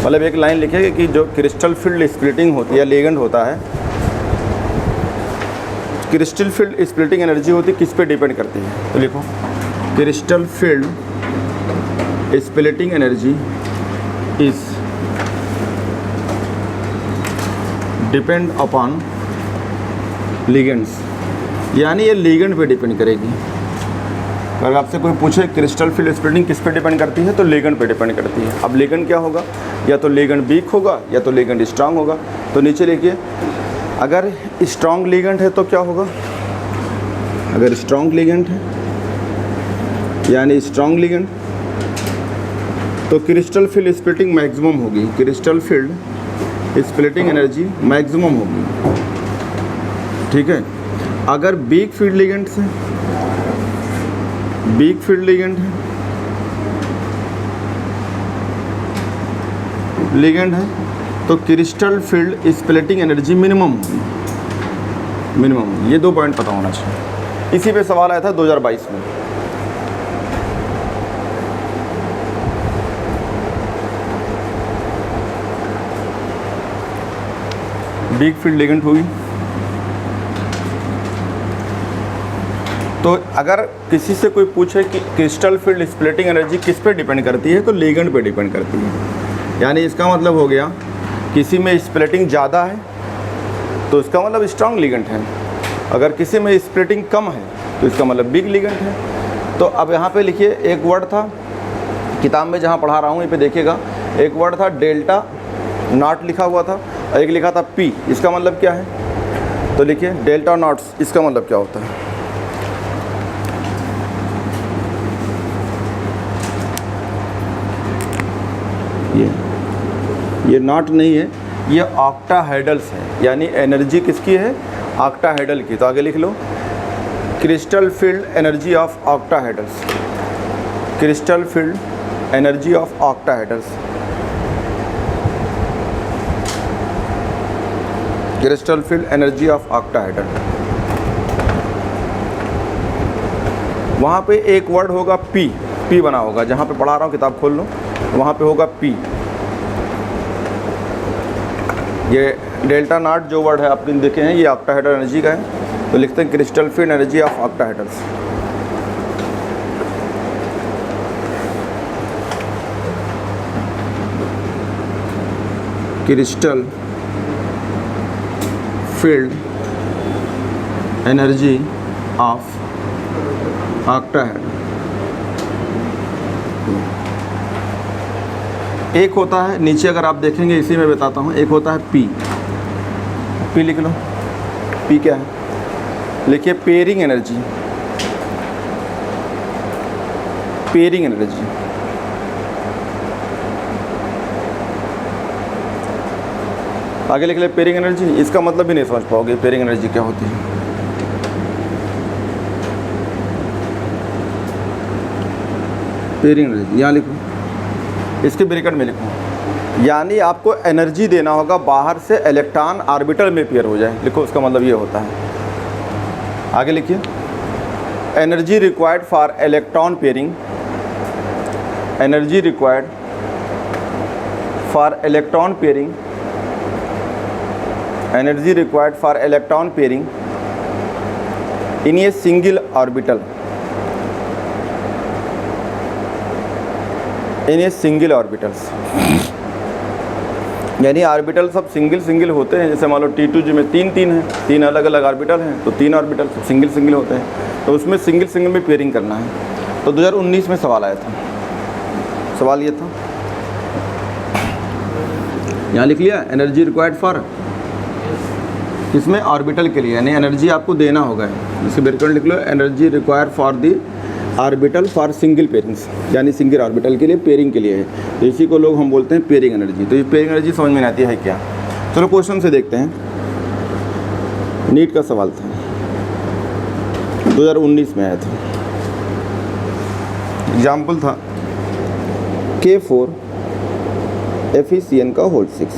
मतलब एक लाइन लिखेगी कि जो क्रिस्टल फील्ड स्प्लिटिंग होती है, लिगेंड होता है, क्रिस्टल फील्ड स्प्लिटिंग एनर्जी होती है किस पे डिपेंड करती है? तो लिखो crystal field splitting energy is depend upon ligands, यानी ये लिगेंड पे डिपेंड करेगी। अगर आपसे कोई पूछे क्रिस्टल फील्ड स्प्लिटिंग किस पे डिपेंड करती है, तो लिगेंड पे डिपेंड करती है। अब लिगेंड क्या होगा? या तो लिगेंड वीक होगा या तो लिगेंड स्ट्रांग होगा। तो नीचे लिखिए, अगर स्ट्रांग लिगेंड है तो क्या होगा? अगर स्ट्रांग लिगेंड है यानी स्ट्रांग लिगेंड, तो क्रिस्टल फील्ड स्प्लिटिंग मैक्सिमम होगी, crystal field splitting energy maximum होगी, ठीक है। अगर वीक फील्ड लिगेंड से, वीक फील्ड लिगेंड है, लिगेंड है, तो crystal field splitting energy minimum होगी, मिनिमम। ये 2 पॉइंट पता होना चाहिए। इसी पे सवाल आया था 2022 में। वीक फील्ड लिगेंड होगी, तो अगर किसी से कोई पूछे कि क्रिस्टल फील्ड स्प्लिटिंग एनर्जी किस पे डिपेंड करती है, तो लिगेंड पे डिपेंड करती है। यानी इसका मतलब हो गया किसी में स्प्लिटिंग ज़्यादा है तो इसका मतलब स्ट्रांग लिगेंड है, अगर किसी में स्प्लिटिंग कम है तो इसका मतलब वीक लिगेंड है। तो अब यहाँ पे लिखिए, एक वर्ड था किताब में जहाँ पढ़ा रहा हूँ, ये पे देखिएगा, एक वर्ड था डेल्टा नॉट लिखा हुआ था और एक लिखा था पी। इसका मतलब क्या है? तो लिखिए डेल्टा नॉट्स, इसका मतलब क्या होता है? ये नॉट नहीं है, ये ऑक्टाहेड्रल्स है, यानी एनर्जी किसकी है? ऑक्टाहेड्रल की। तो आगे लिख लो, crystal field energy of octahedrals, crystal field energy of octahedrals, crystal field energy of octahedral. वहाँ पे एक वर्ड होगा पी, पी बना होगा, जहाँ पे पढ़ा रहा हूँ किताब खोल लो, वहाँ पे होगा पी। ये डेल्टा नॉट जो वर्ड है आपने देखे हैं, ये ऑक्टाहेड्रल एनर्जी का है, तो लिखते हैं crystal field energy of octahedrals. Crystal field energy of octahedral. एक होता है नीचे, अगर आप देखेंगे इसी में बताता हूँ, एक होता है पी, पी लिख लो। पी क्या है? लिखिए पेयरिंग एनर्जी, पेयरिंग एनर्जी। आगे लिख ले पेयरिंग एनर्जी। इसका मतलब भी नहीं समझ पाओगे पेयरिंग एनर्जी क्या होती है। पेयरिंग एनर्जी यहाँ लिखो, इसके ब्रैकेट में लिखो, यानी आपको एनर्जी देना होगा बाहर से इलेक्ट्रॉन ऑर्बिटल में पेयर हो जाए, लिखो उसका मतलब ये होता है। आगे लिखिए, energy required for electron pairing, energy required for electron pairing, energy required for electron pairing in a single orbital, in a single orbitals. यानी ऑर्बिटल सब सिंगल सिंगल होते हैं। जैसे मान लो T2 में 3 हैं, 3 अलग अलग ऑर्बिटल हैं, तो 3 ऑर्बिटल सिंगल सिंगल होते हैं, तो उसमें सिंगल सिंगल में पेयरिंग करना है। तो 2019 में सवाल आया था, सवाल ये था, यहाँ लिख लिया एनर्जी रिक्वायर्ड फॉर, इसमें ऑर्बिटल के लिए, यानी एनर्जी आपको देना होगा। इसके ब्रैकेट लिख लो, energy required for the orbital for single pairings, यानी सिंगल ऑर्बिटल के लिए पेयरिंग के लिए है, तो इसी को लोग हम बोलते हैं पेयरिंग एनर्जी। तो ये पेयरिंग एनर्जी समझ में आती है क्या? चलो क्वेश्चन से देखते हैं। नीट का सवाल था, 2019 में आया था, एग्जाम्पल था K4 FeCN का होल 6,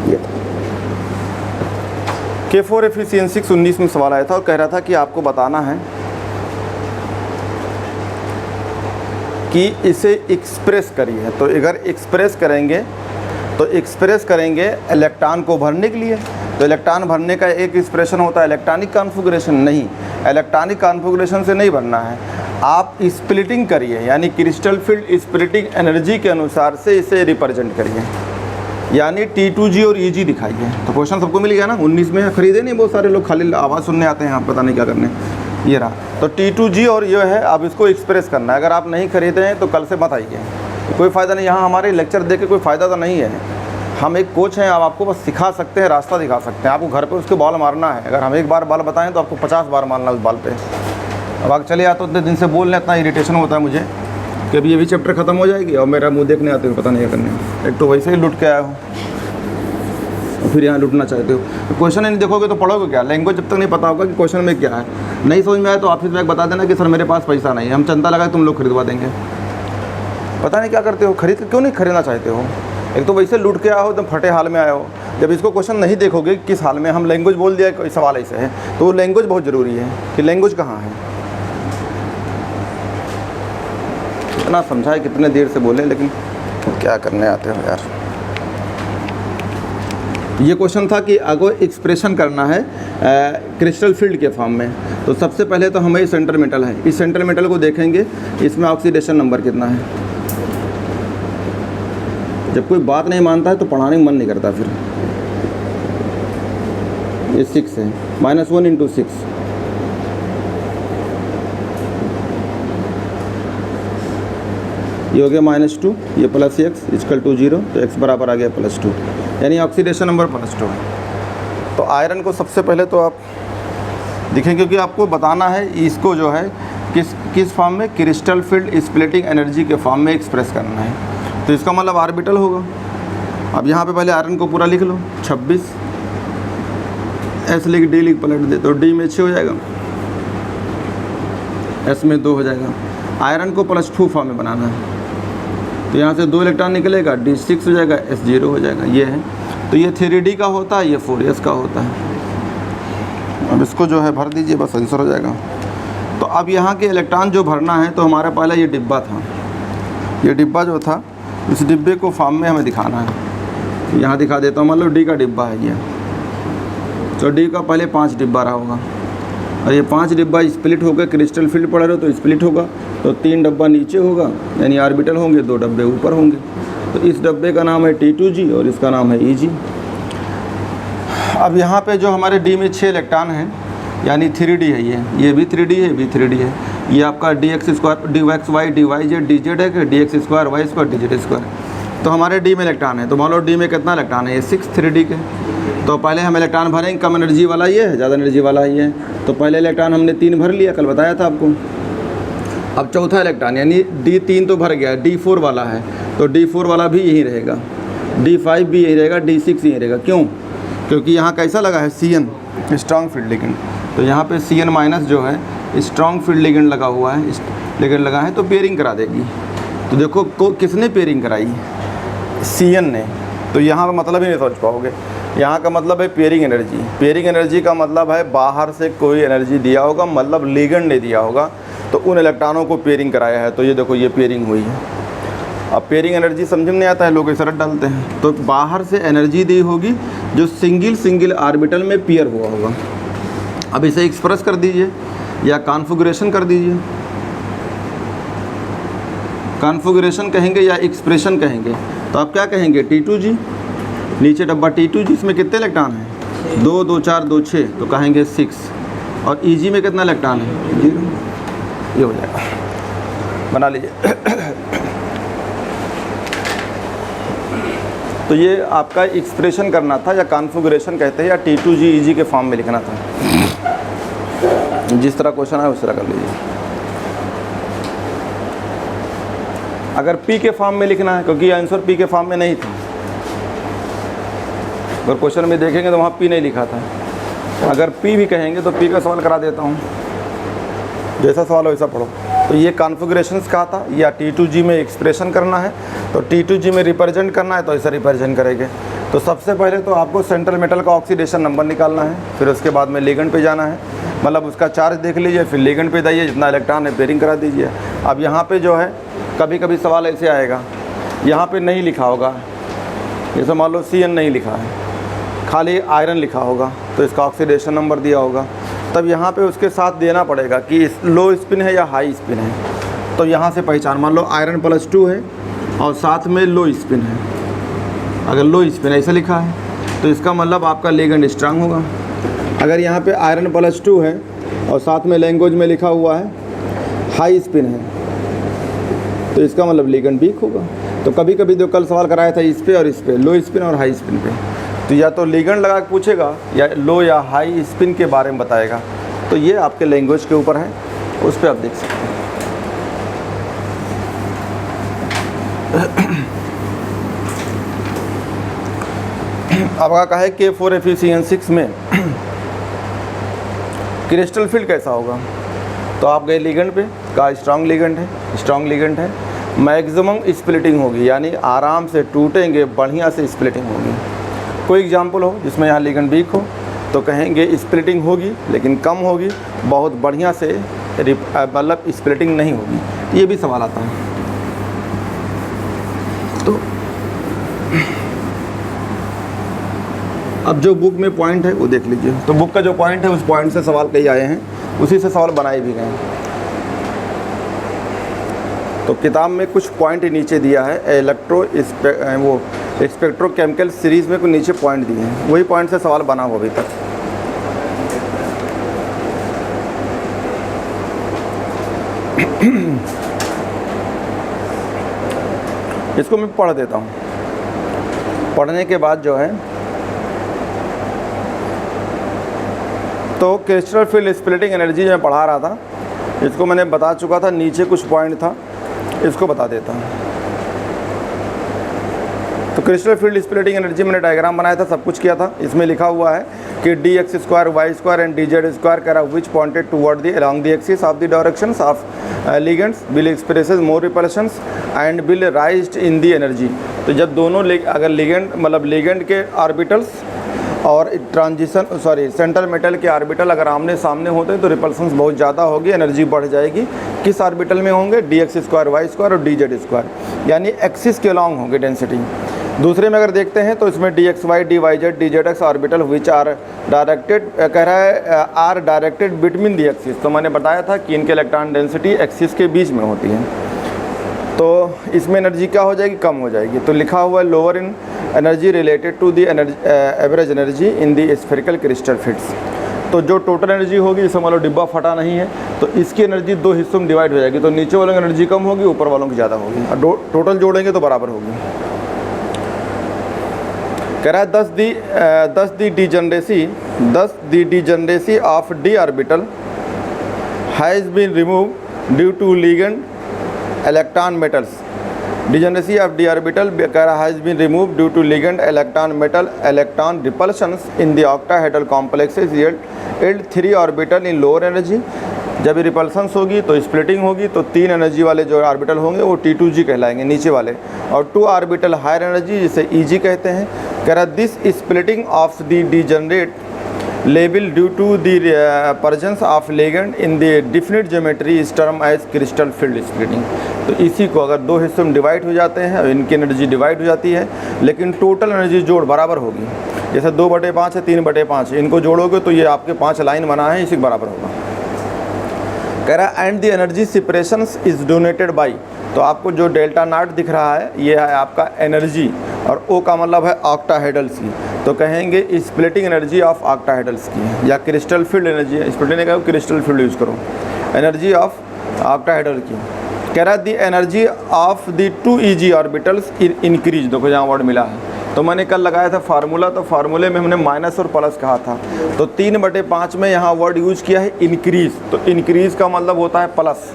ये था K4 FeCN 6। 19 में सवाल आया था और कह रहा था कि आपको बताना है कि इसे एक्सप्रेस करिए। तो अगर एक्सप्रेस करेंगे इलेक्ट्रॉन को भरने के लिए, तो इलेक्ट्रॉन भरने का एक एक्सप्रेशन होता है इलेक्ट्रॉनिक कॉन्फ़िगरेशन। नहीं, इलेक्ट्रॉनिक कॉन्फ़िगरेशन से नहीं भरना है, आप स्प्लिटिंग करिए, यानी क्रिस्टल फील्ड स्प्लिटिंग एनर्जी के अनुसार से इसे रिप्रेजेंट करिए, यानी T2G और EG दिखाइए। तो क्वेश्चन सबको मिल गया ना। 19 में खरीदे नहीं बहुत सारे लोग, खाली आवाज़ सुनने आते हैं, आप पता नहीं क्या करने। ये रहा, तो T2G और ये है, अब इसको एक्सप्रेस करना है। अगर आप नहीं खरीदे हैं तो कल से मत आइए, कोई फ़ायदा नहीं। यहाँ हमारे लेक्चर देख के कोई फ़ायदा तो नहीं है। हम एक कोच हैं, आप आपको बस सिखा सकते हैं, रास्ता दिखा सकते हैं। आपको घर पे उसके बॉल मारना है। अगर हम एक बार बॉल बताएं तो आपको 50 बार मारना उस बॉल पे। अब आप चले आते, इतने दिन से बोल रहे, इतना इरिटेशन होता है मुझे कि अभी ये भी चैप्टर ख़त्म हो जाएगी और मेरा मुंह देखने आते हो, पता नहीं क्या करने। एक तो वैसे ही लुट के आया हो और फिर यहाँ लुटना चाहते हो। क्वेश्चन नहीं देखोगे तो पढ़ोगे क्या? लैंग्वेज जब तक नहीं पता होगा कि क्वेश्चन में क्या है, नहीं समझ में आए तो ऑफिस में बता देना कि सर मेरे पास पैसा नहीं है, हम चंदा लगा तुम लोग खरीदवा देंगे। पता नहीं क्या करते हो, क्यों नहीं खरीदना चाहते हो? एक तो वैसे लूट के आए हो, एकदम फटे हाल में आए हो। जब इसको क्वेश्चन नहीं देखोगे किस हाल में, हम लैंग्वेज बोल दिया कोई सवाल ऐसे है, तो वो लैंग्वेज बहुत ज़रूरी है कि लैंग्वेज कहाँ है। कितना समझाए, कितने देर से बोले, लेकिन क्या करने आते हो यार। ये क्वेश्चन था कि अगर एक्सप्रेशन करना है क्रिस्टल फील्ड के फॉर्म में, तो सबसे पहले तो हमें सेंटर मेटल है, इस सेंटर मेटल को देखेंगे, इसमें ऑक्सीडेशन नंबर कितना है। जब कोई बात नहीं मानता है तो पढ़ाने में मन नहीं करता। फिर ये 6 है, -1 × 6, ये हो गया -2, ये +x = 0, तो x बराबर आ गया +2, यानी ऑक्सीडेशन नंबर +2 है। तो आयरन को सबसे पहले तो आप देखें, क्योंकि आपको बताना है इसको जो है किस फॉर्म में, क्रिस्टल फील्ड स्प्लिटिंग एनर्जी के फॉर्म में एक्सप्रेस करना है। तो इसका मतलब ऑर्बिटल होगा। अब यहाँ पे पहले आयरन को पूरा लिख लो, 26, S लिख, D लिख, पलट दे, तो D में 6 हो जाएगा, S में 2 हो जाएगा। आयरन को +2 फॉर्म में बनाना है, तो यहाँ से 2 इलेक्ट्रॉन निकलेगा, D 6 हो जाएगा, S 0 हो जाएगा। ये है, तो ये 3D का होता है, ये 4S का होता है। अब इसको जो है भर दीजिए, बस आंसर हो जाएगा। तो अब यहाँ के इलेक्ट्रॉन जो भरना है, तो हमारे पहले ये डिब्बा था, ये डिब्बा जो था, इस डिब्बे को फॉर्म में हमें दिखाना है। यहाँ दिखा देता हूँ, मान लो D का डिब्बा है ये, तो D का पहले 5 डिब्बा रहा होगा, और ये 5 डिब्बा स्प्लिट होकर क्रिस्टल फील्ड पढ़ रहे हो तो स्प्लिट होगा, तो 3 डब्बा नीचे होगा, यानी ऑर्बिटल होंगे, 2 डब्बे ऊपर होंगे। तो इस डब्बे का नाम है T2G और इसका नाम है EG। अब यहाँ पे जो हमारे D में 6 इलेक्ट्रॉन हैं, यानी 3D है, ये भी 3D है, भी 3D है। ये आपका dx² dxy dyz dz है कि dx² y² dz²। तो हमारे D में इलेक्ट्रॉन है, तो मान लो D में कितना इलेक्ट्रॉन है, ये 6 3D के। तो पहले हम इलेक्ट्रॉन भरेंगे, कम एनर्जी वाला ये है, ज़्यादा एनर्जी वाला ये है। तो पहले इलेक्ट्रॉन हमने 3 भर लिया, कल बताया था आपको। अब चौथा इलेक्ट्रॉन, यानी D3 तो भर गया, D4 वाला है, तो D4 वाला भी यही रहेगा, D5 भी यही रहेगा, D6 यही रहेगा। क्यों? क्योंकि यहाँ कैसा लगा है, CN स्ट्रॉन्ग फील्ड लिगेंड, तो यहाँ पे CN- जो है स्ट्रॉन्ग फील्ड लिगेंड लगा हुआ है, लिगेंड लगा है, तो पेयरिंग करा देगी। तो देखो किसने पेयरिंग कराई, CN ने। तो यहाँ का मतलब ही नहीं सोच पाओगे, यहाँ का मतलब है पेयरिंग एनर्जी। पेयरिंग एनर्जी का मतलब है बाहर से कोई एनर्जी दिया होगा, मतलब लिगेंड ने दिया होगा, तो उन इलेक्ट्रॉनों को पेयरिंग कराया है। तो ये देखो, ये पेयरिंग हुई है। अब पेयरिंग एनर्जी समझ में नहीं आता है, लोग इसे रट डालते हैं। तो बाहर से एनर्जी दी होगी जो सिंगल ऑर्बिटल में पेयर हुआ होगा। अब इसे एक्सप्रेस कर दीजिए या कॉन्फ़िगरेशन कर दीजिए, कॉन्फ़िगरेशन कहेंगे या एक्सप्रेशन कहेंगे। तो आप क्या कहेंगे, T2G, नीचे डब्बा T2G, इसमें कितने इलेक्ट्रॉन हैं, 2 2 4 2 6, तो कहेंगे 6। और EG में कितना इलेक्ट्रॉन है, 0। ये हो जाएगा, बना लीजिए। तो ये आपका एक्सप्रेशन करना था, या कॉन्फ़िगरेशन कहते हैं, या T2G EG के फॉर्म में लिखना था। जिस तरह क्वेश्चन है उस तरह कर लीजिए। अगर P के फॉर्म में लिखना है, क्योंकि आंसर P के फॉर्म में नहीं था, अगर क्वेश्चन में देखेंगे तो वहाँ P नहीं लिखा था। अगर P भी कहेंगे तो P का सवाल करा देता हूँ, जैसा सवाल हो वैसा पढ़ो। तो ये कॉन्फ़िगरेशंस कहा था, या T2G में एक्सप्रेशन करना है, तो T2G में रिप्रेजेंट करना है, तो ऐसा रिप्रेजेंट करेंगे। तो सबसे पहले तो आपको सेंट्रल मेटल का ऑक्सीडेशन नंबर निकालना है, फिर उसके बाद में लिगेंड पे जाना है। मतलब उसका चार्ज देख लीजिए, फिर लिगेंड पे जाइए, जितना इलेक्ट्रॉन है पेयरिंग करा दीजिए। अब यहाँ पे जो है कभी कभी सवाल ऐसे आएगा, यहाँ पे नहीं लिखा होगा, जैसे मान लो CN नहीं लिखा है, खाली आयरन लिखा होगा, तो इसका ऑक्सीडेशन नंबर दिया होगा, तब यहाँ पे उसके साथ देना पड़ेगा कि लो स्पिन है या हाई स्पिन है। तो यहाँ से पहचान, मान लो आयरन +2 है और साथ में लो स्पिन है, अगर लो स्पिन ऐसा लिखा है तो इसका मतलब आपका लिगेंड स्ट्रांग होगा। अगर यहाँ पे आयरन +2 है और साथ में लैंग्वेज में लिखा हुआ है हाई स्पिन है, तो इसका मतलब लिगेंड वीक होगा। तो कभी कभी जो कल सवाल कराया था इस पे और इस पे, लो स्पिन और हाई स्पिन पे, तो या तो लिगेंड लगा के पूछेगा या लो या हाई स्पिन के बारे में बताएगा। तो ये आपके लैंग्वेज के ऊपर है, उस पर आप देख सकते हैं। अब कहा है K4FeCN6 में क्रिस्टल फील्ड कैसा होगा। तो आप गए लिगेंड पे, का स्ट्रॉन्ग लिगेंड है, स्ट्रॉन्ग लिगेंड है, मैक्सिमम स्प्लिटिंग होगी, यानी आराम से टूटेंगे, बढ़िया से स्प्लिटिंग होगी। कोई एग्जांपल हो जिसमें यहाँ लिगेंड वीक हो, तो कहेंगे स्प्लिटिंग होगी लेकिन कम होगी, बहुत बढ़िया से मतलब स्प्लिटिंग नहीं होगी। ये भी सवाल आता है। तो अब जो बुक में पॉइंट है वो देख लीजिए। तो बुक का जो पॉइंट है उस पॉइंट से सवाल कई आए हैं, उसी से सवाल बनाए भी गए। तो किताब में कुछ पॉइंट नीचे दिया है, वो स्पेक्ट्रोकेमिकल सीरीज़ में कुछ नीचे पॉइंट दिए हैं, वही पॉइंट से सवाल बना हुआ अभी तक। इसको मैं पढ़ देता हूँ, पढ़ने के बाद जो है तो क्रिस्टल फील्ड स्प्लिटिंग एनर्जी जो मैं पढ़ा रहा था, इसको मैंने बता चुका था, नीचे कुछ पॉइंट था, इसको बता देता हूँ। तो क्रिस्टल फील्ड स्प्लिटिंग एनर्जी मैंने डायग्राम बनाया था, सब कुछ किया था। इसमें लिखा हुआ है कि dx² y² एंड dz² करा which pointed toward the along the axis of the directions of ligands will expresses more repulsions and will raised in the energy. तो जब दोनों अगर लिगेंड मतलब लिगेंड के ऑर्बिटल्स और सेंट्रल मेटल के orbital अगर आमने सामने होते हैं तो रिपल्शंस बहुत ज़्यादा होगी, एनर्जी बढ़ जाएगी। किस ऑर्बिटल में होंगे? dx² y² और dz², यानी एक्सिस के अलॉन्ग होंगे डेंसिटी। दूसरे में अगर देखते हैं तो इसमें dxy dyz dzx orbital which are directed कह रहा है are directed between the axis. तो मैंने बताया था कि इनके इलेक्ट्रॉन डेंसिटी एक्सिस के बीच में होती है, तो इसमें एनर्जी क्या हो जाएगी? कम हो जाएगी। तो लिखा हुआ है lower in energy related to the average energy in the spherical crystal fields. तो जो टोटल एनर्जी होगी, जैसे मान लो डिब्बा फटा नहीं है तो इसकी एनर्जी दो हिस्सों में डिवाइड हो जाएगी। तो नीचे वालों की एनर्जी कम होगी, ऊपर वालों की ज़्यादा होगी, और टोटल जोड़ेंगे तो बराबर होगी। कह रहा है thus the degeneracy of d orbital has been remove due to ligand electron metals. Degeneracy of d orbital कह रहा has been remove due to ligand electron metal electron repulsions in the octahedral complexes yield 3 orbital in lower energy. जब repulsions होगी तो splitting होगी, तो 3 energy वाले जो orbital होंगे वो T2G कहलाएंगे नीचे वाले, और 2 ऑर्बिटल हायर एनर्जी जिसे EG कहते हैं। कह रहा this splitting of the degenerate level due to the presence of ligand in the definite geometry is term as crystal field splitting. तो इसी को अगर 2 हिस्सों में डिवाइड हो जाते हैं और इनकी एनर्जी डिवाइड हो जाती है, लेकिन टोटल एनर्जी जोड़ बराबर होगी। जैसे 2/5 है, 3/5, इनको जोड़ोगे तो ये आपके 5 लाइन बना है, इसी के बराबर होगा। कह रहा and the energy separations is donated by. तो आपको जो डेल्टा नॉट दिख रहा है ये है आपका एनर्जी, और O का मतलब है ऑक्टाहेड्रल्स की। तो कहेंगे स्प्लिटिंग एनर्जी ऑफ ऑक्टाहेड्रल्स की, या क्रिस्टल फील्ड एनर्जी। स्प्लिटिंग का क्रिस्टल फील्ड यूज़ करो, एनर्जी ऑफ ऑक्टाहेड्रल की। कह रहा दी energy of the 2 EG orbitals increase. देखो जहाँ वर्ड मिला है, तो मैंने कल लगाया था फार्मूला, तो फार्मूले में हमने माइनस और प्लस कहा था, तो 3/5 में यहाँ वर्ड यूज किया है इंक्रीज। तो इंक्रीज का मतलब होता है प्लस।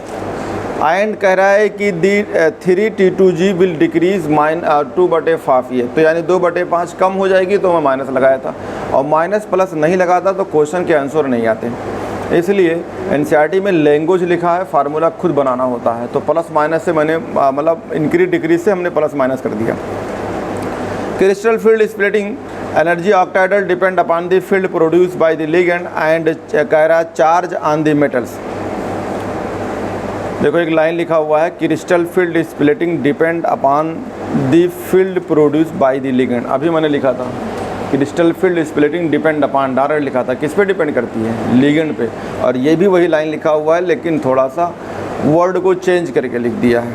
एंड कह रहा है कि दी 3 T2G विल डिक्रीज 2/5 ये, तो यानी 2/5 कम हो जाएगी, तो मैं माइनस लगाया था। और माइनस प्लस नहीं लगाता तो क्वेश्चन के आंसर नहीं आते, इसलिए NCERT में लैंग्वेज लिखा है, फार्मूला खुद बनाना होता है। तो प्लस माइनस से मैंने मतलब इंक्रीज डिक्रीज से हमने प्लस माइनस कर दिया। Crystal field splitting energy ऑक्टाइडल depend upon the field produce by the ligand and कह रहा है चार्ज ऑन द मेटल्स। देखो एक लाइन लिखा हुआ है, crystal field splitting depend upon the field produce by the ligand. अभी मैंने लिखा था crystal field splitting depend upon, direct लिखा था, किस पे डिपेंड करती है? लिगेंड पे। और ये भी वही लाइन लिखा हुआ है, लेकिन थोड़ा सा वर्ड को चेंज करके लिख दिया है।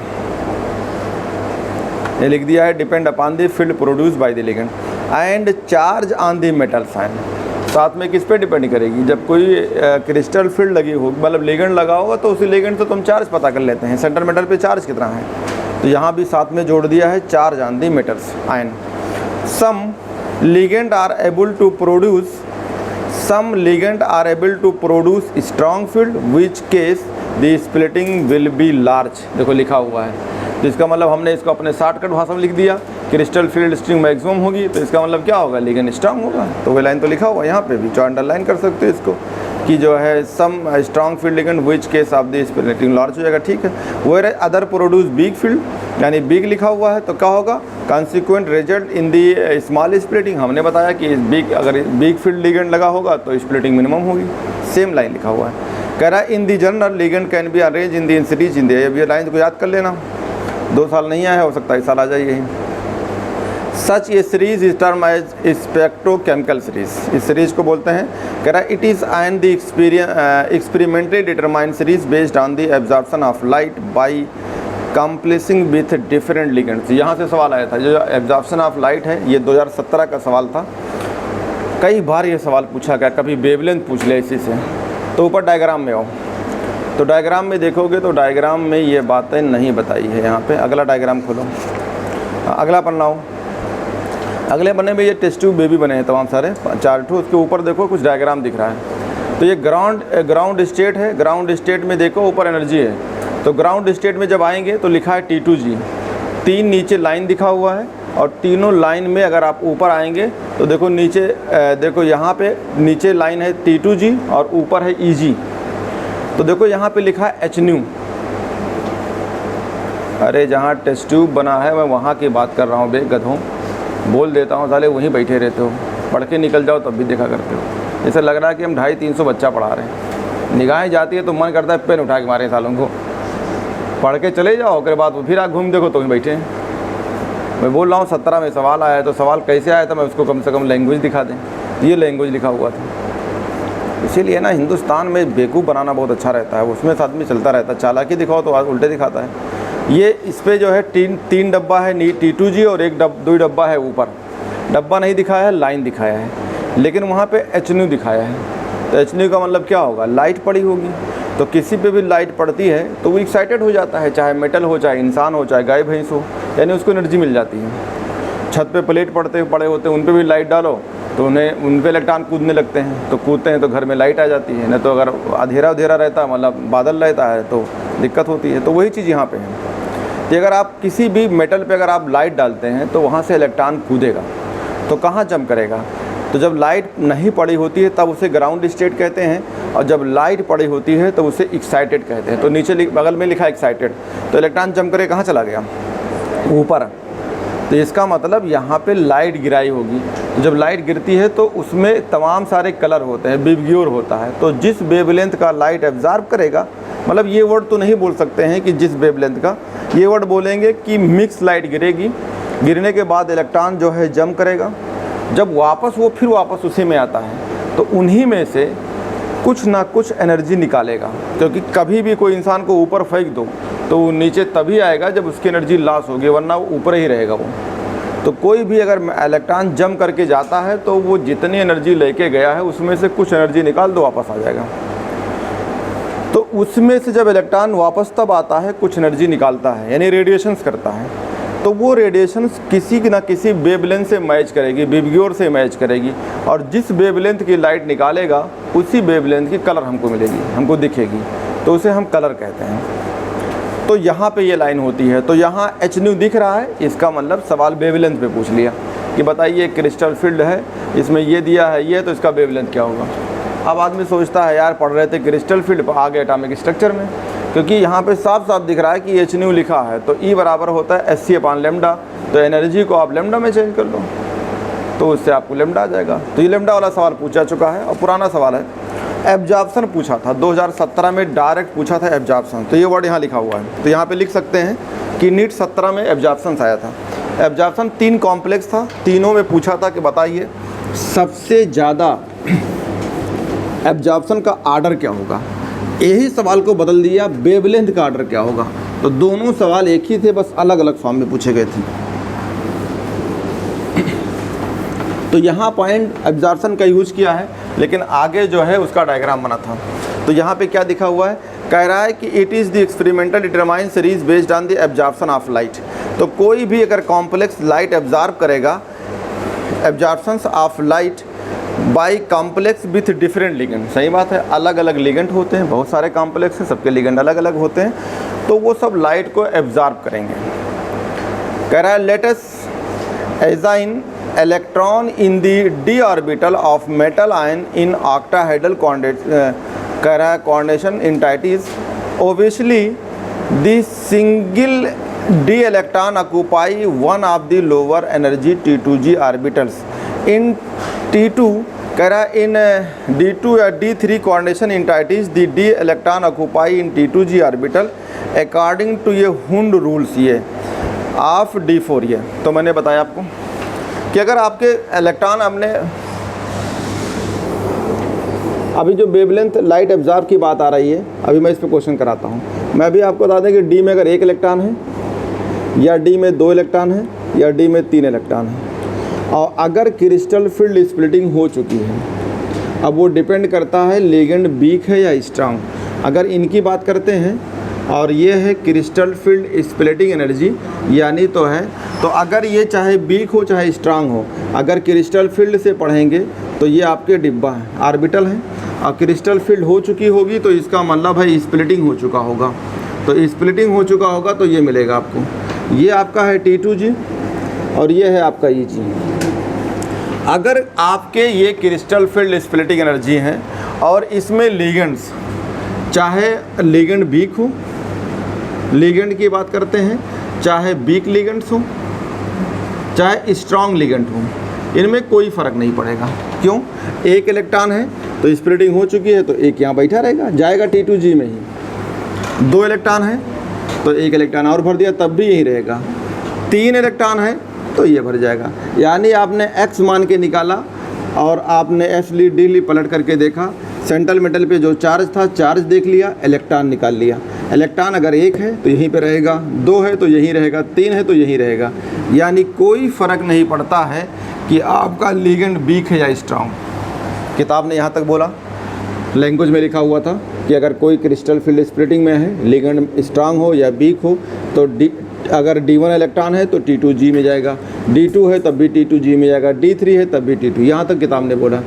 ये लिख दिया है depend upon the field produce by the ligand and charge on the metal ion. साथ में किस पे डिपेंड करेगी? जब कोई क्रिस्टल फील्ड लगी होगी, मतलब लिगेंड लगा होगा, तो उसी लिगेंड से तुम चार्ज पता कर लेते हैं, सेंटर मेटल पे चार्ज कितना है। तो यहाँ भी साथ में जोड़ दिया है charge on the metals ion. Some ligand are able to produce strong field which case the splitting will be large. देखो लिखा हुआ है, तो इसका मतलब हमने इसको अपने शॉर्टकट भाषा में लिख दिया, क्रिस्टल फील्ड स्ट्रिंग मैक्सिमम होगी, तो इसका मतलब क्या होगा? लिगेंड स्ट्रांग होगा। तो वो लाइन तो लिखा हुआ है यहाँ पे भी, जो अंडरलाइन कर सकते हो इसको, कि जो है some strong field ligand which case of the splitting large हो जाएगा, ठीक है। Where other produce big field, यानी बिग लिखा हुआ है तो क्या होगा? Consequent result in the small splitting. हमने बताया कि बिग, अगर बिग फील्ड लिगेंड लगा होगा तो स्प्लिटिंग मिनिमम होगी। सेम लाइन लिखा हुआ है, कह रहा है in the general ligand can be arrange in the series in the. ये लाइन को याद कर लेना, 2 साल नहीं आया, हो सकता है इस साल आ जाइए। सच ये series is term as spectrochemical series. इस सीरीज को बोलते हैं, कह रहा है it is and the experimentally determined series based on the absorption of light by complexing with different ligands. यहाँ से सवाल आया था, जो एब्जॉर्प्शन ऑफ लाइट है, ये 2017 का सवाल था। कई बार ये सवाल पूछा गया, कभी वेवलेंथ पूछ लिया इसी से। तो ऊपर डायग्राम में आओ, तो डायग्राम में देखोगे तो डायग्राम में ये बातें नहीं बताई है यहाँ पे। अगला डायग्राम खोलो, अगला पन्ना हो। अगले पन्ने में ये टेस्ट ट्यूब बेबी बने हैं तमाम सारे, 4 ठो। उसके ऊपर देखो कुछ डायग्राम दिख रहा है। तो ये ग्राउंड स्टेट है। ग्राउंड स्टेट में देखो ऊपर एनर्जी है, तो ग्राउंड स्टेट में जब आएंगे तो लिखा है T2G। 3 नीचे लाइन दिखा हुआ है, और तीनों लाइन में अगर आप ऊपर आएंगे तो देखो नीचे, देखो यहाँ पे नीचे लाइन है T2G और ऊपर है EG। तो देखो यहाँ पे लिखा है HNU। अरे जहाँ टेस्ट ट्यूब बना है मैं वहाँ की बात कर रहा हूँ बे गधों। बोल देता हूँ साले, वहीं बैठे रहते हो, पढ़ के निकल जाओ तब भी देखा करते हो। जैसे लग रहा है कि हम 250-300 बच्चा पढ़ा रहे हैं। निगाहें जाती है तो मन करता है पेन उठा के मारे सालों को। पढ़ के चले जाओ, उसके बाद फिर आप घूम देखो तो वहीं बैठे हैं। मैं बोल रहा हूँ 17 में सवाल आया है, तो सवाल कैसे आया था, मैं उसको कम से कम लैंग्वेज दिखा दें। ये लैंग्वेज लिखा हुआ था। इसीलिए ना हिंदुस्तान में बेवकूफ़ बनाना बहुत अच्छा रहता है, उसमें से आदमी चलता रहता है। चालाकी दिखाओ तो उल्टे दिखाता है। ये इस पर जो है तीन डब्बा है T2G और 2 डब्बा है ऊपर। डब्बा नहीं दिखाया है, लाइन दिखाया है, लेकिन वहाँ पे HNU दिखाया है। तो HNU का मतलब क्या होगा? लाइट पड़ी होगी। तो किसी पे भी लाइट पड़ती है तो वो एक्साइटेड हो जाता है, चाहे मेटल हो, चाहे इंसान हो, चाहे गाय भैंस हो, यानी उसको एनर्जी मिल जाती है। छत पे प्लेट पड़े होते हैं, उन पर भी लाइट डालो तो उन पर इलेक्ट्रॉन कूदने लगते हैं, तो कूदते हैं तो घर में लाइट आ जाती है। नहीं तो अगर अंधेरा रहता है, मतलब बादल रहता है, तो दिक्कत होती है। तो वही चीज़ यहाँ पे है कि अगर आप किसी भी मेटल पे अगर आप लाइट डालते हैं तो वहाँ से इलेक्ट्रॉन कूदेगा, तो कहाँ जंप करेगा? तो जब लाइट नहीं पड़ी होती है तब उसे ग्राउंड स्टेट कहते हैं, और जब लाइट पड़ी होती है तो उसे एक्साइटेड कहते हैं। तो नीचे बगल में लिखा है एक्साइटेड, तो इलेक्ट्रॉन जंप करे कहाँ चला गया? ऊपर। तो इसका मतलब यहाँ पे लाइट गिराई होगी। तो जब लाइट गिरती है तो उसमें तमाम सारे कलर होते हैं, विबग्योर होता है। तो जिस वेवलेंथ का लाइट एब्जॉर्ब करेगा, मतलब ये वर्ड तो नहीं बोल सकते हैं कि जिस वेवलेंथ का, ये वर्ड बोलेंगे कि मिक्स लाइट गिरेगी। गिरने के बाद इलेक्ट्रॉन जो है जंप करेगा, जब फिर वापस उसी में आता है तो उन्हीं में से कुछ ना कुछ एनर्जी निकालेगा। क्योंकि कभी भी कोई इंसान को ऊपर फेंक दो तो वो नीचे तभी आएगा जब उसकी एनर्जी लॉस होगी, वरना वो ऊपर ही रहेगा वो। तो कोई भी अगर इलेक्ट्रॉन जंप करके जाता है तो वो जितनी एनर्जी लेके गया है उसमें से कुछ एनर्जी निकाल दो, वापस आ जाएगा। तो उसमें से जब इलेक्ट्रॉन वापस तब आता है, कुछ एनर्जी निकालता है, यानी रेडिएशंस करता है। तो वो रेडिएशंस किसी ना किसी वेवलेंथ से मैच करेगी, विबग्योर से मैच करेगी, और जिस वेवलेंथ की लाइट निकालेगा उसी वेवलेंथ की कलर हमको मिलेगी, हमको दिखेगी, तो उसे हम कलर कहते हैं। तो यहाँ पे ये लाइन होती है। तो यहाँ HNU दिख रहा है, इसका मतलब सवाल वेवलेंथ पे पूछ लिया कि बताइए क्रिस्टल फील्ड है, इसमें ये दिया है ये, तो इसका वेवलेंथ क्या होगा? अब आदमी सोचता है यार पढ़ रहे थे क्रिस्टल फील्ड, आ गए एटॉमिक स्ट्रक्चर में, क्योंकि यहाँ पे साफ साफ दिख रहा है कि HNU लिखा है। तो E बराबर होता है Sc/λ, तो एनर्जी को आप लैम्डा में चेंज कर लो। तो उससे आपको लेमडा आ जाएगा। तो ये लेमडा वाला सवाल पूछा चुका है और पुराना सवाल है। एब्जॉर्प्शन पूछा था 2017 में, डायरेक्ट पूछा था एब्जॉर्प्शन, तो ये वर्ड यहाँ लिखा हुआ है। तो यहाँ पे लिख सकते हैं कि नीट 17 में एब्जॉर्प्शन आया था। एब्जॉर्प्शन 3 कॉम्प्लेक्स था, तीनों में पूछा था कि बताइए सबसे ज़्यादा एब्जॉर्प्शन का आर्डर क्या होगा। यही सवाल को बदल दिया, वेवलेंथ का आर्डर क्या होगा। तो दोनों सवाल एक ही थे, बस अलग अलग फॉर्म में पूछे गए थे। तो यहाँ पॉइंट एब्जॉर्प्शन का यूज किया है, लेकिन आगे जो है उसका डायग्राम बना था। तो यहाँ पे क्या दिखा हुआ है, कह रहा है कि it is the experimental determine series based on the absorption of light. तो कोई भी अगर कॉम्प्लेक्स लाइट एब्जॉर्ब करेगा, absorptions of light by complex with different ligand. सही बात है, अलग अलग लिगेंड होते हैं, बहुत सारे कॉम्प्लेक्स हैं, सबके लिगेंड अलग अलग होते हैं, तो वो सब लाइट को एब्जॉर्ब करेंगे। कह रहा है let us assign electron in the d orbital of metal ion in octahedral कह रहा है coordination entities. Obviously the single d electron occupy one of the lower energy T2G orbitals in T2। कह रहा है इन D2 या D3 coordination entities the d electron occupy in T2G orbital according to ये Hund rules ये of D4। ये तो मैंने बताया आपको कि अगर आपके इलेक्ट्रॉन हमने अभी जो वेवलेंथ लाइट एब्जॉर्ब की बात आ रही है, अभी मैं इस पर क्वेश्चन कराता हूँ। मैं भी आपको बता दें कि डी में अगर 1 इलेक्ट्रॉन है या डी में 2 इलेक्ट्रॉन है या डी में 3 इलेक्ट्रॉन है, और अगर क्रिस्टल फील्ड स्प्लिटिंग हो चुकी है, अब वो डिपेंड करता है लिगेंड वीक है या स्ट्रांग। अगर इनकी बात करते हैं और ये है क्रिस्टल फील्ड स्प्लिटिंग एनर्जी, यानी तो है, तो अगर ये चाहे वीक हो चाहे स्ट्रांग हो, अगर क्रिस्टल फील्ड से पढ़ेंगे तो ये आपके डिब्बा है, ऑर्बिटल है, और क्रिस्टल फील्ड हो चुकी होगी तो इसका मतलब है स्प्लिटिंग हो चुका होगा। तो स्प्लिटिंग हो चुका होगा तो ये मिलेगा आपको। ये आपका है T2G और ये है आपका EG। अगर आपके ये क्रिस्टल फील्ड स्प्लिटिंग एनर्जी हैं और इसमें लिगेंड्स, चाहे लिगेंड वीक हो, लिगेंड की बात करते हैं, चाहे वीक लिगेंड्स हो चाहे स्ट्रॉन्ग लिगेंड हो, इनमें कोई फ़र्क नहीं पड़ेगा। क्यों? 1 इलेक्ट्रॉन है तो स्प्लिटिंग हो चुकी है तो एक यहाँ बैठा रहेगा, जाएगा T2G में ही। 2 इलेक्ट्रॉन है तो 1 इलेक्ट्रॉन और भर दिया तब भी यही रहेगा। 3 इलेक्ट्रॉन है तो ये भर जाएगा। यानी आपने X मान के निकाला और आपने S ली D ली, पलट करके देखा, सेंट्रल मेटल पे जो चार्ज था चार्ज देख लिया, इलेक्ट्रॉन निकाल लिया। इलेक्ट्रॉन अगर 1 है तो यहीं पे रहेगा, 2 है तो यहीं रहेगा, 3 है तो यहीं रहेगा। यानी कोई फ़र्क नहीं पड़ता है कि आपका लिगेंड वीक है या स्ट्रांग। किताब ने यहाँ तक बोला, लैंग्वेज में लिखा हुआ था कि अगर कोई क्रिस्टल फील्ड स्प्लिटिंग में है, लिगेंड स्ट्रांग हो या वीक हो, तो अगर D1 इलेक्ट्रॉन है तो T2G में जाएगा, D2 है तब भी T2G में जाएगा, D3 है तब भी T2। यहाँ तक किताब ने बोला।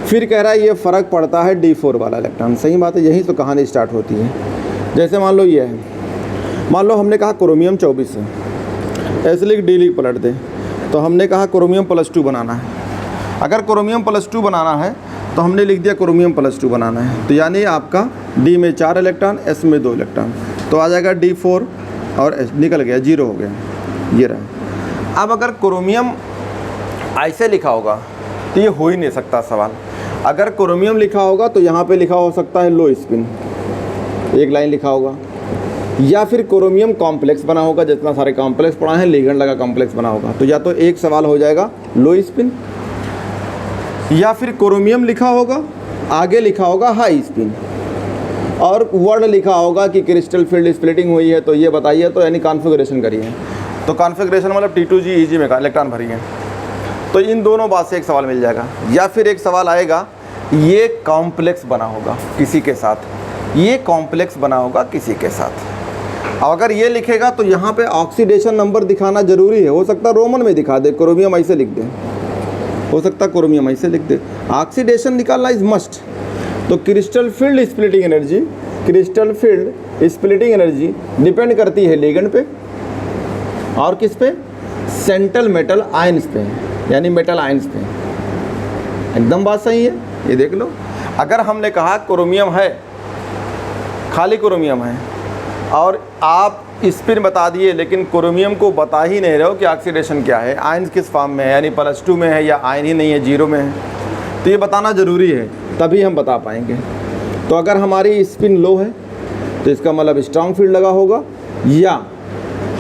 फिर कह रहा है ये फ़र्क पड़ता है D4 वाला इलेक्ट्रॉन। सही बात है, यहीं तो कहानी स्टार्ट होती है। जैसे मान लो ये है, मान लो हमने कहा क्रोमियम 24 है, ऐसे लिख D लिख पलट दे, तो हमने कहा क्रोमियम +2 बनाना है। अगर क्रोमियम +2 बनाना है तो हमने लिख दिया क्रोमियम +2 बनाना है, तो यानी आपका D में 4 इलेक्ट्रॉन, S में 2 इलेक्ट्रॉन, तो आ जाएगा D4 और S निकल गया, 0 हो गया, ये रहा। अब अगर क्रोमियम ऐसे लिखा होगा तो ये हो ही नहीं सकता सवाल। अगर क्रोमियम लिखा होगा तो यहाँ पे लिखा हो सकता है लो स्पिन, एक लाइन लिखा होगा, या फिर क्रोमियम कॉम्प्लेक्स बना होगा, जितना सारे कॉम्प्लेक्स पढ़ा है लिगेंड लगा कॉम्प्लेक्स बना होगा, तो या तो एक सवाल हो जाएगा लो स्पिन, या फिर क्रोमियम लिखा होगा, आगे लिखा होगा हाई स्पिन, और वर्ड लिखा होगा कि क्रिस्टल फील्ड स्प्लिटिंग हुई है तो ये बताइए, तो यानी कॉन्फ़िगरेशन करिए। तो कॉन्फ़िगरेशन मतलब T2G EG में का इलेक्ट्रॉन भरिए, तो इन दोनों बात से एक सवाल मिल जाएगा। या फिर एक सवाल आएगा ये कॉम्प्लेक्स बना होगा किसी के साथ, ये कॉम्प्लेक्स बना होगा किसी के साथ। अब अगर ये लिखेगा तो यहाँ पे ऑक्सीडेशन नंबर दिखाना जरूरी है। हो सकता है रोमन में दिखा दे, क्रोमियम ऐसे लिख दे, हो सकता है क्रोमियम ऐसे लिख दे, ऑक्सीडेशन निकालना इज मस्ट। तो crystal field splitting energy, crystal field splitting energy depend करती है लिगेंड पे और किस पे, सेंट्रल मेटल आयंस पे, यानी मेटल आयंस पे। एकदम बात सही है, ये देख लो। अगर हमने कहा क्रोमियम है, खाली क्रोमियम है, और आप स्पिन बता दिए, लेकिन क्रोमियम को बता ही नहीं रहे हो कि ऑक्सीडेशन क्या है, आयन किस फॉर्म में है, यानी +2 में है या आयन ही नहीं है, 0 में है। तो ये बताना ज़रूरी है, तभी हम बता पाएंगे। तो अगर हमारी स्पिन लो है तो इसका मतलब स्ट्रांग फील्ड लगा होगा, या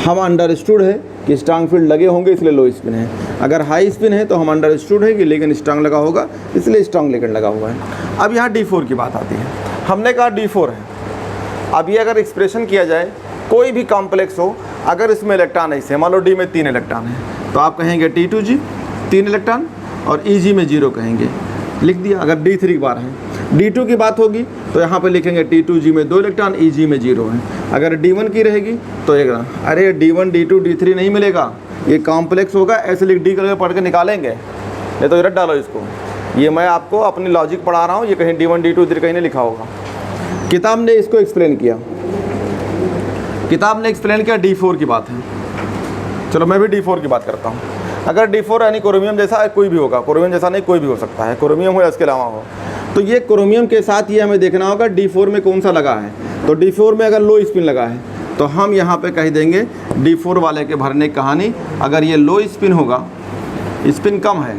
हम अंडरस्टूड है कि स्ट्रांग फील्ड लगे होंगे इसलिए लो स्पिन है। अगर हाई स्पिन है तो हम अंडरस्टूड है कि लिगेंड स्ट्रांग लगा होगा इसलिए स्ट्रांग लिगेंड लगा हुआ है। अब यहाँ D4 की बात आती है। हमने कहा D4 है। अब ये अगर एक्सप्रेशन किया जाए, कोई भी कॉम्प्लेक्स हो, अगर इसमें इलेक्ट्रॉन ऐसे, मान लो D में 3 इलेक्ट्रॉन है तो आप कहेंगे T2G 3 इलेक्ट्रॉन और EG में 0 कहेंगे, लिख दिया। अगर D3 की बार है, D2 की बात होगी तो यहाँ पे लिखेंगे T2G में 2 इलेक्ट्रॉन, EG में 0 है। अगर D1 की रहेगी तो एक, अरे D1 D2 D3 नहीं मिलेगा, ये कॉम्प्लेक्स होगा, ऐसे लिख डी करके पढ़ के निकालेंगे, नहीं तो रट डालो इसको। ये मैं आपको अपनी लॉजिक पढ़ा रहा हूँ, ये कहीं D1 D2 D3 कहीं नहीं लिखा होगा। किताब ने इसको एक्सप्लेन किया, किताब ने एक्सप्लेन किया D4 की बात है। चलो मैं भी D4 की बात करता हूँ। अगर D4 यानी क्रोमियम जैसा कोई भी होगा, क्रोमियम जैसा नहीं कोई भी हो सकता है, क्रोमियम हो या इसके अलावा हो, तो ये क्रोमियम के साथ ये हमें देखना होगा D4 में कौन सा लगा है। तो D4 में अगर लो स्पिन लगा है तो हम यहाँ पे कह देंगे D4 वाले के भरने की कहानी, अगर ये लो स्पिन होगा, स्पिन कम है,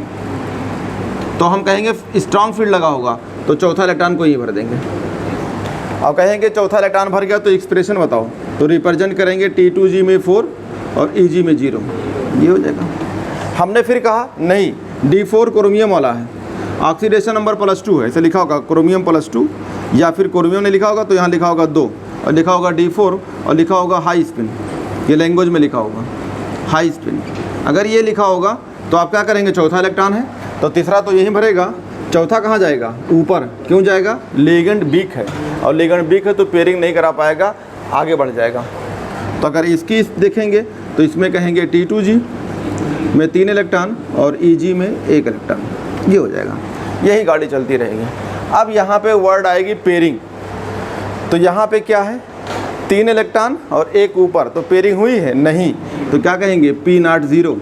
तो हम कहेंगे स्ट्रांग फील्ड लगा होगा, तो चौथा इलेक्ट्रॉन को ही भर देंगे। और कहेंगे चौथा इलेक्ट्रॉन भर गया तो एक्सप्रेशन बताओ, तो रिप्रेजेंट करेंगे T2G में 4 और EG में 0, ये हो जाएगा। हमने फिर कहा नहीं, D4 क्रोमियम वाला है, ऑक्सीडेशन नंबर +2 है, ऐसे लिखा होगा क्रोमियम +2, या फिर क्रोमियम ने लिखा होगा तो यहाँ लिखा होगा 2 और लिखा होगा D4 और लिखा होगा हाई स्पिन, ये लैंग्वेज में लिखा होगा हाई स्पिन। अगर ये लिखा होगा तो आप क्या करेंगे, चौथा इलेक्ट्रॉन है तो तीसरा तो यहीं भरेगा, चौथा कहाँ जाएगा, ऊपर। क्यों जाएगा, लिगेंड वीक है, और लिगेंड वीक है तो पेयरिंग नहीं करा पाएगा, आगे बढ़ जाएगा। तो अगर इसकी देखेंगे तो इसमें कहेंगे T2G में 3 इलेक्ट्रॉन और EG में 1 इलेक्ट्रॉन, ये हो जाएगा। यही गाड़ी चलती रहेगी। अब यहाँ पे वर्ड आएगी पेयरिंग, तो यहाँ पे क्या है, 3 इलेक्ट्रॉन और 1 ऊपर, तो पेयरिंग हुई है नहीं, तो क्या कहेंगे P0 0।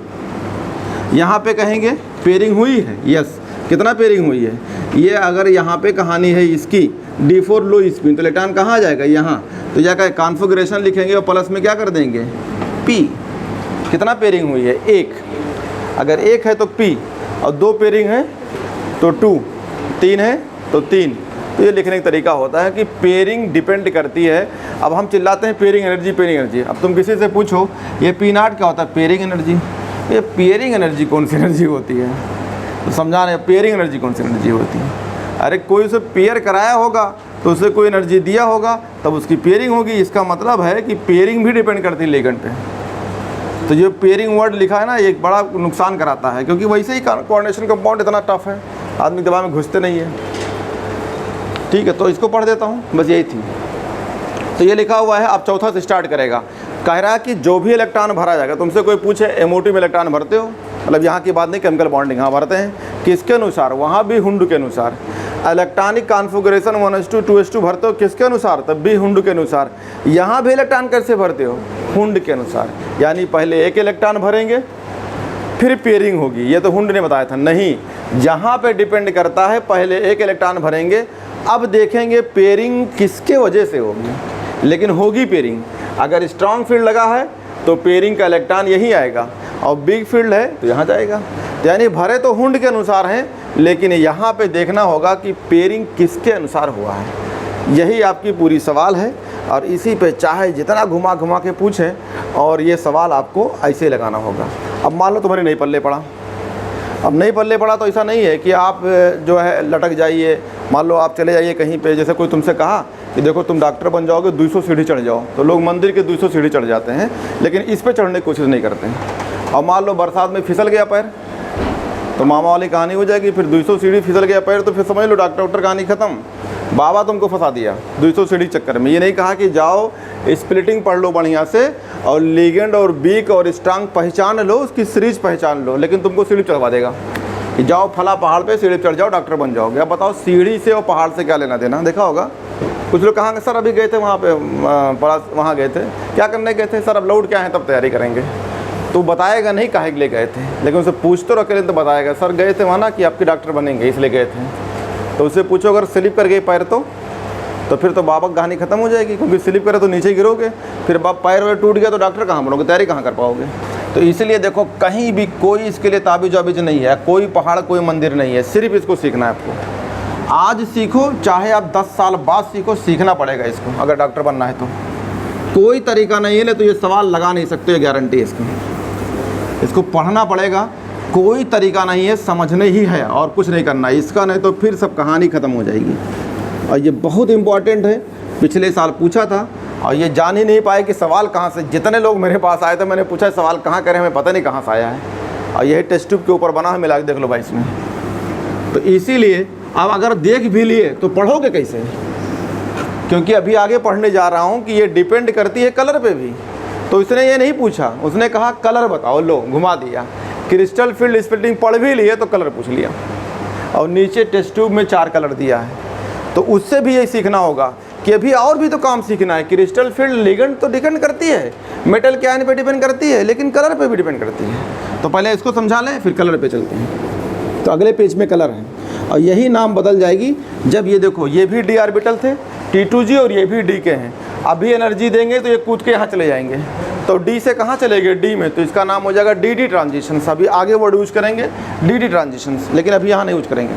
यहाँ पे कहेंगे पेयरिंग हुई है, यस। कितना पेयरिंग हुई है, ये अगर यहाँ पे कहानी है इसकी D4 लो स्पिन, तो इलेक्ट्रॉन कहाँ जाएगा, यहाँ। तो यह कहे कॉन्फ़िगरेशन लिखेंगे और प्लस में क्या कर देंगे P। कितना पेयरिंग हुई है, 1। अगर 1 है तो P, और 2 पेयरिंग है तो 2, 3 है तो 3। तो ये लिखने का तरीका होता है कि पेयरिंग डिपेंड करती है। अब हम चिल्लाते हैं पेयरिंग एनर्जी, पेयरिंग एनर्जी। अब तुम किसी से पूछो ये P0 क्या होता है, पेयरिंग एनर्जी। ये पेयरिंग एनर्जी कौन सी एनर्जी होती है, तो समझा रहे, पेयरिंग एनर्जी कौन सी एनर्जी होती है। अरे कोई उसे पेयर कराया होगा तो उसे कोई एनर्जी दिया होगा तब उसकी पेयरिंग होगी। इसका मतलब है कि पेयरिंग भी डिपेंड करती है लिगेंड पे। तो ये पेयरिंग वर्ड लिखा है ना, एक बड़ा नुकसान कराता है, क्योंकि वैसे ही कोऑर्डिनेशन कंपाउंड इतना टफ है, आदमी दिमाग में घुसते नहीं है। ठीक है, तो इसको पढ़ देता हूँ, बस यही थी। तो ये लिखा हुआ है, अब चौथा से स्टार्ट करेगा। कह रहा है कि जो भी इलेक्ट्रॉन भरा जाएगा, तुमसे कोई पूछे MO2 में इलेक्ट्रॉन भरते हो, मतलब यहाँ की बात नहीं, केमिकल बॉन्डिंग, हाँ भरते हैं। किसके अनुसार, वहाँ भी हुंड के अनुसार। इलेक्ट्रॉनिक कॉन्फ़िगरेशन 1s2 2s2 भरते हो किसके अनुसार, तब भी हुंड के अनुसार। यहाँ भी इलेक्ट्रॉन कैसे भरते हो, हुंड के अनुसार। यानी पहले 1 इलेक्ट्रॉन भरेंगे फिर पेयरिंग होगी, ये तो हुंड ने बताया था। नहीं, यहाँ पे डिपेंड करता है, पहले 1 इलेक्ट्रॉन भरेंगे, अब देखेंगे पेयरिंग किसके वजह से होगी, लेकिन होगी पेयरिंग। अगर स्ट्रॉन्ग फील्ड लगा है तो पेयरिंग का इलेक्ट्रॉन यहीं आएगा, और वीक फील्ड है तो यहाँ जाएगा। तो यानी भरे तो हुंड के अनुसार हैं, लेकिन यहाँ पे देखना होगा कि पेयरिंग किसके अनुसार हुआ है। यही आपकी पूरी सवाल है, और इसी पे चाहे जितना घुमा घुमा के पूछें, और ये सवाल आपको ऐसे ही लगाना होगा। अब मान लो तुम्हारे नहीं पल्ले पड़ा, अब नहीं पल्ले पड़ा तो ऐसा नहीं है कि आप जो है लटक जाइए। मान लो आप चले जाइए कहीं पे, जैसे कोई तुमसे कहा कि देखो तुम डॉक्टर बन जाओगे 200 सीढ़ी चढ़ जाओ, तो लोग मंदिर के 200 सीढ़ी चढ़ जाते हैं, लेकिन इस पे चढ़ने की कोशिश नहीं करते हैं। और मान लो बरसात में फिसल गया पैर, तो मामा वाली कहानी हो जाएगी। फिर 200 सीढ़ी फिसल गया पैर, तो फिर समझ लो डॉक्टर कहानी ख़त्म, बाबा तुमको फंसा दिया 200 सीढ़ी चक्कर में। ये नहीं कहा कि जाओ स्प्लिटिंग पढ़ लो बढ़िया से, और लिगेंड और वीक और स्ट्रांग पहचान लो, उसकी सीरीज पहचान लो, लेकिन तुमको सीढ़ी चढ़वा देगा कि जाओ फला पहाड़ पे सीढ़ी चढ़ जाओ, डॉक्टर बन जाओगे। अब बताओ सीढ़ी से और पहाड़ से क्या लेना देना। देखा होगा कुछ लोग कहाँ सर अभी गए थे वहाँ पे, वहाँ गए थे, क्या करने गए थे सर, अब लौट क्या है तब तैयारी करेंगे। तो बताएगा नहीं काहे के लिए गए थे, लेकिन उसे पूछ तो रखे तो बताएगा सर गए थे वहाँ ना कि आपके डॉक्टर बनेंगे इसलिए गए थे। तो उससे पूछो अगर स्लिप कर गए पैर तो तो फिर तो बाबा कहानी खत्म हो जाएगी, क्योंकि स्लिप करे तो नीचे गिरोगे, फिर बाप पैर वैर टूट गया तो डॉक्टर कहाँ बनोगे, तैयारी कहाँ कर पाओगे। तो इसीलिए देखो कहीं भी कोई इसके लिए ताबीज वाबीज नहीं है, कोई पहाड़ कोई मंदिर नहीं है, सिर्फ इसको सीखना है आपको। आज सीखो चाहे आप 10 साल बाद सीखो, सीखना पड़ेगा इसको अगर डॉक्टर बनना है तो। कोई तरीका नहीं है, नहीं तो ये सवाल लगा नहीं सकते, ये गारंटी है इसको पढ़ना पड़ेगा। कोई तरीका नहीं है, समझने ही है और कुछ नहीं करना है इसका, नहीं तो फिर सब कहानी ख़त्म हो जाएगी। और ये बहुत इम्पॉर्टेंट है, पिछले साल पूछा था और ये जान ही नहीं पाए कि सवाल कहाँ से। जितने लोग मेरे पास आए थे मैंने पूछा सवाल कहाँ करें, हमें पता नहीं कहाँ से आया है, और यही टेस्ट ट्यूब के ऊपर बना है, मिला के देख लो भाई इसमें। तो इसीलिए अब अगर देख भी लिए तो पढ़ोगे कैसे, क्योंकि अभी आगे पढ़ने जा रहा हूँ कि ये डिपेंड करती है कलर पे भी। तो इसने ये नहीं पूछा, उसने कहा कलर बताओ, लो घुमा दिया। क्रिस्टल फील्ड स्प्लिटिंग पढ़ भी लिए तो कलर पूछ लिया, और नीचे टेस्ट ट्यूब में 4 कलर दिया है। तो उससे भी यही सीखना होगा कि अभी और भी तो काम सीखना है। क्रिस्टल फील्ड लिगेंड तो डिपेंड करती है, मेटल के आयन पे डिपेंड करती है, लेकिन कलर पे भी डिपेंड करती है। तो पहले इसको समझा लें, फिर कलर पे चलते हैं। तो अगले पेज में कलर है, और यही नाम बदल जाएगी जब ये देखो ये भी डी ऑर्बिटल थे T2G और ये भी डी के हैं। अभी एनर्जी देंगे तो ये कूद के यहाँ चले जाएंगे, तो डी से कहाँ चले गए, डी में, तो इसका नाम हो जाएगा डी ट्रांजिशंस। अभी आगे वर्ड यूज करेंगे डी ट्रांजिशंस, लेकिन अभी यहाँ नहीं यूज करेंगे।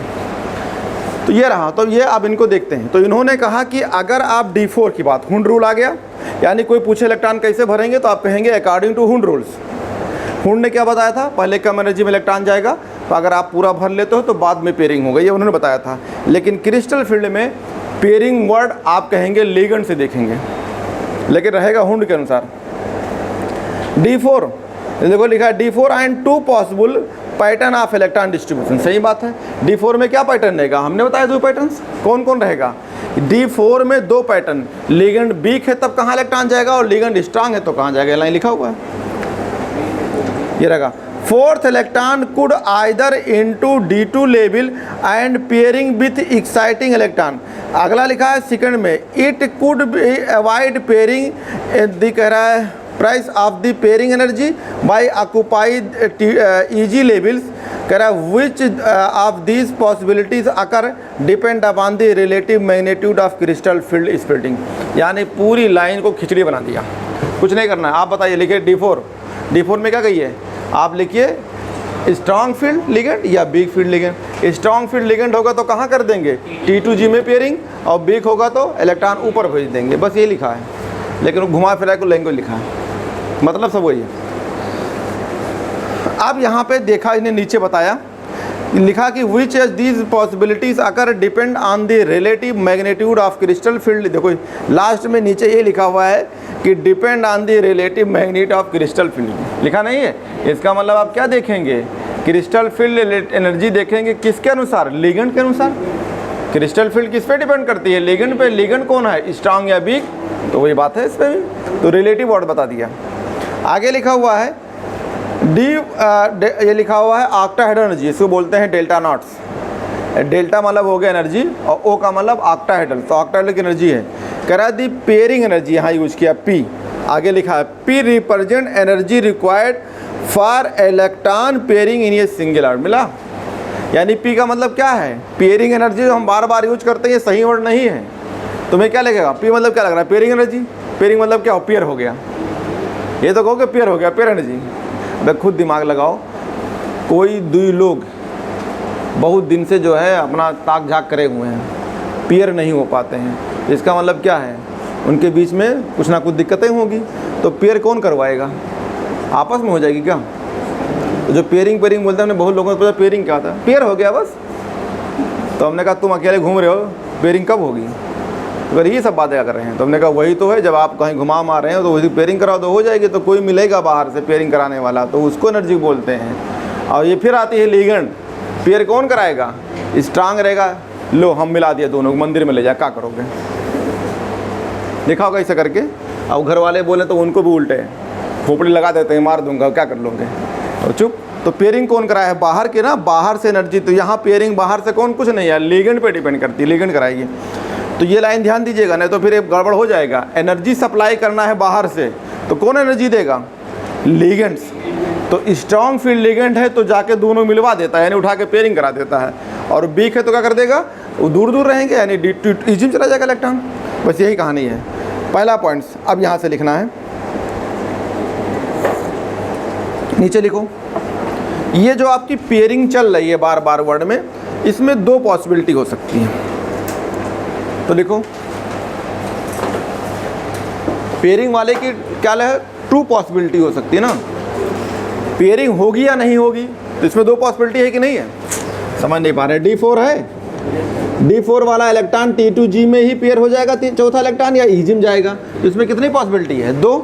तो ये रहा, तो ये अब इनको देखते हैं। तो इन्होंने कहा कि अगर आप D4 की बात, हुंड रूल आ गया, यानी कोई पूछे इलेक्ट्रॉन कैसे भरेंगे तो आप कहेंगे according to Hund rules. Hund ने क्या बताया था, पहले कम एनर्जी में इलेक्ट्रॉन जाएगा, तो अगर आप पूरा भर लेते हो तो बाद में पेयरिंग होगा, ये उन्होंने बताया था। लेकिन क्रिस्टल फील्ड में पेयरिंग वर्ड आप कहेंगे लिगेंड से देखेंगे, लेकिन रहेगा हुंड के अनुसार। D4 देखो लिखा है D4 and 2 possible pattern of electron distribution. सही बात है, D4 में क्या पैटर्न रहेगा, हमने बताया 2 पैटर्न्स। कौन कौन रहेगा, D4 में 2 पैटर्न, लिगेंड वीक है तब कहाँ इलेक्ट्रॉन जाएगा, और लिगेंड स्ट्रांग है तो कहाँ जाएगा, लाइन लिखा हुआ है, ये रहेगा। 4th electron could either into D2 level and pairing with exciting electron. अगला लिखा है सेकंड में, it could be avoid pairing the कह रहा है price of the pairing energy by occupied EG levels. कह रहा है which of these possibilities occur depend upon the relative magnitude of crystal field splitting. यानी पूरी लाइन को खिचड़ी बना दिया, कुछ नहीं करना है। आप बताइए, लिखिए D4 में क्या कहिए, आप लिखिए स्ट्रॉन्ग फील्ड लिगेंड या week field ligand. Strong field ligand होगा तो कहाँ कर देंगे, T2G में पेयरिंग, और वीक होगा तो इलेक्ट्रॉन ऊपर भेज देंगे, बस ये लिखा है। लेकिन घुमा फिरा को लैंग्वेज लिखा है, मतलब सब वही है। अब यहाँ पे देखा, इन्हें नीचे बताया, लिखा कि which as these possibilities occur depend on the relative magnitude of crystal field. देखो लास्ट में नीचे ये लिखा हुआ है कि depend on the relative magnitude of crystal field, लिखा नहीं है। इसका मतलब आप क्या देखेंगे, क्रिस्टल फील्ड एनर्जी देखेंगे किसके अनुसार, लिगेंड के अनुसार। क्रिस्टल फील्ड किस पे डिपेंड करती है, लिगेंड पे। लिगेंड कौन है, स्ट्रांग या वीक, तो वही बात है इस पर भी। तो रिलेटिव वर्ड बता दिया। आगे लिखा हुआ है ये लिखा हुआ है ऑक्टाहेड्रल एनर्जी, इसको बोलते हैं डेल्टा नॉट्स। डेल्टा मतलब हो गया एनर्जी, और ओ का मतलब ऑक्टाहेड्रल, तो ऑक्टाहेड्रल की एनर्जी है। कह रहा है दी पेयरिंग एनर्जी, यहाँ यूज किया P, आगे लिखा है P represent energy required for electron pairing in a single art. मिला, यानी P का मतलब क्या है, पेयरिंग एनर्जी। जो हम बार बार यूज करते हैं, ये सही वर्ड नहीं है। तुम्हें क्या लगेगा, P मतलब क्या लग रहा है, पेयरिंग एनर्जी। पेयरिंग मतलब क्या हो, पेयर हो गया, ये तो कहोगे पेयर हो गया, पेयर एनर्जी। भाई खुद दिमाग लगाओ, कोई 2 लोग बहुत दिन से जो है अपना ताक झाक करे हुए हैं, पेयर नहीं हो पाते हैं, इसका मतलब क्या है, उनके बीच में कुछ ना कुछ दिक्कतें होंगी। तो पेयर कौन करवाएगा, आपस में हो जाएगी क्या। तो जो पेयरिंग बोलते हैं, हमने बहुत लोगों को पूछा पेयरिंग क्या होता है, पेयर हो गया बस। तो हमने कहा तुम अकेले घूम रहे हो, पेयरिंग कब होगी, अगर ये सब बातें कर रहे हैं। तो हमने कहा वही तो है, जब आप कहीं घुमा मार रहे हो तो वही पेयरिंग कराओ तो हो जाएगी। तो कोई मिलेगा बाहर से पेयरिंग कराने वाला, तो उसको एनर्जी बोलते हैं। और ये फिर आती है लिगेंड, पेयर कौन कराएगा, स्ट्रांग रहेगा। लो हम मिला दिया दोनों को, मंदिर में ले जा, क्या करोगे, देखा होगा ऐसा करके। अब घर वाले बोले तो उनको भी उल्टे खोपड़ी लगा देते हैं, मार दूंगा, क्या कर लोगे, और चुप। तो पेयरिंग कौन कराया है, बाहर के ना, बाहर से एनर्जी। तो यहाँ पेयरिंग बाहर से कौन, कुछ नहीं है, लिगेंड पे डिपेंड करती है, लिगेंड कराएगी। तो ये लाइन ध्यान दीजिएगा, नहीं तो फिर एक गड़बड़ हो जाएगा। एनर्जी सप्लाई करना है बाहर से, तो कौन एनर्जी देगा, लिगेंड्स। तो स्ट्रॉन्ग फील्ड लिगेंड है तो जाके दोनों मिलवा देता है, यानी उठा के पेयरिंग करा देता है। और वीक है तो क्या कर देगा, वो दूर दूर रहेंगे, यानी EG में चला जाएगा इलेक्ट्रॉन। बस यही कहानी है। पहला पॉइंट्स अब यहाँ से लिखना है, नीचे लिखो। ये जो आपकी पेयरिंग चल रही है बार बार वर्ड में, इसमें दो पॉसिबिलिटी हो सकती है। तो लिखो पेयरिंग वाले की क्या है, टू पॉसिबिलिटी हो सकती है ना। पेयरिंग होगी या नहीं होगी, तो इसमें दो पॉसिबिलिटी है कि नहीं है, समझ नहीं पा रहे। D4 है, D4 वाला इलेक्ट्रॉन T2G में ही पेयर हो जाएगा चौथा इलेक्ट्रॉन, या EG में जाएगा। तो इसमें कितनी पॉसिबिलिटी है, दो।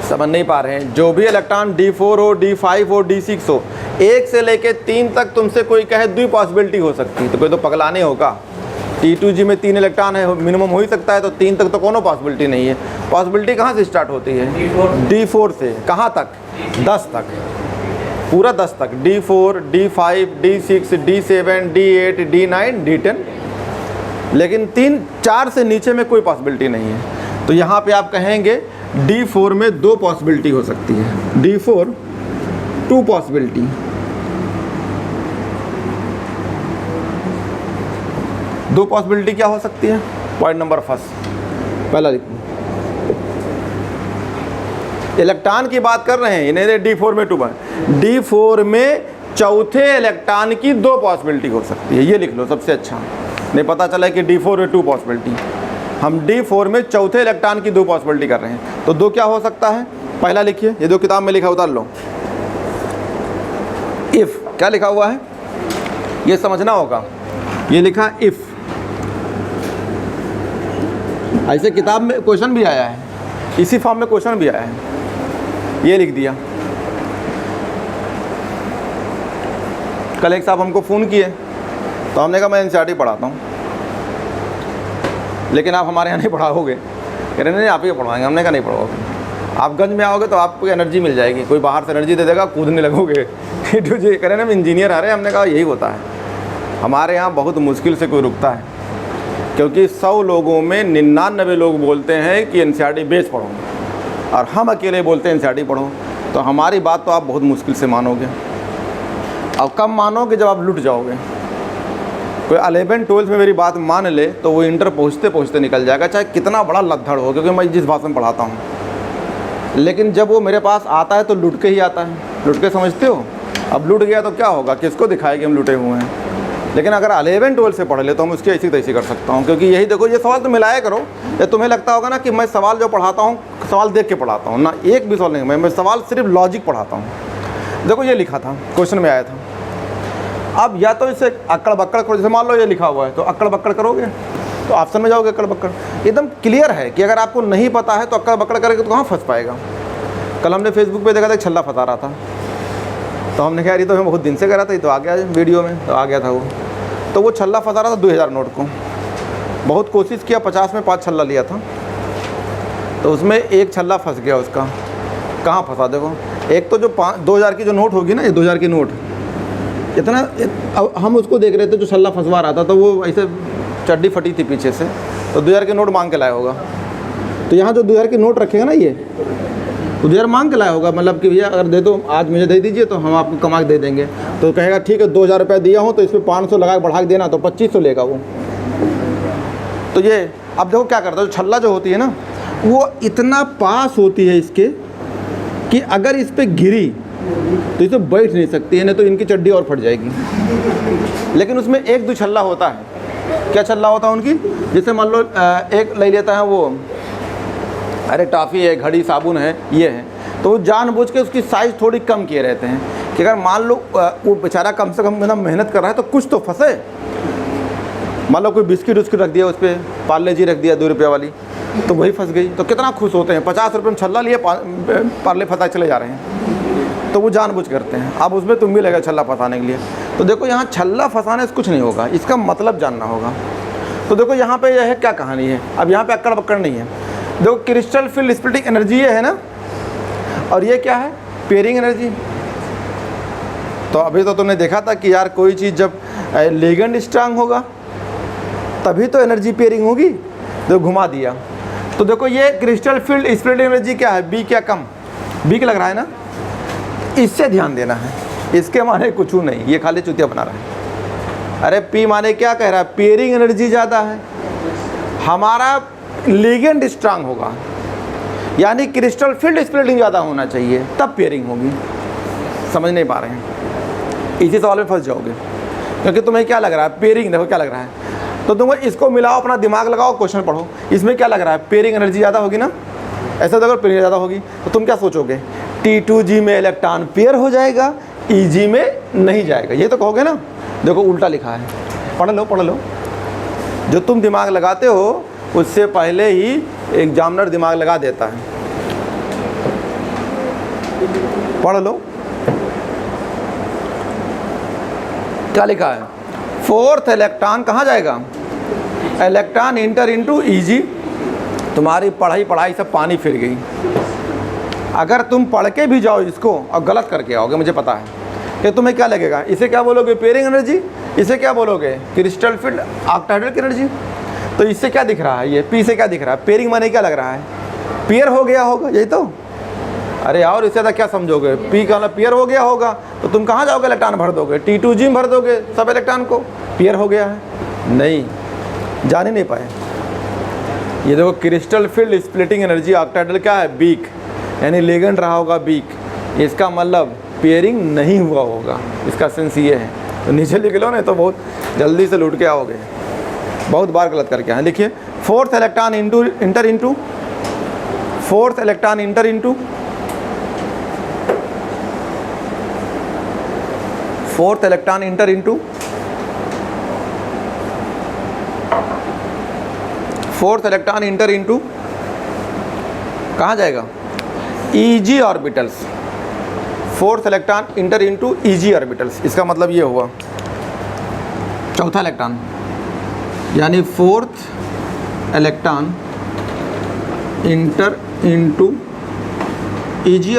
समझ नहीं पा रहे हैं। जो भी इलेक्ट्रॉन D4 हो, D5 हो, D6 हो, 1 से लेके 3 तक तुमसे कोई कहे दो पॉसिबिलिटी हो सकती है, तो कोई तो पगला नहीं होगा। T2G में 3 इलेक्ट्रॉन है, मिनिमम हो ही सकता है, तो 3 तक तो कोनो पॉसिबिलिटी नहीं है। पॉसिबिलिटी कहाँ से स्टार्ट होती है, D4 से। कहाँ तक, 10 तक, पूरा 10 तक। D4, D5, D6, D7, D8, D9, D10। लेकिन 3-4 से नीचे में कोई पॉसिबिलिटी नहीं है। तो यहाँ पे आप कहेंगे D4 में दो पॉसिबिलिटी हो सकती है। D4 टू पॉसिबिलिटी, दो पॉसिबिलिटी क्या हो सकती है। पॉइंट नंबर फर्स्ट, पहला लिखो, इलेक्ट्रॉन की बात कर रहे हैं, इन्हें D4 में टू, D4 में चौथे इलेक्ट्रॉन की दो पॉसिबिलिटी हो सकती है। ये लिख लो सबसे अच्छा, नहीं पता चला कि D4 में टू पॉसिबिलिटी, हम D4 में चौथे इलेक्ट्रॉन की दो पॉसिबिलिटी कर रहे हैं। तो दो क्या हो सकता है, पहला लिखिए, ये जो किताब में लिखा उतार लो। इफ, क्या लिखा हुआ है ये समझना होगा, ये लिखा इफ। ऐसे किताब में क्वेश्चन भी आया है, इसी फॉर्म में क्वेश्चन भी आया है। ये लिख दिया। कल एक साहब हमको फ़ोन किए, तो हमने कहा मैं एनसीईआरटी पढ़ाता हूँ, लेकिन आप हमारे यहाँ नहीं पढ़ाओगे। कह रहे नहीं आप ही पढ़वाएंगे। हमने कहा नहीं पढ़ाओगे, आप गंज में आओगे तो आपको एनर्जी मिल जाएगी, कोई बाहर से एनर्जी दे देगा, कूदने लगोगे। तुझे कह रहे ना इंजीनियर आ रहे हैं। हमने कहा यही होता है, हमारे यहाँ बहुत मुश्किल से कोई रुकता है, क्योंकि 100 लोगों में 99 लोग बोलते हैं कि एनसीईआरटी बेस पढ़ो, और हम अकेले बोलते हैं एनसीईआरटी पढ़ो। तो हमारी बात तो आप बहुत मुश्किल से मानोगे। अब कब मानोगे, जब आप लुट जाओगे। कोई 11-12 में मेरी बात मान ले तो वो इंटर पहुँचते पहुँचते निकल जाएगा, चाहे कितना बड़ा लद्दड़ हो, क्योंकि मैं जिस भाषा में पढ़ाता हूँ। लेकिन जब वो मेरे पास आता है तो लुट के ही आता है। लुट के समझते हो, अब लुट गया तो क्या होगा, किसको दिखाएगी हम लुटे हुए हैं। लेकिन अगर 11-12 से पढ़ ले तो हम उसकी ऐसी तैसी कर सकता हूँ, क्योंकि यही देखो, ये सवाल तो मिलाया करो। या तुम्हें लगता होगा ना कि मैं सवाल जो पढ़ाता हूँ सवाल देख के पढ़ाता हूँ ना, एक भी सवाल नहीं, मैं सवाल सिर्फ लॉजिक पढ़ाता हूँ। देखो ये लिखा था, क्वेश्चन में आया था। अब या तो इसे अक्कड़ बक्कड़ करो, जैसे मान लो ये लिखा हुआ है तो अक्कड़ बक्कड़ करोगे तो ऑप्शन में जाओगे। अक्कड़ बक्कड़ एकदम क्लियर है कि अगर आपको नहीं पता है तो अक्कड़ बक्कड़ करेंगे तो कहाँ फंस पाएगा। कल हमने फेसबुक पे देखा था, एक छल्ला फंसा रहा था, तो हमने कहा ये तो मैं बहुत दिन से करा था, ये तो आ गया वीडियो में, तो आ गया था वो। तो वो छल्ला फंसा रहा था 2000 नोट को। बहुत कोशिश किया, 50 में 5 छल्ला लिया था, तो उसमें एक छल्ला फंस गया उसका। कहाँ फंसा देखो, एक तो जो 2000 की जो नोट होगी ना, ये 2000 की नोट इतना, अब हम उसको देख रहे थे जो छल्ला फंसवा रहा था, तो वो ऐसे चड्डी फटी थी पीछे से, तो 2000 की नोट मांग के लाया होगा। तो यहाँ जो 2000 की नोट रखेगा ना, ये तो 2000 मांग के लाया होगा, मतलब कि भैया अगर दे दो, आज मुझे दे दीजिए तो हम आपको कमा के दे देंगे। तो कहेगा ठीक है 2000 रुपये दिया हूँ तो इस पर 500 लगा के बढ़ा के देना, तो 2500 लेगा वो। तो ये अब देखो क्या करता है, जो छल्ला जो होती है ना, वो इतना पास होती है इसके कि अगर इस पर गिरी तो इसे बैठ नहीं सकती है, नहीं तो इनकी चड्डी और फट जाएगी। लेकिन उसमें एक दो छल्ला होता है। क्या छल्ला होता है उनकी, जैसे मान लो एक ले लेता है वो, अरे टॉफ़ी है, घड़ी, साबुन है, ये है, तो वो जानबूझ के उसकी साइज़ थोड़ी कम किए रहते हैं कि अगर मान लो वो बेचारा कम से कम मेहनत कर रहा है तो कुछ तो फंसे। मान लो कोई बिस्किट उस्किट रख दिया उस पर, पार्ले जी रख दिया 2 रुपये वाली, तो वही फंस गई, तो कितना खुश होते हैं। 50 रुपये में छल्ला लिए, पार्ले फंसा चले जा रहे हैं, तो वो जानबूझ करते हैं। अब उसमें तुम भी लगा छल्ला फंसाने के लिए। तो देखो यहाँ छल्ला फंसाने से कुछ नहीं होगा, इसका मतलब जानना होगा। तो देखो यहाँ पे यह है क्या कहानी है। अब यहाँ पे अक्कड़ बक्कड़ नहीं है। देखो क्रिस्टल फील्ड स्प्लिटिंग एनर्जी ये है ना, और ये क्या है, पेयरिंग एनर्जी। तो अभी तो तुमने देखा था कि यार कोई चीज़ जब लिगेंड स्ट्रांग होगा तभी तो एनर्जी पेयरिंग होगी। तो घुमा दिया, तो देखो ये क्रिस्टल फील्ड स्प्लिटिंग एनर्जी क्या है, बी क्या कम, बी लग रहा है ना, इससे ध्यान देना है। इसके माने कुछ नहीं, ये खाली चुतिया बना रहा है। अरे पी माने क्या कह रहा है, पेयरिंग एनर्जी ज़्यादा है। हमारा लिगेंड स्ट्रांग होगा, यानी क्रिस्टल फील्ड स्प्लिटिंग ज़्यादा होना चाहिए, तब पेयरिंग होगी। समझ नहीं पा रहे हैं, इसी सवाल में फंस जाओगे, क्योंकि तुम्हें क्या लग रहा है पेयरिंग, देखो क्या लग रहा है, तो तुम इसको मिलाओ, अपना दिमाग लगाओ, क्वेश्चन पढ़ो, इसमें क्या लग रहा है पेयरिंग एनर्जी ज़्यादा होगी ना, ऐसा देखो पेयरिंग ज़्यादा होगी, तो तुम क्या सोचोगे T2G में इलेक्ट्रॉन पेयर हो जाएगा, EG में नहीं जाएगा, ये तो कहोगे ना। देखो उल्टा लिखा है, पढ़ लो, जो तुम दिमाग लगाते हो उससे पहले ही एग्जामिनर दिमाग लगा देता है, पढ़ लो क्या लिखा है। फोर्थ इलेक्ट्रॉन कहाँ जाएगा, इलेक्ट्रॉन इंटर इनटू EG। तुम्हारी पढ़ाई सब पानी फिर गई। अगर तुम पढ़ के भी जाओ इसको और गलत करके आओगे, मुझे पता है कि तुम्हें क्या लगेगा, इसे क्या बोलोगे पेयरिंग एनर्जी, इसे क्या बोलोगे क्रिस्टल फील्ड ऑक्टाहेड्रल की एनर्जी। तो इससे क्या दिख रहा है, ये पी से क्या दिख रहा है, पेयरिंग माने क्या लग रहा है, पेयर हो गया होगा, यही तो। अरे और इससे ज़्यादा क्या समझोगे, पी का मतलब पेयर हो गया होगा, तो तुम कहाँ जाओगे इलेक्ट्रॉन भर दोगे, T2G में भर दोगे सब इलेक्ट्रॉन को, पेयर हो गया है। नहीं, जान ही नहीं पाए। ये देखो crystal field splitting energy octahedral क्या है, वीक, यानी लिगेंड रहा होगा वीक, इसका मतलब पेयरिंग नहीं हुआ होगा, इसका सेंस ये है। तो नीचे लिख लो, नहीं तो बहुत जल्दी से लूट के आओगे, बहुत बार गलत करके आए। लिखिए fourth electron inter into fourth electron inter into fourth electron inter into fourth electron inter into कहाँ जाएगा, EG orbitals. Fourth electron inter into EG orbitals, इसका मतलब ये हुआ चौथा इलेक्ट्रॉन, यानी fourth electron inter into EG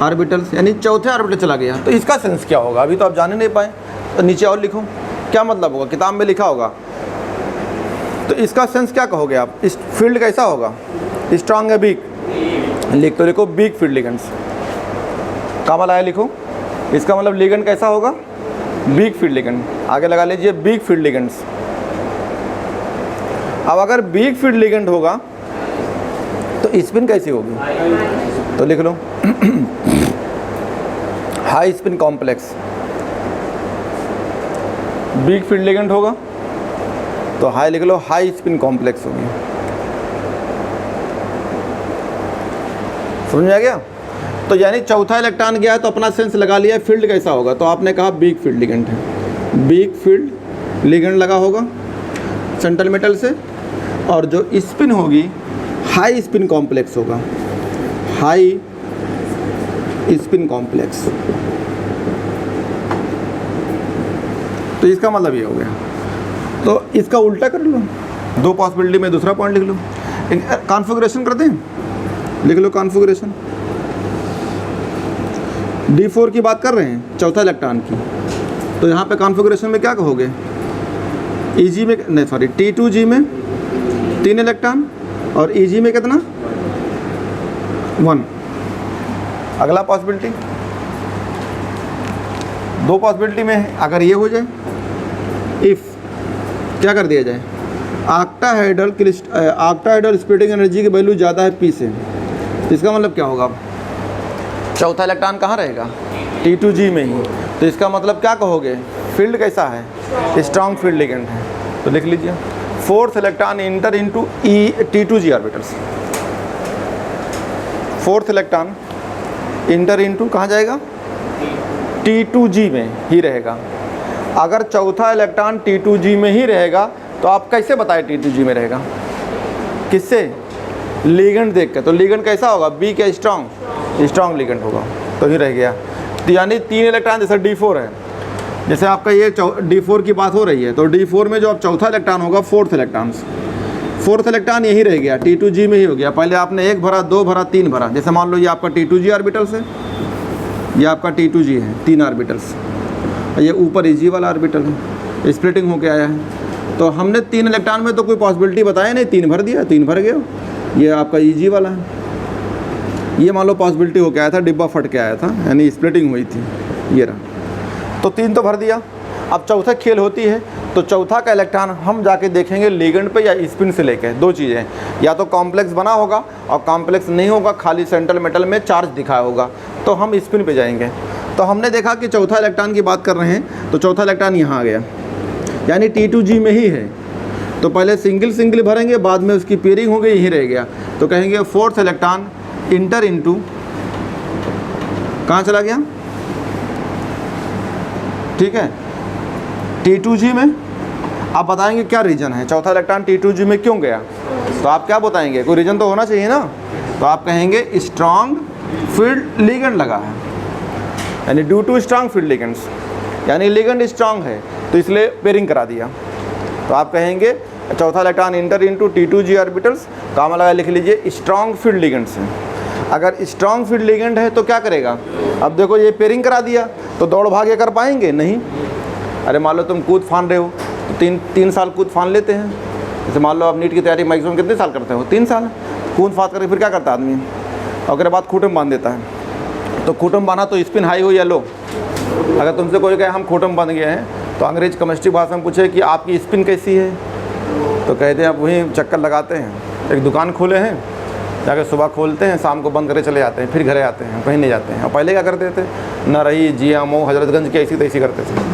orbitals, यानी चौथे ऑर्बिटल चला गया। तो इसका सेंस क्या होगा, अभी तो आप जान नहीं पाए, तो नीचे और लिखो क्या मतलब होगा, किताब में लिखा होगा। तो इसका सेंस क्या कहोगे आप, इस फील्ड कैसा होगा, स्ट्रांग है वीक, लिख तो लिखो वीक फील्ड लिगेंड्स, कामा लाया लिखो, इसका मतलब लिगेंड कैसा होगा, वीक फील्ड लिगेंड। आगे लगा लीजिए वीक फील्ड लिगेंड्स। अब अगर वीक फील्ड लिगेंड होगा तो स्पिन कैसी होगी, तो लिख लो high spin complex. Weak field ligand होगा तो हाई लिख लो, हाई स्पिन कॉम्प्लेक्स होगी। समझ में आ गया। तो यानी चौथा इलेक्ट्रॉन गया है तो अपना सेंस लगा लिया, फील्ड कैसा होगा, तो आपने कहा वीक फील्ड लिगेंड है, वीक फील्ड लिगेंड लगा होगा सेंट्रल मेटल से, और जो स्पिन होगी हाई स्पिन कॉम्प्लेक्स होगा, हाई स्पिन कॉम्प्लेक्स। तो इसका मतलब ये हो गया। तो इसका उल्टा कर लो, दो पॉसिबिलिटी में दूसरा पॉइंट लिख लो, कॉन्फ़िगरेशन करते हैं, लिख लो कॉन्फ़िगरेशन। D4 की बात कर रहे हैं, चौथा इलेक्ट्रॉन की, तो यहाँ पे कॉन्फ़िगरेशन में क्या कहोगे, EG में नहीं सॉरी T2G में 3 इलेक्ट्रॉन और EG में कितना 1। अगला पॉसिबिलिटी, दो पॉसिबिलिटी में है, अगर ये हो जाए, इफ़ क्या कर दिया जाए, ऑक्टाहेड्रल स्प्लिटिंग एनर्जी की वैल्यू ज़्यादा है P से, तो इसका मतलब क्या होगा, चौथा इलेक्ट्रॉन कहाँ रहेगा, T2G में ही, तो इसका मतलब क्या कहोगे, फील्ड कैसा है, स्ट्रॉन्ग फील्ड लिगेंड है। तो लिख लीजिए fourth electron inter into T2G orbitals, fourth electron inter into कहाँ जाएगा, T2G में ही रहेगा। अगर चौथा इलेक्ट्रॉन T2G में ही रहेगा तो आप कैसे बताएं T2G में रहेगा, किससे, लिगेंड देख के। तो लिगेंड कैसा होगा, बी क्या स्ट्रॉन्ग लिगेंड होगा, तो ही रह गया। तो यानी 3 इलेक्ट्रॉन, जैसे D4 है, जैसे आपका ये D4 की बात हो रही है, तो D4 में जो अब चौथा इलेक्ट्रॉन होगा, फोर्थ इलेक्ट्रॉन यही रह गया, T2G में ही हो गया। पहले आपने 1 भरा, 2 भरा, 3 भरा, जैसे मान लो ये आपका T2G ऑर्बिटल्स है, ये आपका T2G है 3 ऑर्बिटल्स, ये ऊपर EG वाला ऑर्बिटल है, स्प्लिटिंग होके आया है। तो हमने 3 इलेक्ट्रॉन में तो कोई पॉसिबिलिटी बताया नहीं, 3 भर दिया, 3 भर गया, ये आपका EG वाला है। ये मान लो पॉसिबिलिटी होके आया था, डिब्बा फट के आया था, यानी स्प्लिटिंग हुई थी, ये रहा, तो 3 तो भर दिया। अब चौथा खेल होती है, तो चौथा का इलेक्ट्रॉन हम जाके देखेंगे लिगेंड पे या स्पिन से लेके। दो चीज़ें, या तो कॉम्प्लेक्स बना होगा और कॉम्प्लेक्स नहीं होगा, खाली सेंट्रल मेटल में चार्ज दिखाया होगा, तो हम स्पिन पे जाएंगे। तो हमने देखा कि चौथा इलेक्ट्रॉन की बात कर रहे हैं, तो चौथा इलेक्ट्रॉन यहाँ आ गया, यानी T2G में ही है। तो पहले सिंगल सिंगल भरेंगे, बाद में उसकी पेयरिंग हो गई, यही रह गया, तो कहेंगे फोर्थ इलेक्ट्रॉन इंटर इनटू, कहाँ चला गया, ठीक है, T2G में। आप बताएंगे क्या रीज़न है, चौथा इलेक्ट्रॉन T2G में क्यों गया, तो आप क्या बताएंगे, कोई रीज़न तो होना चाहिए ना। तो आप कहेंगे स्ट्रॉन्ग फील्ड लिगेंड लगा है, यानी due to strong field ligands, यानी लिगेंड स्ट्रॉन्ग है तो इसलिए पेयरिंग करा दिया। तो आप कहेंगे चौथा electron inter into T2G orbitals, काम लगा लिख लीजिए स्ट्रॉन्ग फील्ड लिगेंड्स है। अगर स्ट्रॉन्ग फील्ड लिगेंड है तो क्या करेगा, अब देखो ये पेयरिंग करा दिया तो दौड़ भागे कर पाएंगे नहीं। अरे मान लो तुम कूद फान रहे हो तो तीन साल कूद फान लेते हैं। जैसे मान लो आप नीट की तैयारी मैक्सिमम कितने साल करते हो, 3 साल। कूद फाद करके फिर क्या करता है आदमी, और उसके बाद खूटम बांध देता है। तो खूटम बांधा तो स्पिन हाई हो या लो। अगर तुमसे कोई कहे हम खूटम बन गए हैं, तो अंग्रेज केमिस्ट्री भाषा में पूछे कि आपकी स्पिन कैसी है, तो कहते हैं आप वहीं चक्कर लगाते हैं, एक दुकान खोले हैं, जाकर सुबह खोलते हैं, शाम को बंद करके चले जाते हैं, फिर घरे आते हैं, कहीं नहीं जाते हैं। और पहले क्या करते थे, नरही, GMO, हजरतगंज की ऐसी तैसी करते थे।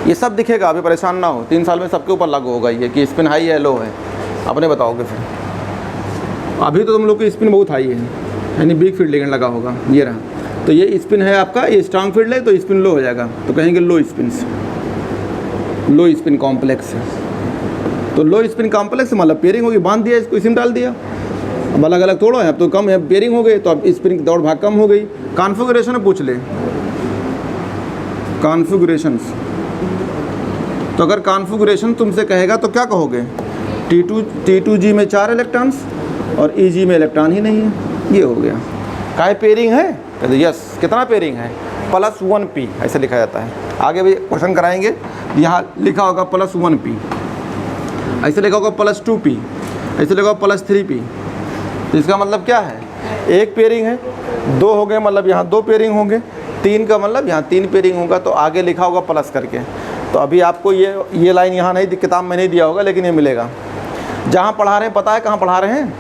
ये सब दिखेगा, अभी परेशान ना हो, 3 साल में सबके ऊपर लागू होगा ये कि स्पिन हाई है लो है, अपने बताओगे फिर। अभी तो तुम लोग की स्पिन बहुत हाई है, यानी बिग फील्ड लिगेंड लगा होगा, ये रहा। तो ये स्पिन है आपका, ये स्ट्रॉन्ग फील्ड है तो स्पिन लो हो जाएगा, तो कहेंगे लो स्पिन, लो स्पिन कॉम्प्लेक्स है। तो लो स्पिन कॉम्प्लेक्स मतलब पेयरिंग होगी, बांध दिया इसको, स्पिन डाल दिया। अब अलग अलग तोड़ो है, अब तो कम है, पेयरिंग हो गई, तो अब स्पिन की दौड़ भाग कम हो गई। कॉन्फ़िगरेशन पूछ ले, कॉन्फ़िगरेशंस, तो अगर कॉन्फ़िगरेशन तुमसे कहेगा तो क्या कहोगे, T2G में 4 इलेक्ट्रॉन्स और EG में इलेक्ट्रॉन ही नहीं है, ये हो गया। काय पेयरिंग है, तो यस, कितना पेयरिंग है, +1p ऐसे लिखा जाता है। आगे भी क्वेश्चन कराएंगे, यहाँ लिखा होगा +1p, ऐसे लिखा होगा +2p, ऐसे लिखा होगा +3p। तो इसका मतलब क्या है, एक पेयरिंग है, 2 हो गए मतलब यहाँ 2 पेयरिंग होंगे, 3 का मतलब यहाँ 3 पेयरिंग होगा, तो आगे लिखा होगा प्लस करके। तो अभी आपको ये लाइन यहाँ नहीं, किताब में नहीं दिया होगा, लेकिन ये मिलेगा। जहाँ पढ़ा रहे हैं पता है कहाँ पढ़ा रहे हैं,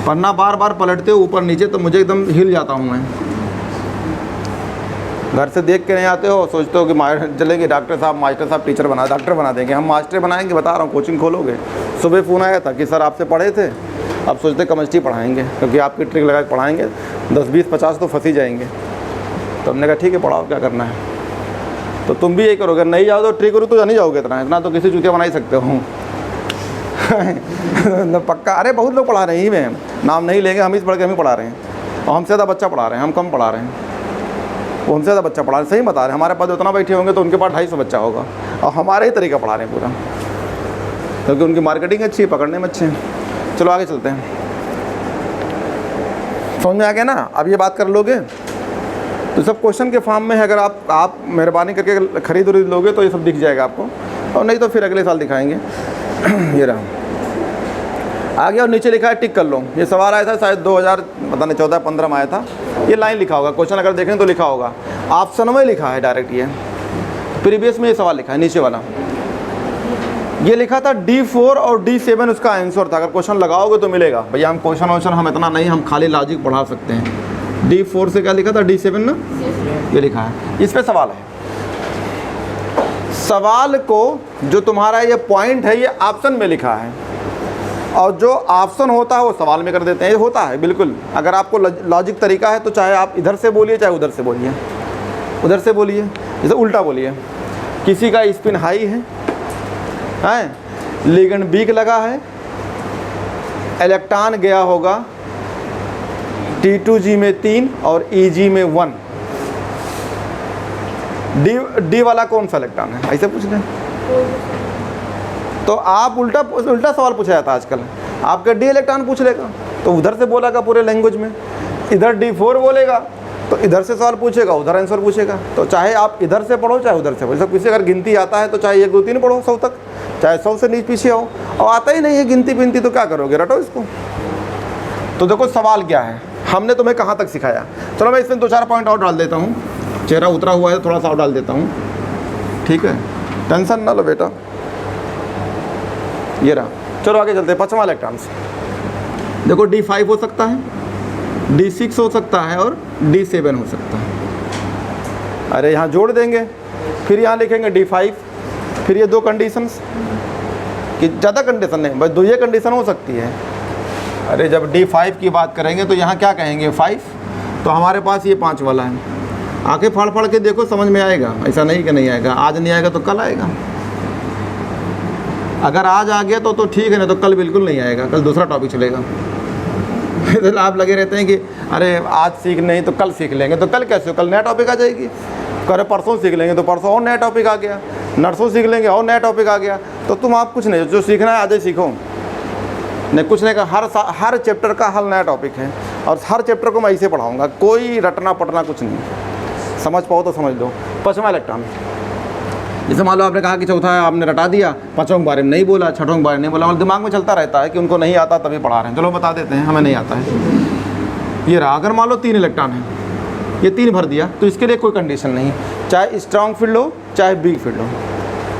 पन्ना बार बार पलटते हो ऊपर नीचे, तो मुझे एकदम हिल जाता हूँ मैं। घर से देख के नहीं आते हो, सोचते हो कि चलेंगे डॉक्टर साहब, मास्टर साहब टीचर बना, डॉक्टर बना देंगे, हम मास्टर बनाएंगे, बता रहा हूँ, कोचिंग खोलोगे। सुबह फ़ोन आया था कि सर आपसे पढ़े थे, अब सोचते केमिस्ट्री पढ़ाएंगे, क्योंकि आपकी ट्रिक लगा के पढ़ाएंगे, 10, 20, 50 तो फंस ही जाएंगे। तो हमने कहा ठीक है पढ़ाओ, क्या करना है। तो तुम भी यही करोगे, नहीं जाओ तो ट्रिक करो तो नहीं जाओगे, इतना तो किसी चूतिया बना ही सकते हो। पक्का, अरे बहुत लोग पढ़ा रहे हैं, ही में नाम नहीं लेंगे, हम ही पढ़ के हम ही पढ़ा रहे हैं, और हमसे ज़्यादा बच्चा पढ़ा रहे हैं, हम कम पढ़ा रहे हैं, वो हमसे ज़्यादा बच्चा पढ़ा रहे हैं। सही बता रहे हैं, हमारे पास उतना बैठे होंगे तो उनके पास 250 बच्चा होगा, और हमारे ही तरीका पढ़ा रहे हैं पूरा, क्योंकि उनकी मार्केटिंग अच्छी है, पकड़ने में अच्छे हैं। चलो आगे चलते हैं, समझ में आ गया ना। अब ये बात कर लोगे तो सब क्वेश्चन के फॉर्म में है, अगर आप मेहरबानी करके खरीद लोगे तो ये सब दिख जाएगा आपको, और नहीं तो फिर अगले साल दिखाएंगे। ये रहा आ गया, और नीचे लिखा है टिक कर लो। ये सवाल आया था शायद 2000 पता नहीं 14-15 में आया था। ये लाइन लिखा होगा, क्वेश्चन अगर देखें तो लिखा होगा, ऑप्शन में लिखा है डायरेक्ट, ये प्रीवियस में ये सवाल लिखा है नीचे वाला। ये लिखा था D4 और D7 उसका आंसर था, अगर क्वेश्चन लगाओगे तो मिलेगा। भैया हम क्वेश्चन हम इतना नहीं, हम खाली लॉजिक पढ़ा सकते हैं। D4 से क्या लिखा था, D7 ना, ये लिखा है। इस पे सवाल है, सवाल को जो तुम्हारा ये पॉइंट है ये ऑप्शन में लिखा है, और जो ऑप्शन होता है वो सवाल में कर देते हैं, ये होता है बिल्कुल। अगर आपको लॉजिक तरीका है तो चाहे आप इधर से बोलिए चाहे उधर से बोलिए, उधर से बोलिए, जैसे उल्टा बोलिए। किसी का स्पिन हाई है, लिगेंड वीक लगा है, इलेक्ट्रॉन गया होगा T2G में 3 और EG में 1, डी वाला कौन सा इलेक्ट्रॉन है, ऐसे पूछ लें। तो आप उल्टा सवाल पूछा जाता है आजकल, आपका D इलेक्ट्रॉन पूछ लेगा तो उधर से बोलेगा पूरे लैंग्वेज में, इधर D4 बोलेगा तो इधर से सवाल पूछेगा, उधर आंसर पूछेगा। तो चाहे आप इधर से पढ़ो चाहे उधर से पढ़ो, सब किसी अगर गिनती आता है तो चाहे 1, 2, 3 पढ़ो 100 तक, चाहे 100 से नीचे पीछे आओ, और आता ही नहीं है गिनती पिनती तो क्या करोगे, रटो इसको। तो देखो सवाल क्या है, हमने तुम्हें कहाँ तक सिखाया। चलो मैं इसमें 2-4 पॉइंट और डाल देता हूँ, चेहरा उतरा हुआ है थोड़ा सा और डाल देता हूँ, ठीक है, टेंशन ना लो बेटा। ये रहा, चलो आगे चलते हैं। 5वां इलेक्ट्रॉन से देखो D5 हो सकता है, D6 हो सकता है और D7 हो सकता है। अरे यहाँ जोड़ देंगे, फिर यहाँ लिखेंगे D5, फिर ये 2 कंडीशंस, कि ज़्यादा कंडीशन नहीं, बस 2 ये कंडीशन हो सकती है। अरे जब D5 की बात करेंगे तो यहाँ क्या कहेंगे 5, तो हमारे पास ये 5 वाला है। आके फाड़ फाड़ के देखो, समझ में आएगा, ऐसा नहीं कि नहीं आएगा। आज नहीं आएगा तो कल आएगा, अगर आज आ गया तो ठीक है, नहीं तो कल बिल्कुल नहीं आएगा, कल दूसरा टॉपिक चलेगा। तो आप लगे रहते हैं कि अरे आज सीख नहीं तो कल सीख लेंगे, तो कल कैसे, कल नया टॉपिक आ जाएगी। करे परसों सीख लेंगे तो परसों और नया टॉपिक आ गया, नरसों सीख लेंगे और नया टॉपिक आ गया। तो तुम आप कुछ नहीं, जो सीखना है आज ही सीखो, नहीं कुछ नहीं का। हर चैप्टर का हल नया टॉपिक है, और हर चैप्टर को मैं ऐसे पढ़ाऊँगा, कोई रटना पटना कुछ नहीं। समझ पाओ तो समझ लो। 5वां इलेक्ट्रॉन, जैसे मान लो आपने कहा कि चौथा आपने रटा दिया, 5वां के बारे में नहीं बोला, 6वां के बारे में नहीं बोला, और दिमाग में चलता रहता है कि उनको नहीं आता तभी पढ़ा रहे हैं। चलो बता देते हैं, हमें नहीं आता है। ये रहा, अगर मान लो 3 इलेक्ट्रॉन है, ये 3 भर दिया, तो इसके लिए कोई कंडीशन नहीं, चाहे स्ट्रॉन्ग फील्ड हो चाहे वीक फील्ड हो,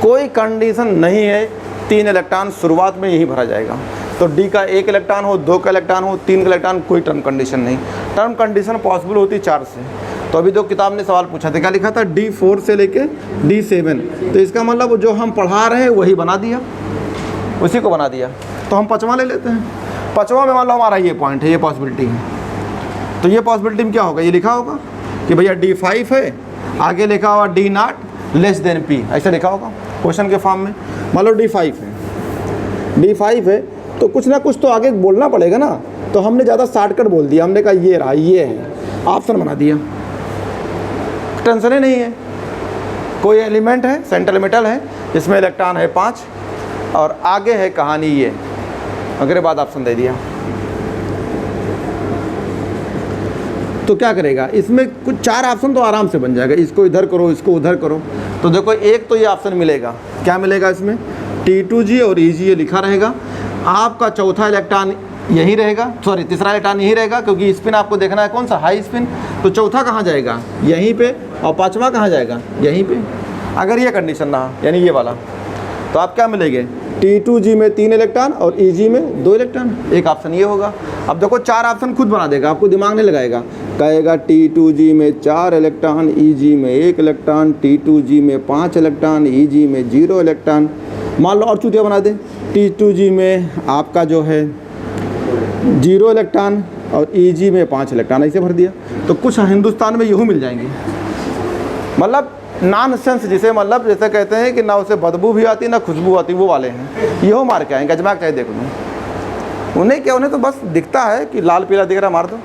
कोई कंडीशन नहीं है। 3 इलेक्ट्रॉन शुरुआत में यही भरा जाएगा। तो डी का 1 इलेक्ट्रॉन हो, 2 का इलेक्ट्रॉन हो, 3 का इलेक्ट्रॉन, कोई टर्म कंडीशन नहीं। टर्म कंडीशन पॉसिबल होती 4 से। तो अभी 2 किताब ने सवाल पूछा था, क्या लिखा था D4 से लेके D7, तो इसका मतलब जो हम पढ़ा रहे हैं वही बना दिया, उसी को बना दिया। तो हम 5वां ले लेते हैं। 5वां में मान लो हमारा ये पॉइंट है, ये पॉसिबिलिटी है। तो ये पॉसिबिलिटी में क्या होगा, ये लिखा होगा कि भैया D5 है, आगे लिखा होगा D0 लेस देन P, ऐसा लिखा होगा क्वेश्चन के फॉर्म में। मान लो D5 है, D5 है तो कुछ ना कुछ तो आगे बोलना पड़ेगा ना। तो हमने ज़्यादा शॉर्टकट बोल दिया, हमने कहा ये रहा, ये है, ऑप्शन बना दिया, टेंशन ही नहीं है। कोई एलिमेंट है, सेंट्रल मेटल है, जिसमें इलेक्ट्रॉन है 5, और आगे है कहानी ये, अगले बाद ऑप्शन दे दिया। तो क्या करेगा, इसमें कुछ 4 ऑप्शन तो आराम से बन जाएगा, इसको इधर करो, इसको उधर करो। तो देखो एक तो ये ऑप्शन मिलेगा, क्या मिलेगा इसमें, T2G और EG ये लिखा रहेगा। आपका चौथा इलेक्ट्रॉन यही रहेगा, सॉरी तीसरा इलेक्ट्रॉन यही रहेगा, क्योंकि स्पिन आपको देखना है कौन सा, हाई स्पिन। तो चौथा कहाँ जाएगा, यहीं पे, और 5वां कहाँ जाएगा, यहीं पे। अगर ये कंडीशन रहा, यानी ये वाला, तो आप क्या मिलेंगे, T2G में 3 इलेक्ट्रॉन और EG में 2 इलेक्ट्रॉन, एक ऑप्शन ये होगा। अब देखो 4 ऑप्शन खुद बना देगा, आपको दिमाग नहीं लगाएगा, कहेगा T2G में 4 इलेक्ट्रॉन, EG में 1 इलेक्ट्रॉन, T2G में 5 इलेक्ट्रॉन, EG में 0 इलेक्ट्रॉन। मान लो और चूतिया बना दे, T2G में आपका जो है 0 इलेक्ट्रॉन और EG में 5 इलेक्ट्रॉन, ऐसे भर दिया। तो कुछ हिंदुस्तान में यूँ मिल जाएंगे, मतलब नॉनसेंस, जिसे मतलब जैसे कहते हैं कि ना उसे बदबू भी आती ना खुशबू आती, वो वाले हैं। ये मार के आएंगे, अजमा चाहे देख लो, उन्हें क्या, उन्हें तो बस दिखता है कि लाल पीला दिख रहा, मार दो।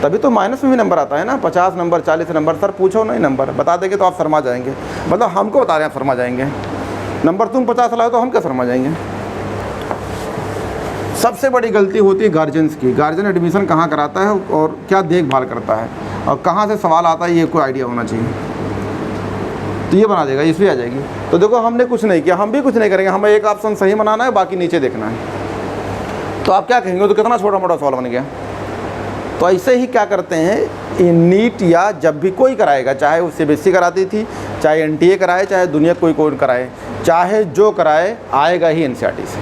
तभी तो माइनस में भी नंबर आता है ना, 50 नंबर 40 नंबर। सर पूछो नहीं नंबर बता देंगे तो आप शर्मा जाएंगे, मतलब हमको बता रहे हैं आप शर्मा जाएंगे। नंबर तुम 50 लाओ तो हम क्या शर्मा जाएंगे। सबसे बड़ी गलती होती है गार्जियंस की। गार्जियन एडमिशन कहाँ कराता है और क्या देखभाल करता है और कहाँ से सवाल आता है, ये कोई आइडिया होना चाहिए। तो ये बना देगा, इसमें आ जाएगी। तो देखो हमने कुछ नहीं किया, हम भी कुछ नहीं करेंगे, हमें एक ऑप्शन सही बनाना है, बाकी नीचे देखना है। तो आप क्या कहेंगे, तो कितना छोटा मोटा सवाल बन गया। तो ऐसे ही क्या करते हैं, नीट या जब भी कोई कराएगा, चाहे वो CBSE कराती थी, चाहे NTA कराए, चाहे दुनिया कोई कराए, चाहे जो कराए, आएगा ही NCERT से,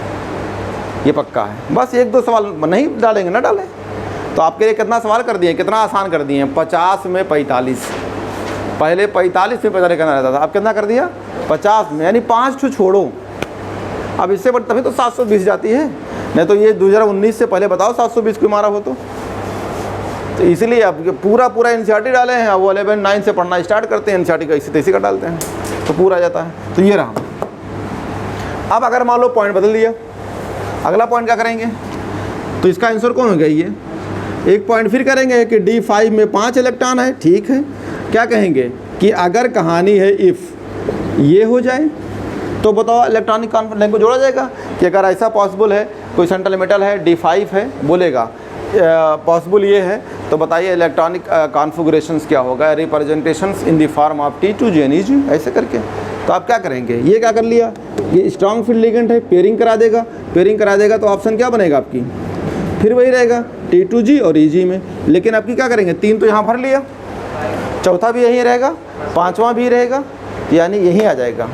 ये पक्का है। बस 1-2 सवाल नहीं डालेंगे ना डालें। तो आपके लिए कितना सवाल कर दिए, कितना आसान कर दिए, 50 में 45। पहले 45 में 45 करना रहता था, अब कितना कर दिया 50 में, यानी 5 छोड़ो। अब इससे बड़ी तभी तो 720 जाती है, नहीं तो ये 2019 से पहले बताओ 720 कोई मारा हो तो इसलिए अब पूरा NCERT डाले हैं। अब वो 11-9 से पढ़ना स्टार्ट करते हैं, NCERT का इसी तैसी का डालते हैं तो पूरा आ जाता है। तो ये रहा। अब अगर मान लो पॉइंट बदल दिया, अगला पॉइंट क्या करेंगे, तो इसका आंसर कौन हो गया, ये एक पॉइंट फिर करेंगे कि D5 में 5 इलेक्ट्रॉन है, ठीक है। क्या कहेंगे कि अगर कहानी है इफ़ ये हो जाए तो बताओ इलेक्ट्रॉनिक कॉन्फिगरेशन को जोड़ा जाएगा कि अगर ऐसा पॉसिबल है, कोई सेंट्रल मेटल है D5 है, बोलेगा पॉसिबल ये है, तो बताइए इलेक्ट्रॉनिक कॉन्फिगरेशंस क्या होगा, representations in the form of T2G and EG, ऐसे करके। तो आप क्या करेंगे, ये क्या कर लिया, ये स्ट्रॉन्ग फील्ड लिगेंड है, पेयरिंग करा देगा। पेयरिंग करा देगा तो ऑप्शन क्या बनेगा आपकी, फिर वही रहेगा T2G और EG में। लेकिन आपकी क्या करेंगे, 3 तो यहाँ भर लिया, चौथा भी यहीं रहेगा, पाँचवा भी रहेगा, यानी यहीं आ जाएगा।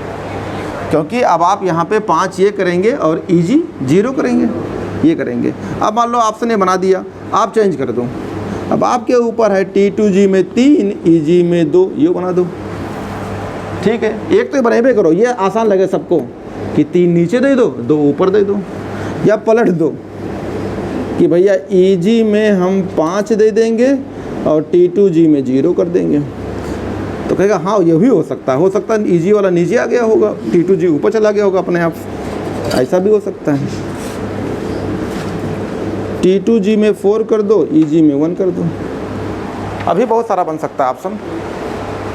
क्योंकि अब आप यहाँ पे 5 ये करेंगे और EG 0 करेंगे, ये करेंगे। अब मान लो ऑप्शन ये बना दिया, आप चेंज कर दो। अब आपके ऊपर है T2G में 3, EG में 2, ये बना दो। ठीक है, एक तो बनेबे करो, ये आसान लगे सबको कि 3 नीचे दे दो, 2 ऊपर दे दो, या पलट दो कि भैया EG में हम 5 दे देंगे और T2G में 0 कर देंगे। तो कहेगा हाँ ये भी हो सकता है EG वाला नीचे आ गया होगा, T2G ऊपर चला गया होगा अपने आप, ऐसा भी हो सकता है। T2G में 4 कर दो, EG में 1 कर दो, अभी बहुत सारा बन सकता है ऑप्शन,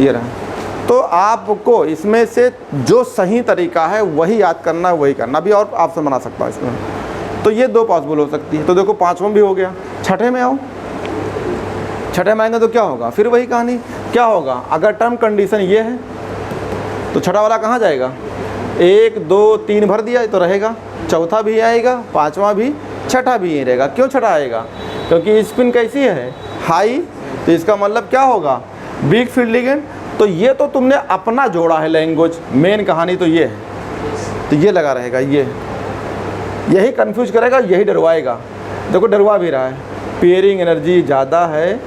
ये रहा। तो आपको इसमें से जो सही तरीका है वही याद करना है, वही करना। अभी और ऑप्शन बना सकता है इसमें, तो ये 2 पॉसिबल हो सकती है। तो देखो 5वां भी हो गया, छठे में आओ, छठे में आएंगे तो क्या होगा, फिर वही कहानी। क्या होगा, अगर टर्म कंडीशन ये है तो छठा वाला कहाँ जाएगा, 1 2 3 भर दिया तो रहेगा, चौथा भी आएगा, पाँचवा भी, छठा भी यही रहेगा। क्यों छठा आएगा, क्योंकि स्पिन कैसी है, हाई, तो इसका मतलब क्या होगा, वीक फील्ड लिगेंड। तो ये तो तुमने अपना जोड़ा है लैंग्वेज, मेन कहानी तो ये है, तो ये लगा रहेगा, ये यही कंफ्यूज करेगा, यही डरवाएगा। देखो डरवा भी रहा है, पेयरिंग एनर्जी ज़्यादा है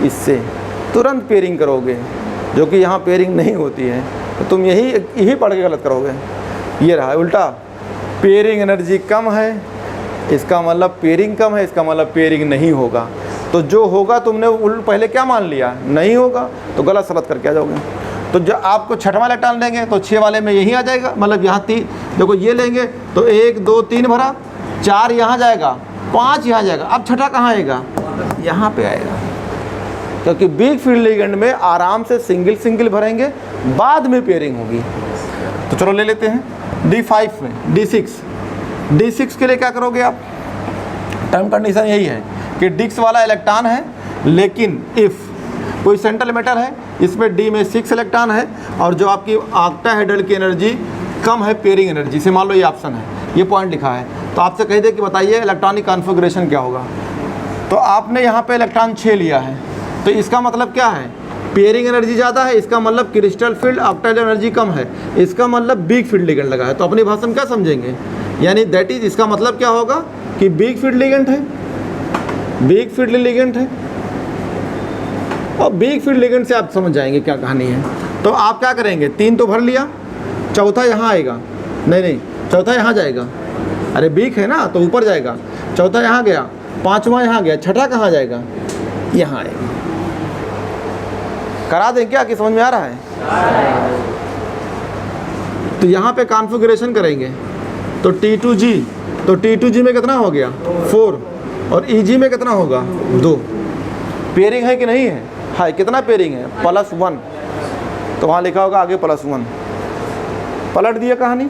इससे, तुरंत पेयरिंग करोगे, जो कि यहाँ पेयरिंग नहीं होती है, तो तुम यही पढ़ के गलत करोगे। ये रहा उल्टा, पेयरिंग एनर्जी कम है, इसका मतलब पेयरिंग कम है, इसका मतलब पेयरिंग नहीं होगा। तो जो होगा तुमने पहले क्या मान लिया, नहीं होगा, तो गलत सलत करके आ जाओगे। तो जब आपको छठवां इलेक्ट्रॉन लेंगे तो 6 वाले में यही आ जाएगा, मतलब यहाँ 3, देखो ये लेंगे तो 1 2 3 भरा, 4 यहाँ जाएगा, 5 यहाँ जाएगा। अब छठा कहाँ आएगा, यहाँ पे आएगा, क्योंकि वीक फील्ड लिगेंड में आराम से सिंगल सिंगल भरेंगे, बाद में पेयरिंग होगी। तो चलो ले लेते हैं D5 में, D6 के लिए क्या करोगे आप, टर्म कंडीशन यही है कि डिक्स वाला इलेक्ट्रॉन है, लेकिन इफ़ कोई सेंट्रल मेटल है, इसमें D में 6 इलेक्ट्रॉन है, और जो आपकी ऑक्टाहेड्रल की एनर्जी कम है पेयरिंग एनर्जी से, मान लो ये ऑप्शन है, ये पॉइंट लिखा है, तो आपसे कह दे कि बताइए इलेक्ट्रॉनिक कॉन्फ़िगरेशन क्या होगा। तो आपने यहाँ पे इलेक्ट्रॉन 6 लिया है, तो इसका मतलब क्या है, पेयरिंग एनर्जी ज़्यादा है, इसका मतलब क्रिस्टल फील्ड ऑक्टाहेड्रल एनर्जी कम है, इसका मतलब वीक फील्ड लिगेंड लगा है। तो अपनी भाषा में क्या समझेंगे, यानी दैट इज, इसका मतलब क्या होगा कि वीक फील्ड लिगेंड है, वीक फील्ड लिगेंड है। और वीक फील्ड लिगेंड से आप समझ जाएंगे क्या कहानी है। तो आप क्या करेंगे, 3 तो भर लिया, चौथा यहाँ आएगा, नहीं चौथा यहाँ जाएगा, अरे वीक है ना तो ऊपर जाएगा, चौथा यहाँ गया, पाँचवा यहाँ गया, छठा कहाँ जाएगा, यहाँ आएगा। करा दें क्या, कि समझ में आ रहा है। तो यहाँ पे कॉन्फ़िगरेशन करेंगे, तो T2G में कितना हो गया, 4, और EG में कितना होगा, 2। पेयरिंग है कि नहीं है, हाँ कितना पेयरिंग है, +1, तो वहाँ लिखा होगा आगे +1, पलट दिया कहानी।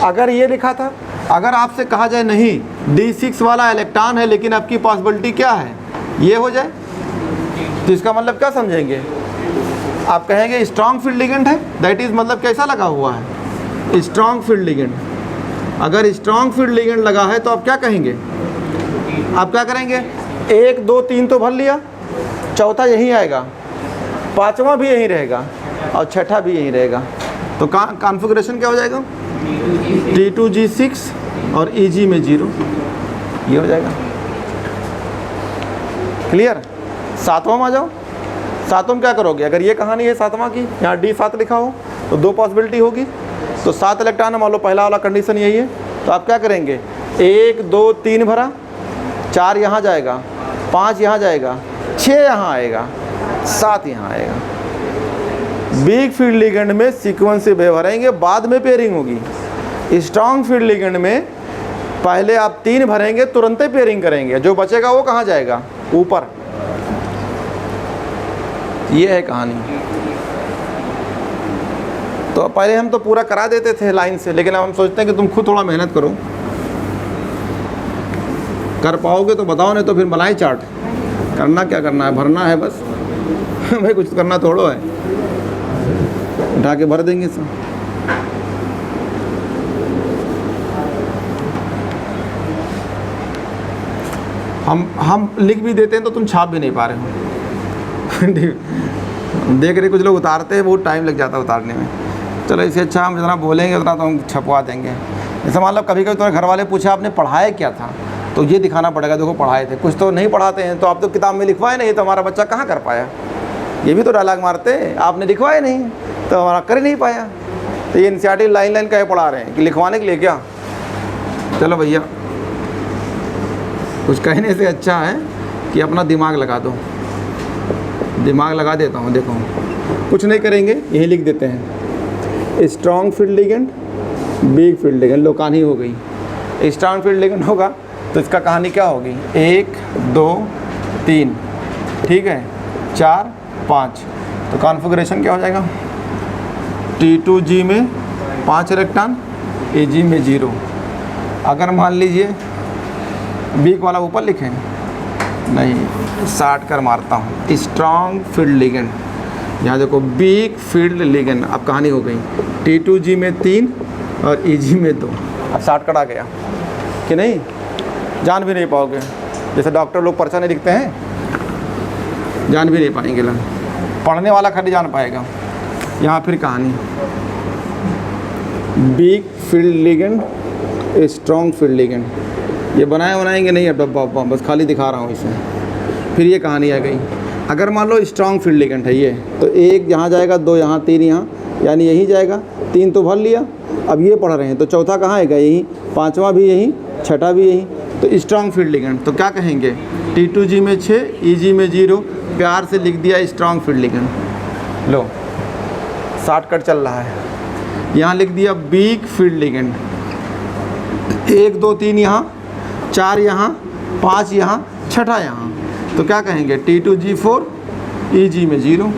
अगर ये लिखा था, अगर आपसे कहा जाए नहीं D6 वाला इलेक्ट्रॉन है, लेकिन आपकी पॉसिबिलिटी क्या है, ये हो जाए, तो इसका मतलब क्या समझेंगे, आप कहेंगे स्ट्रॉन्ग फील्ड लिगेंड है, दैट इज़ मतलब कैसा लगा हुआ है, स्ट्रॉन्ग फील्ड लिगेंड। अगर स्ट्रॉन्ग फील्ड लिगेंड लगा है तो आप क्या कहेंगे, आप क्या करेंगे, 1 2 3 तो भर लिया, चौथा यहीं आएगा, पाँचवा भी यहीं रहेगा, और छठा भी यहीं रहेगा। तो कॉन्फ़िगरेशन क्या हो जाएगा, T2G6 और EG में 0, ये हो जाएगा। क्लियर। 7वां में आ जाओ, 7वां में क्या करोगे, अगर ये कहानी है 7वां की, यहाँ D7 लिखा हो तो 2 पॉसिबिलिटी होगी, तो 7 इलेक्ट्रॉन, मान लो पहला वाला कंडीशन यही है, तो आप क्या करेंगे, 1 2 3 भरा, 4 यहाँ जाएगा, 5 यहाँ जाएगा, 6 यहाँ आएगा, 7 यहाँ आएगा। वीक फील्ड लिगेंड में सीक्वेंस से भरेंगे, बाद में पेयरिंग होगी। स्ट्रॉन्ग फील्ड लिगेंड में पहले आप 3 भरेंगे, तुरंत ही पेयरिंग करेंगे, जो बचेगा वो कहाँ जाएगा, ऊपर। ये है कहानी। तो पहले हम तो पूरा करा देते थे लाइन से, लेकिन अब हम सोचते हैं कि तुम खुद थोड़ा मेहनत करो, कर पाओगे तो बताओ, नहीं तो फिर मलाई चाट। करना क्या करना है, भरना है बस भाई, कुछ करना थोड़ो है, उठा के भर देंगे सब। हम लिख भी देते हैं तो तुम छाप भी नहीं पा रहे हो। देख रहे कुछ लोग उतारते हैं, बहुत टाइम लग जाता है उतारने में। चलो इससे अच्छा हम जितना बोलेंगे उतना तो हम छपवा देंगे। जैसे मान लो कभी कभी तुम्हारे घर वाले पूछा आपने पढ़ाया क्या था, तो ये दिखाना पड़ेगा देखो पढ़ाए थे। कुछ तो नहीं पढ़ाते हैं तो आप तो किताब में लिखवाए नहीं तो हमारा बच्चा कहाँ कर पाया। ये भी तो डायलॉग मारते हैं, आपने लिखवाए नहीं तो हमारा कर ही नहीं पाया। तो ये एनसीईआरटी लाइन लाइन कहे पढ़ा रहे हैं कि लिखवाने के लिए क्या। चलो भैया, कुछ कहने से अच्छा है कि अपना दिमाग लगा दो। दिमाग लगा देता हूँ, देखो कुछ नहीं करेंगे, यही लिख देते हैं strong field ligand, weak field ligand. लो कहानी हो गई। स्ट्रॉन्ग फील्ड लिगेंड होगा तो इसका कहानी क्या होगी, 1 2 3, ठीक है, 4 5। तो कॉन्फ़िगरेशन क्या हो जाएगा, T2G में 5 इलेक्ट्रॉन, Ag में 0। अगर मान लीजिए वीक वाला ऊपर लिखें, नहीं साट कर मारता हूँ, स्ट्रॉन्ग फील्ड लिगेंड। यहाँ देखो वीक फील्ड लिगेंड। अब कहानी हो गई T2G में 3 और Ag में 2। अब साट कर आ गया कि नहीं, जान भी नहीं पाओगे। जैसे डॉक्टर लोग पर्चा नहीं लिखते हैं, जान भी नहीं पाएंगे लोग, पढ़ने वाला खाली जान पाएगा। यहाँ फिर कहानी week field ligand, strong field ligand. ये बनाएंगे नहीं अब डब्बा उब्बा, बस खाली दिखा रहा हूँ इसे। फिर ये कहानी आ गई, अगर मान लो स्ट्रॉन्ग फील्ड लिगेंड है ये, तो 1 यहाँ जाएगा, 2 यहाँ, 3 यहाँ, यानी यही जाएगा। 3 तो भर लिया। अब ये पढ़ रहे हैं तो चौथा कहाँ आएगा, यहीं, 5वां भी यहीं, 6ठा भी यहीं। तो स्ट्रॉन्ग फील्ड लिगेंड तो क्या कहेंगे, T2G में 6, Eg में 0। प्यार से लिख दिया स्ट्रॉन्ग फील्ड लिगेंड। लो शॉर्टकट चल रहा है, यहाँ लिख दिया वीक फील्ड लिगेंड। 1 2 3 यहाँ, 4 यहाँ, 5 यहाँ, 6ठा यहाँ। तो क्या कहेंगे, T2G4, Eg में 0।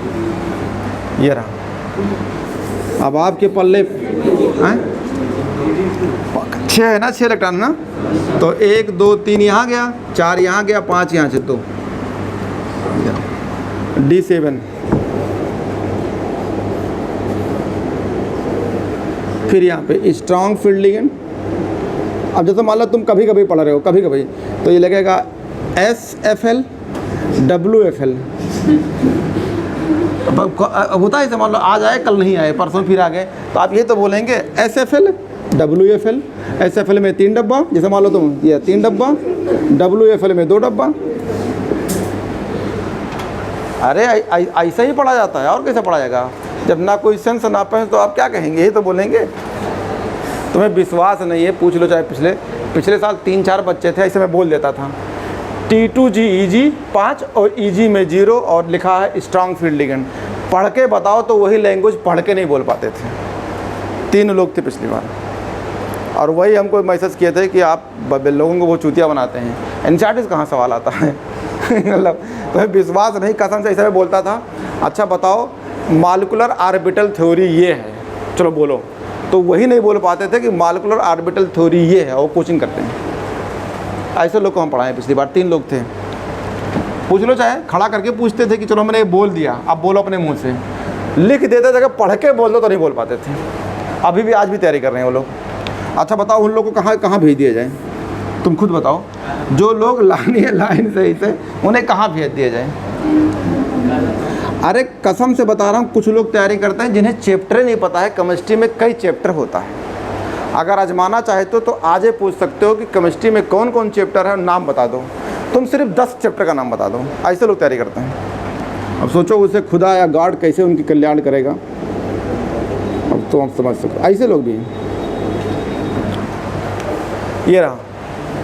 ये रहा। अब आपके पल्ले हैं 6 है ना, 6 इलेक्ट्रॉन ना, तो 1 2 3 यहाँ गया, 4 यहाँ गया, 5 यहाँ से 2, D7। फिर यहाँ पे स्ट्रॉन्ग फील्ड लिगेंड। अब जैसे मान लो तुम कभी कभी पढ़ रहे हो, कभी कभी, तो ये लगेगा SFL WFL। होता है, मान लो आज आए कल नहीं आए, परसों फिर आ गए, तो आप ये तो बोलेंगे SFL WFL। SFL में 3 डब्बा, जैसे मान लो तुम ये 3 डब्बा, WFL में 2 डब्बा। अरे ऐसा ही पढ़ा जाता है, और कैसे पढ़ा जाएगा जब ना कोई सेंस ना पढ़े, तो आप क्या कहेंगे, यही तो बोलेंगे। तुम्हें विश्वास नहीं है, पूछ लो, चाहे पिछले साल 3-4 बच्चे थे, ऐसे मैं बोल देता था T2G Eg 5 और Eg में 0 और लिखा है स्ट्रॉन्ग फील्ड लिगेंड। पढ़ के बताओ तो वही लैंग्वेज पढ़ के नहीं बोल पाते थे। 3 लोग थे पिछली बार, और वही हमको मैसेज किए थे कि आप लोगों को वो चूतिया बनाते हैं। एनसीईआरटी से कहाँ सवाल आता है। मतलब तुम्हें विश्वास नहीं, कसम से ऐसा मैं बोलता था। अच्छा बताओ मॉलिक्यूलर ऑर्बिटल थ्योरी ये है, चलो बोलो, तो वही नहीं बोल पाते थे कि मॉलिक्यूलर ऑर्बिटल थ्योरी ये है, वो कोचिंग करते हैं। ऐसे लोग को हम पढ़ाएं, पिछली बार 3 लोग थे। पूछ लो, चाहे खड़ा करके पूछते थे कि चलो मैंने ये बोल दिया, अब बोलो अपने मुंह से। लिख देते थे, पढ़ के बोल दो तो नहीं बोल पाते थे। अभी भी आज भी तैयारी कर रहे हैं वो लोग। अच्छा बताओ उन लोगों को कहाँ भेज दिया जाए, तुम खुद बताओ। जो लोग लाइन सही से, उन्हें कहाँ भेज दिया जाए। अरे कसम से बता रहा हूँ, कुछ लोग तैयारी करते हैं जिन्हें चैप्टर नहीं पता है। केमिस्ट्री में कई चैप्टर होता है, अगर आजमाना चाहे तो आज ही पूछ सकते हो कि केमिस्ट्री में कौन कौन चैप्टर है, नाम बता दो। तुम सिर्फ 10 चैप्टर का नाम बता दो, ऐसे लोग तैयारी करते हैं। अब सोचो उसे खुदा या गॉड कैसे उनकी कल्याण करेगा, अब तो आप समझ सकते हो, ऐसे लोग भी हैं। ये रहा,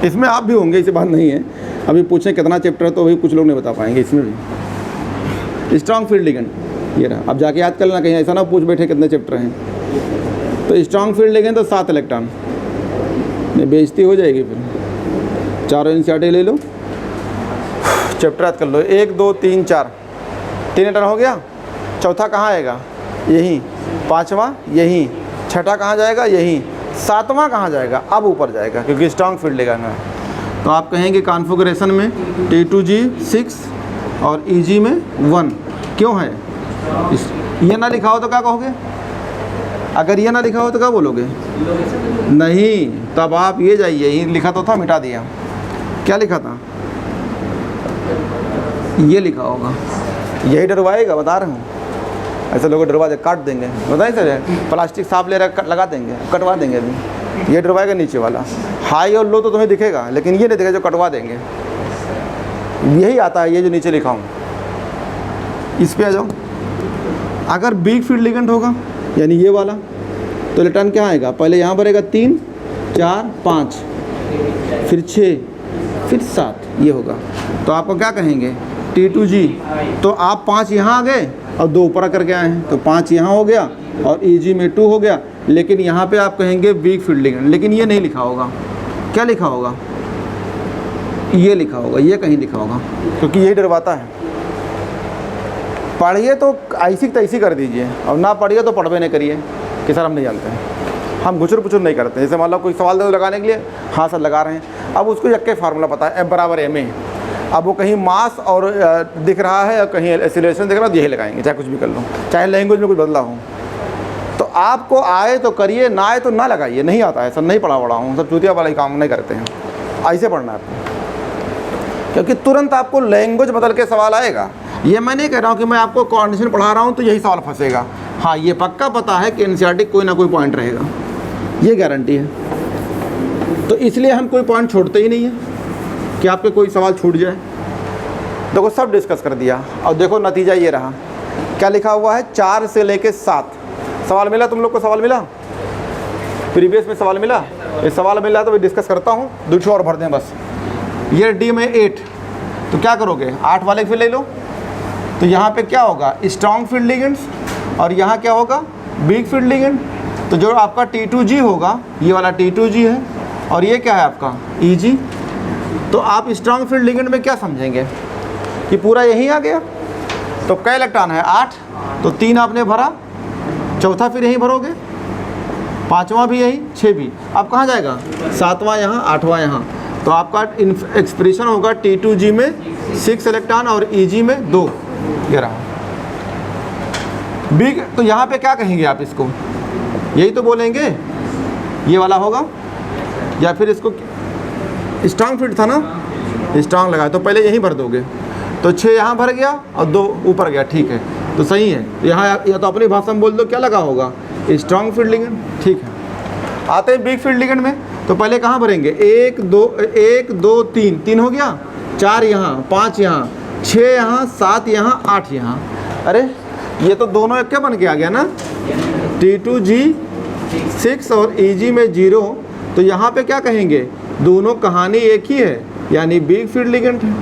इसमें आप भी होंगे, ऐसी बात नहीं है। अभी पूछें कितना चैप्टर है तो वही कुछ लोग नहीं बता पाएंगे। इसमें भी स्ट्रॉन्ग फील्ड लिगेंड ये रहा। अब जाके याद कर लेना, कहीं ऐसा ना पूछ बैठे कितने चैप्टर हैं। तो स्ट्रॉन्ग फील्ड लिगेंड तो 7 इलेक्ट्रॉन, नहीं बेइज्जती हो जाएगी फिर। 4 एनसीईआरटी ले लो, चैप्टर याद कर लो। 1 2 3 4, 3 इलेक्ट्रॉन हो गया। चौथा कहाँ आएगा, यहीं। 5वां यहीं। 6ठा कहाँ जाएगा, यहीं। 7वां कहाँ जाएगा, अब ऊपर जाएगा, क्योंकि स्ट्रॉन्ग फील्ड लिगेंड है। तो आप कहेंगे कॉन्फ़िगरेशन में T2G 6 और Eg में 1 क्यों है। ये ना लिखा हो तो क्या कहोगे, अगर ये ना लिखा हो तो क्या बोलोगे, नहीं। तब आप ये जाइए, ये लिखा तो था, मिटा दिया। क्या लिखा था, ये लिखा होगा, यही डरवाएगा, बता रहा हूँ। ऐसे लोग डरवा दे, काट देंगे, बताइए सर, प्लास्टिक साफ ले रहा लगा देंगे, कटवा देंगे। अभी ये डरवाएगा नीचे वाला, हाई और लो तो तुम्हें दिखेगा, लेकिन ये नहीं दिखेगा जो कटवा देंगे। यही आता है, ये जो नीचे लिखा हूँ, इस पे आ जाओ। अगर वीक फील्ड लिगेंड होगा यानी ये वाला, तो इलेक्ट्रॉन क्या आएगा, पहले यहाँ भरेगा 3 4 5, फिर 6, फिर 7, ये होगा। तो आपको क्या कहेंगे, T2G। तो आप 5 यहाँ आ गए और 2 ऊपर करके आए हैं, तो 5 यहाँ हो गया और EG में 2 हो गया। लेकिन यहाँ पे आप कहेंगे वीक फील्ड लिगेंड, लेकिन ये नहीं लिखा होगा। क्या लिखा होगा, ये लिखा होगा, ये कहीं लिखा होगा, क्योंकि यही डरवाता है। पढ़िए तो ऐसी तैसी कर दीजिए, और ना पढ़िए तो पढ़वे नहीं करिए कि सर हम नहीं जानते हैं। हम गुचर पुचर नहीं करते। जैसे मान लो कोई सवाल दे दो लगाने के लिए, हाँ सर लगा रहे हैं, अब उसको यक्के फार्मूला पता है, F = ma। अब वो कहीं मास और दिख रहा है और कहीं एक्सीलरेशन दिख रहा है, तो यही लगाएंगे, चाहे कुछ भी कर लो, चाहे लैंग्वेज में कुछ बदला हो। तो आपको आए तो करिए, ना आए तो ना लगाइए। नहीं आता है सर, नहीं पढ़ा हूँ, सब चूतिया वाला ही काम नहीं करते हैं। ऐसे पढ़ना है आपको, क्योंकि तुरंत आपको लैंग्वेज बदल के सवाल आएगा। ये मैं नहीं कह रहा हूँ कि मैं आपको कॉन्डिशन पढ़ा रहा हूँ तो यही सवाल फंसेगा। हाँ, ये पक्का पता है कि एनसीईआरटी कोई ना कोई पॉइंट रहेगा, ये गारंटी है। तो इसलिए हम कोई पॉइंट छोड़ते ही नहीं है कि आपके कोई सवाल छूट जाए। देखो सब डिस्कस कर दिया, और देखो नतीजा ये रहा। क्या लिखा हुआ है, 4 से लेके 7 सवाल मिला। तुम लोग को सवाल मिला, प्रीवियस में सवाल मिला, ये सवाल मिला तो मैं डिस्कस करता हूँ, 2 और भर दें बस। ये डी में 8, तो क्या करोगे, 8 वाले फिर ले लो। तो यहाँ पे क्या होगा, स्ट्रॉन्ग फील्ड लिगेंड्स, और यहाँ क्या होगा, वीक फील्ड लिगेंड। तो जो आपका T2G होगा, ये वाला T2G है, और ये क्या है आपका EG। तो आप स्ट्रॉन्ग फील्ड लिगेंड में क्या समझेंगे कि पूरा यही आ गया। तो कै इलेक्ट्रॉन है, 8, तो 3 आपने भरा, चौथा फिर यहीं भरोगे, 5वां भी यही, 6 भी। अब कहाँ जाएगा, 7वां यहाँ, 8वां यहाँ। तो आपका एक्सप्रेशन होगा T2G में 6 इलेक्ट्रॉन और EG में 2। ये रहा बिग। तो यहाँ पे क्या कहेंगे आप इसको, यही तो बोलेंगे, ये वाला होगा, या फिर इसको स्ट्रॉन्ग फील्ड था ना, स्ट्रॉन्ग लगाया तो पहले यहीं भर दोगे। तो 6 यहाँ भर गया और 2 ऊपर गया, ठीक है, तो सही है। यहाँ या तो अपनी भाषा में बोल दो, क्या लगा होगा, स्ट्रॉन्ग फील्ड लिगेंड, ठीक है। आते हैं बिग फील्ड लिगेंड में, तो पहले कहाँ भरेंगे, 1 2 3 हो गया, 4 यहाँ, 5 यहाँ, 6 यहाँ, 7 यहाँ, 8 यहाँ। अरे ये तो दोनों एक क्या बन के आ गया ना, T2G 6 और EG में 0। तो यहाँ पे क्या कहेंगे, दोनों कहानी एक ही है, यानी बिग फील्ड लिगेंड है।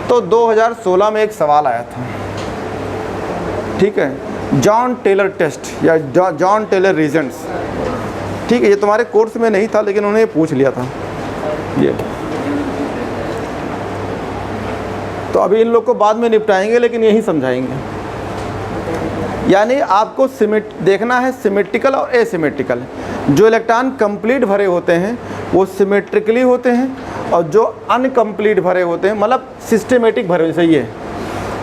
तो 2016 में एक सवाल आया था, ठीक है, जॉन टेलर टेस्ट या जॉन टेलर रीजंस, ठीक है। ये तुम्हारे कोर्स में नहीं था, लेकिन उन्होंने पूछ लिया था ये। तो अभी इन लोग को बाद में निपटाएंगे, लेकिन यही समझाएंगे। यानी आपको देखना है सिमेट्रिकल और एसिमेट्रिकल। जो इलेक्ट्रॉन कंप्लीट भरे होते हैं वो सिमेट्रिकली होते हैं, और जो अनकम्प्लीट भरे होते हैं, मतलब सिस्टेमेटिक भरे, सही है।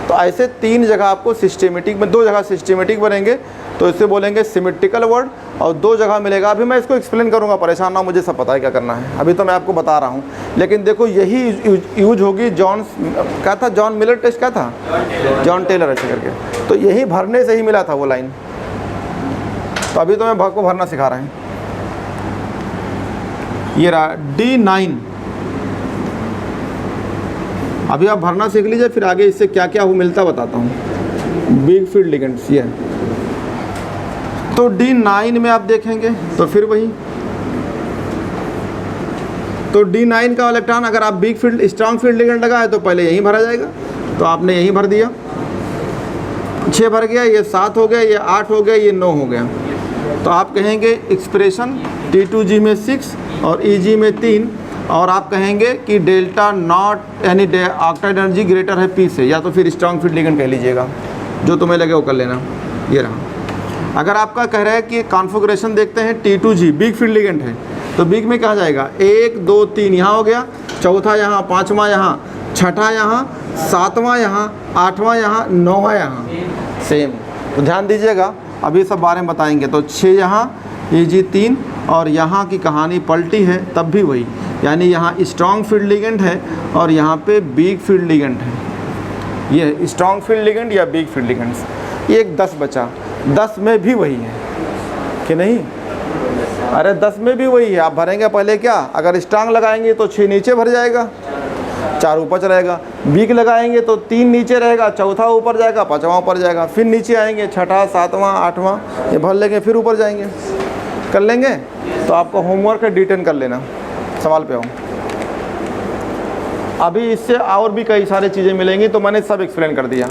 तो ऐसे 3 जगह आपको सिस्टेमेटिक में, 2 जगह सिस्टेमेटिक बनेंगे, तो इससे बोलेंगे सिमेट्रिकल वर्ड, और 2 जगह मिलेगा। अभी मैं इसको एक्सप्लेन करूंगा, परेशान ना, मुझे सब पता है क्या करना है, अभी तो मैं आपको बता रहा हूँ। लेकिन देखो यही यूज होगी, क्या था, जॉन मिलर टेस्ट क्या था, जॉन टेलर ऐसे करके। तो यही भरने से ही मिला था वो लाइन। तो अभी तो मैं आपको भरना सिखा रहा हूँ। ये रहा D9। अभी आप भरना सीख लीजिए, फिर आगे इससे क्या क्या वो मिलता बताता हूँ। बिग फील्ड लिगेंड्स ये। तो D9 में आप देखेंगे तो फिर वही, तो D9 का इलेक्ट्रॉन अगर आप big field strong field ligand लगा है तो पहले यहीं भरा जाएगा। तो आपने यहीं भर दिया, 6 भर गया, ये 7 हो गया, ये 8 हो गया, ये 9 हो गया। तो आप कहेंगे एक्सप्रेशन T2G में 6 और EG में 3, और आप कहेंगे कि डेल्टा नॉट यानी ऑक्टाइड एनर्जी ग्रेटर है P से, या तो फिर स्ट्रॉन्ग फील्ड लिगेंड कह लीजिएगा, जो तुम्हें लगे वो कर लेना। ये रहा। अगर आपका कह रहा है कि कॉन्फ़िगरेशन देखते हैं T2G बिग फील्ड लिगेंड है, तो बिग में कहा जाएगा 1 2 3 यहाँ हो गया, चौथा यहाँ, 5वां यहाँ, छठा यहाँ, 7वां यहाँ, 8वां यहाँ, 9वां यहाँ, सेम। तो ध्यान दीजिएगा, अभी सब बारे में बताएंगे। तो 6 यहाँ, EG 3, और यहाँ की कहानी पलटी है तब भी वही, यानी यहाँ स्ट्रॉन्ग फील्ड लिगेंड है और यहाँ पे वीक फील्ड लिगेंड है। ये स्ट्रॉन्ग फील्ड लिगेंड या वीक फील्ड लिगेंड्स। ये एक 10 बचा, 10 में भी वही है कि नहीं? अरे 10 में भी वही है। आप भरेंगे पहले क्या, अगर स्ट्रांग लगाएंगे तो 6 नीचे भर जाएगा, 4 ऊपर चलेगा। वीक लगाएंगे तो 3 नीचे रहेगा, चौथा ऊपर जाएगा, 5वां ऊपर जाएगा, फिर नीचे आएंगे, 6ठा 7वां 8वां ये भर लेंगे, फिर ऊपर जाएंगे। कर लेंगे? तो आपको होमवर्क है, D10 कर लेना। सवाल पे आओ। अभी इससे और भी कई सारी चीज़ें मिलेंगी, तो मैंने सब एक्सप्लेन कर दिया।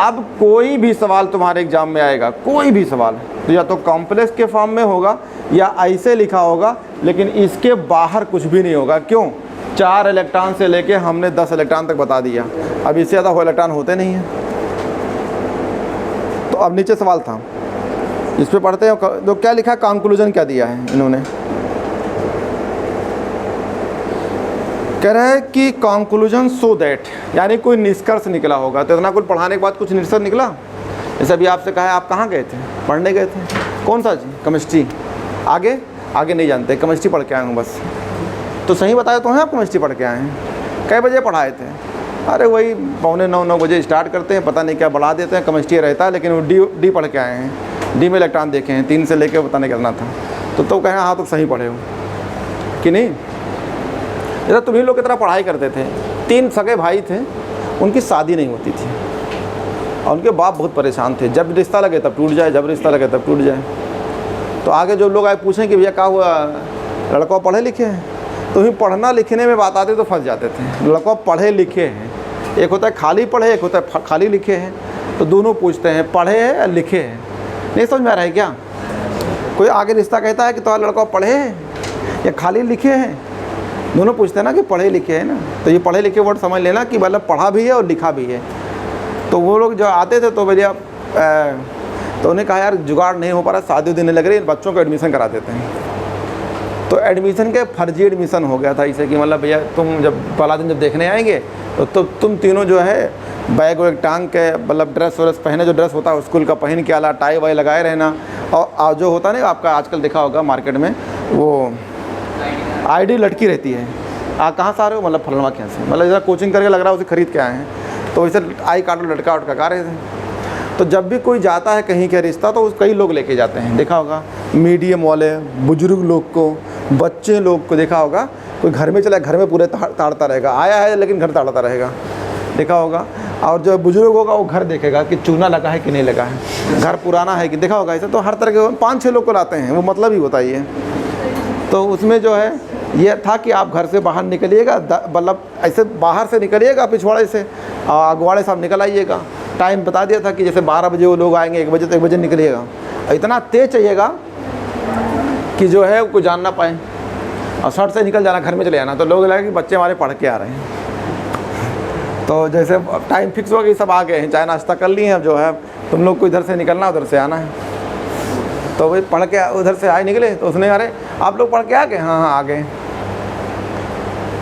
अब कोई भी सवाल तुम्हारे एग्जाम में आएगा, कोई भी सवाल, तो या तो कॉम्प्लेक्स के फॉर्म में होगा या ऐसे लिखा होगा, लेकिन इसके बाहर कुछ भी नहीं होगा। क्यों? 4 इलेक्ट्रॉन से लेके हमने 10 इलेक्ट्रॉन तक बता दिया। अब इससे ज़्यादा इलेक्ट्रॉन होते नहीं हैं। तो अब नीचे सवाल था, इस पे पढ़ते हैं। तो क्या लिखा, कंक्लूजन क्या दिया है इन्होंने? कह रहा है कि कंक्लूजन सो दैट, यानी कोई निष्कर्ष निकला होगा। तो इतना कुछ पढ़ाने के बाद कुछ निष्कर्ष निकला? जैसे अभी आपसे कहा है, आप कहाँ गए थे? पढ़ने गए थे। कौन सा चीज़? केमिस्ट्री। आगे आगे नहीं जानते, केमिस्ट्री पढ़ के आए हूँ बस। तो सही बताया तो हैं आप, केमिस्ट्री पढ़ के आए हैं। कै बजे पढ़ाए थे? अरे वही 8:45-9 बजे स्टार्ट करते हैं, पता नहीं क्या बढ़ा देते हैं, केमिस्ट्री रहता है, लेकिन वो डी पढ़ के आए हैं। डी में इलेक्ट्रॉन देखे हैं, 3 से लेकर पता नहीं करना था। तो कहें हाँ तो सही पढ़े हो कि नहीं? जैसा तुम्ही लोग की तरह पढ़ाई करते थे। 3 सगे भाई थे, उनकी शादी नहीं होती थी और उनके बाप बहुत परेशान थे। जब रिश्ता लगे तब टूट जाए, जब रिश्ता लगे तब टूट जाए। तो आगे जो लोग आए पूछें कि भैया क्या हुआ, लड़का पढ़े लिखे हैं? तो ही पढ़ना लिखने में बात आती तो फंस जाते थे। लड़का पढ़े लिखे हैं, एक होता है खाली पढ़े, एक होता है खाली लिखे हैं। तो दोनों पूछते हैं पढ़े हैं या लिखे हैं। नहीं समझ में आ रहा है क्या? कोई आगे रिश्ता कहता है कि तुम्हारा लड़का पढ़े हैं या खाली लिखे हैं? दोनों पूछते हैं ना कि पढ़े लिखे हैं ना। तो ये पढ़े लिखे वर्ड समझ लेना कि मतलब पढ़ा भी है और लिखा भी है। तो वो लोग जो आते थे तो भैया तो उन्हें कहा यार जुगाड़ नहीं हो पा रहा, शादी देने लग रही, बच्चों को एडमिशन करा देते हैं। तो एडमिशन के फर्जी एडमिशन हो गया था इसे कि मतलब भैया तुम जब पहला दिन जब देखने आएंगे तो तुम तीनों जो है बैग वैग टांग के, मतलब ड्रेस व्रेस पहने, जो ड्रेस होता है स्कूल का पहन के आला, टाई वाई लगाए रहना। और जो होता है ना आपका आजकल देखा होगा मार्केट में, वो आईडी लटकी रहती है। आप कहाँ से आ रहे हो? मतलब फलनवा क्या से, मतलब जरा कोचिंग करके लग रहा है उसे खरीद के आए हैं। तो वैसे आई कार्ड लटका उटका रहे थे। तो जब भी कोई जाता है कहीं का रिश्ता तो कई लोग लेके जाते हैं, देखा होगा। मीडियम वाले, बुजुर्ग लोग को, बच्चे लोग को देखा होगा। कोई घर में चला, घर में पूरे ताड़ता रहेगा, आया है लेकिन घर ताड़ता रहेगा, देखा होगा। और जो बुजुर्ग होगा वो घर देखेगा कि चूना लगा है कि नहीं लगा है, घर पुराना है कि, देखा होगा। ऐसे तो हर तरह के 5-6 लोग को लाते हैं, वो मतलब ही होता ही है। तो उसमें जो है ये था कि आप घर से बाहर निकलिएगा, मतलब ऐसे बाहर से निकलिएगा पिछवाड़े से, अगवाड़े से आप निकल आइएगा। टाइम बता दिया था कि जैसे 12 बजे वो लोग आएंगे, 1 बजे तो 1 बजे निकलिएगा। इतना तेज चाहिएगा कि जो है कोई जान ना पाए, और शर्ट से निकल जाना, घर में चले जाना। तो लोग लगे कि बच्चे हमारे पढ़ के आ रहे हैं। तो जैसे टाइम फिक्स हो गई, सब आ गए हैं, चाय नाश्ता कर लिए हैं, अब जो है तुम लोग को इधर से निकलना, उधर से आना है। तो वही पढ़ के उधर से आए निकले। तो उसने अरे आप लोग पढ़ के आ गए? हाँ आ गए।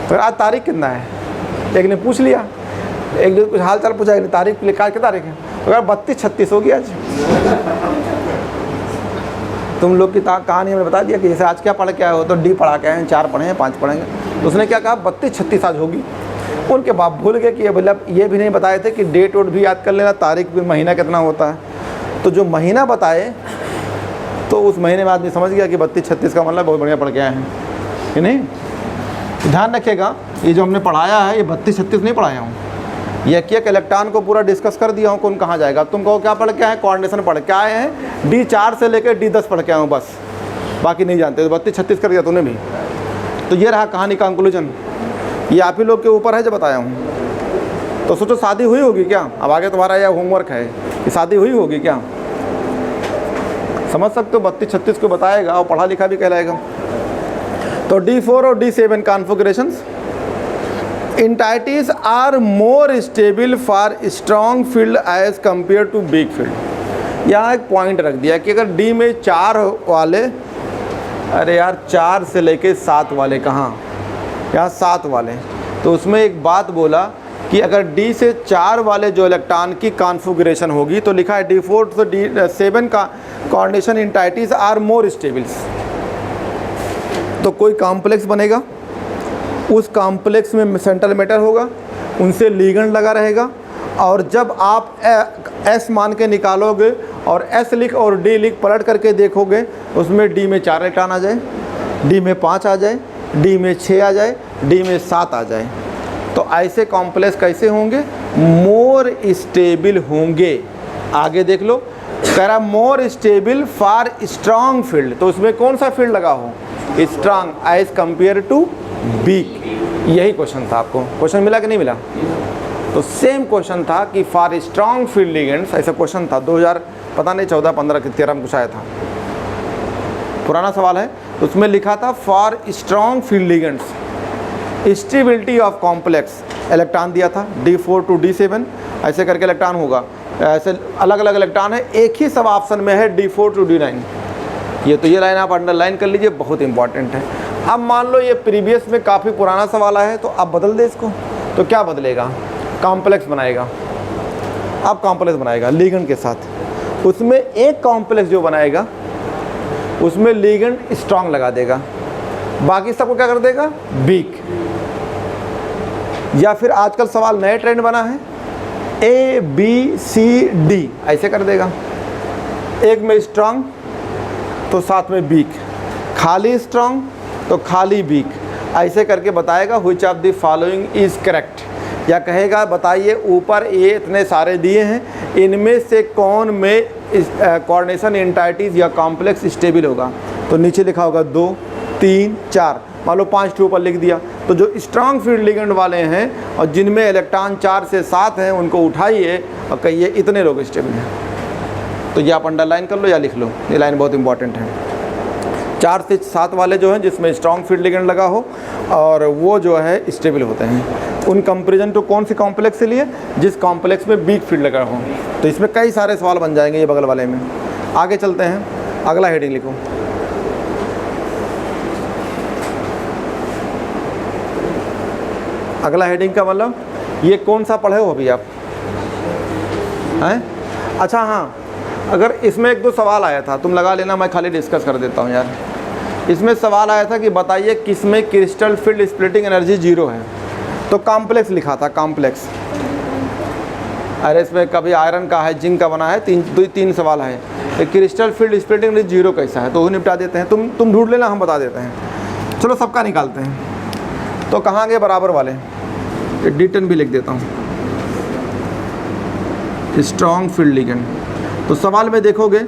फिर आज तारीख कितना है? एक ने पूछ लिया, एक ने कुछ हाल चाल पूछा, एक ने तारीख लिखा, क्या तारीख है? तो यार 32-36 होगी आज। तुम लोग की कहानी हमने बता दिया कि जैसे आज क्या पढ़ के आए हो, तो डी पढ़ा के आए हैं, 4 पढ़े हैं, 5 पढ़ेंगे। तो उसने क्या कहा 32-36 आज होगी। उनके बाप भूल गए कि मतलब ये भी नहीं बताए थे कि डेट वोट भी याद कर लेना, तारीख भी, महीना कितना होता है। तो जो महीना बताए तो उस महीने में आदमी समझ गया कि 32-36 का मतलब बहुत बढ़िया पढ़ के आए हैं कि नहीं। ध्यान रखिएगा, ये जो हमने पढ़ाया है ये 32-36 नहीं पढ़ाया हूँ, ये एक इलेक्ट्रॉन को पूरा डिस्कस कर दिया हूँ कौन कहाँ जाएगा। तुम कहो क्या पढ़ के आए? कोऑर्डिनेशन पढ़ के आए हैं, D4 से लेकर D10 पढ़ के आए हूँ बस, बाकी नहीं जानते। तो 32-36 कर दिया तूने भी। तो ये रहा कहानी का कंक्लूजन। ये आप ही लोग के ऊपर है जो बताया हूँ। तो सोचो शादी हुई होगी क्या? अब आगे तुम्हारा यह होमवर्क है कि शादी हुई होगी क्या, समझ सकते हो। 32-36 को बताएगा और पढ़ा लिखा भी कहलाएगा। तो D4 और D7 configurations, entities are more stable for strong field as compared to weak field। यहाँ एक पॉइंट रख दिया कि अगर D में 4 वाले, अरे यार 4 से लेके 7 वाले, कहाँ यहाँ 7 वाले, तो उसमें एक बात बोला कि अगर D से 4 वाले जो इलेक्ट्रॉन की कॉन्फ़िगरेशन होगी तो लिखा है D4 to D7 का coordination entities are more stables. तो कोई कॉम्प्लेक्स बनेगा, उस कॉम्प्लेक्स में सेंट्रल मैटर होगा, उनसे लिगेंड लगा रहेगा और जब आप S मान के निकालोगे और S लिख और D लिख पलट करके देखोगे, उसमें D में 4 इलेक्ट्रॉन आ जाए, D में 5 आ जाए, D में 6 आ जाए, D में 7 आ जाए, तो ऐसे कॉम्प्लेक्स कैसे होंगे? मोर स्टेबल होंगे। आगे देख लो, कह रहा more stable for strong field, तो उसमें कौन सा फील्ड लगा हो? Strong as compare to weak. यही क्वेश्चन था, आपको क्वेश्चन मिला कि नहीं मिला? तो सेम क्वेश्चन था कि फॉर स्ट्रांग फील्ड लिगेंड्स, ऐसा क्वेश्चन था 2000 पता नहीं 14, 15 कि 13 में कुछ आया था, पुराना सवाल है। उसमें लिखा था for strong field ligands stability of complex, electron दिया था D4 to D7, ऐसे करके इलेक्ट्रॉन होगा, ऐसे अलग अलग इलेक्ट्रॉन है, एक ही सब ऑप्शन में है D4 to D9। ये लाइन आप अंडरलाइन कर लीजिए, बहुत इंपॉर्टेंट है। अब मान लो ये प्रीवियस में काफ़ी पुराना सवाल है, तो अब बदल दे इसको, तो क्या बदलेगा? कॉम्प्लेक्स बनाएगा। अब कॉम्प्लेक्स बनाएगा लिगेंड के साथ, उसमें एक कॉम्प्लेक्स जो बनाएगा उसमें लिगेंड स्ट्रांग लगा देगा, बाकी सबको क्या कर देगा? वीक। या फिर आजकल सवाल नए ट्रेंड बना है, ABCD ऐसे कर देगा, एक में स्ट्रांग तो साथ में वीक, खाली स्ट्रांग तो खाली वीक, ऐसे करके बताएगा which of the following is correct. या कहेगा बताइए ऊपर ये इतने सारे दिए हैं, इनमें से कौन में कोऑर्डिनेशन एंटाइटीज या कॉम्प्लेक्स स्टेबल होगा, तो नीचे लिखा होगा 2, 3, 4, मान लो 5 के ऊपर लिख दिया, तो जो स्ट्रांग फील्ड लिगेंड वाले हैं और जिनमें इलेक्ट्रॉन 4 से 7 हैं उनको उठाइए और कहिए इतने लोग स्टेबल हैं। तो ये आप अंडरलाइन कर लो या लिख लो, ये लाइन बहुत इंपॉर्टेंट है। 4 से 7 वाले जो हैं जिसमें स्ट्रांग फील्ड लिगेंड लगा हो और वो जो है स्टेबल होते हैं, उन कंपेरिजन टू कौन सी कॉम्प्लेक्स के लिए? जिस कॉम्प्लेक्स में वीक फील्ड लगा हो। तो इसमें कई सारे सवाल बन जाएंगे ये बगल वाले में। आगे चलते हैं, अगला हेडिंग लिखो। अगला हेडिंग का मतलब ये कौन सा पढ़े हो अभी आप हैं? अच्छा हाँ, अगर इसमें 1-2 सवाल आया था, तुम लगा लेना, मैं खाली डिस्कस कर देता हूँ यार। इसमें सवाल आया था कि बताइए किसमें क्रिस्टल फील्ड स्प्लिटिंग एनर्जी 0 है, तो कॉम्प्लेक्स लिखा था, कॉम्प्लेक्स। अरे इसमें कभी आयरन का है, जिंक का बना है, 3 सवाल है। क्रिस्टल फील्ड स्प्लिटिंग एनर्जी 0 कैसा है, तो वो निपटा देते हैं। तुम ढूंढ लेना, हम बता देते हैं। चलो सबका निकालते हैं। तो कहाँ गए बराबर वाले? D10 भी लिख देता हूँ, स्ट्रॉन्ग फील्ड लिगेंड। तो सवाल में देखोगे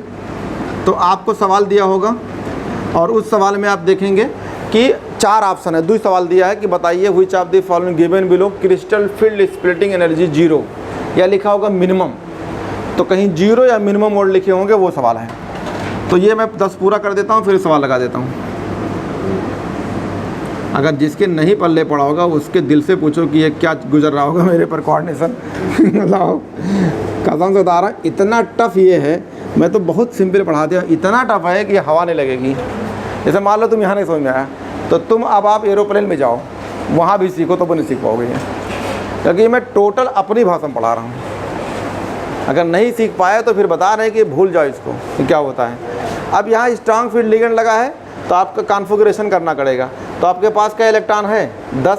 तो आपको सवाल दिया होगा और उस सवाल में आप देखेंगे कि 4 ऑप्शन है। 2 सवाल दिया है कि बताइए which of the following given below crystal field splitting energy 0, या लिखा होगा मिनिमम, तो कहीं 0 या मिनिमम वर्ड लिखे होंगे, वो सवाल है। तो ये मैं 10 पूरा कर देता हूँ, फिर सवाल लगा देता हूँ। अगर जिसके नहीं पल्ले पड़ा होगा उसके दिल से पूछो कि ये क्या गुजर रहा होगा मेरे पर कोऑर्डिनेशन। मतलब कसम से बता रहा हूँ, इतना टफ ये है। मैं तो बहुत सिंपल पढ़ा दिया, इतना टफ है कि हवा नहीं लगेगी। जैसे मान लो तुम यहाँ नहीं समझ में आया, तो तुम अब आप एरोप्लेन में जाओ, वहाँ भी सीखो तो वो नहीं सीख पाओगे ये, क्योंकि मैं टोटल अपनी भाषा में पढ़ा रहा हूँ। अगर नहीं सीख पाए तो फिर बता रहे हैं कि भूल जाओ इसको कि क्या होता है। अब यहाँ स्ट्रांग फील्ड लिगेंड लगा है तो आपका कॉन्फ़िगरेशन करना पड़ेगा। तो आपके पास क्या इलेक्ट्रॉन है? 10,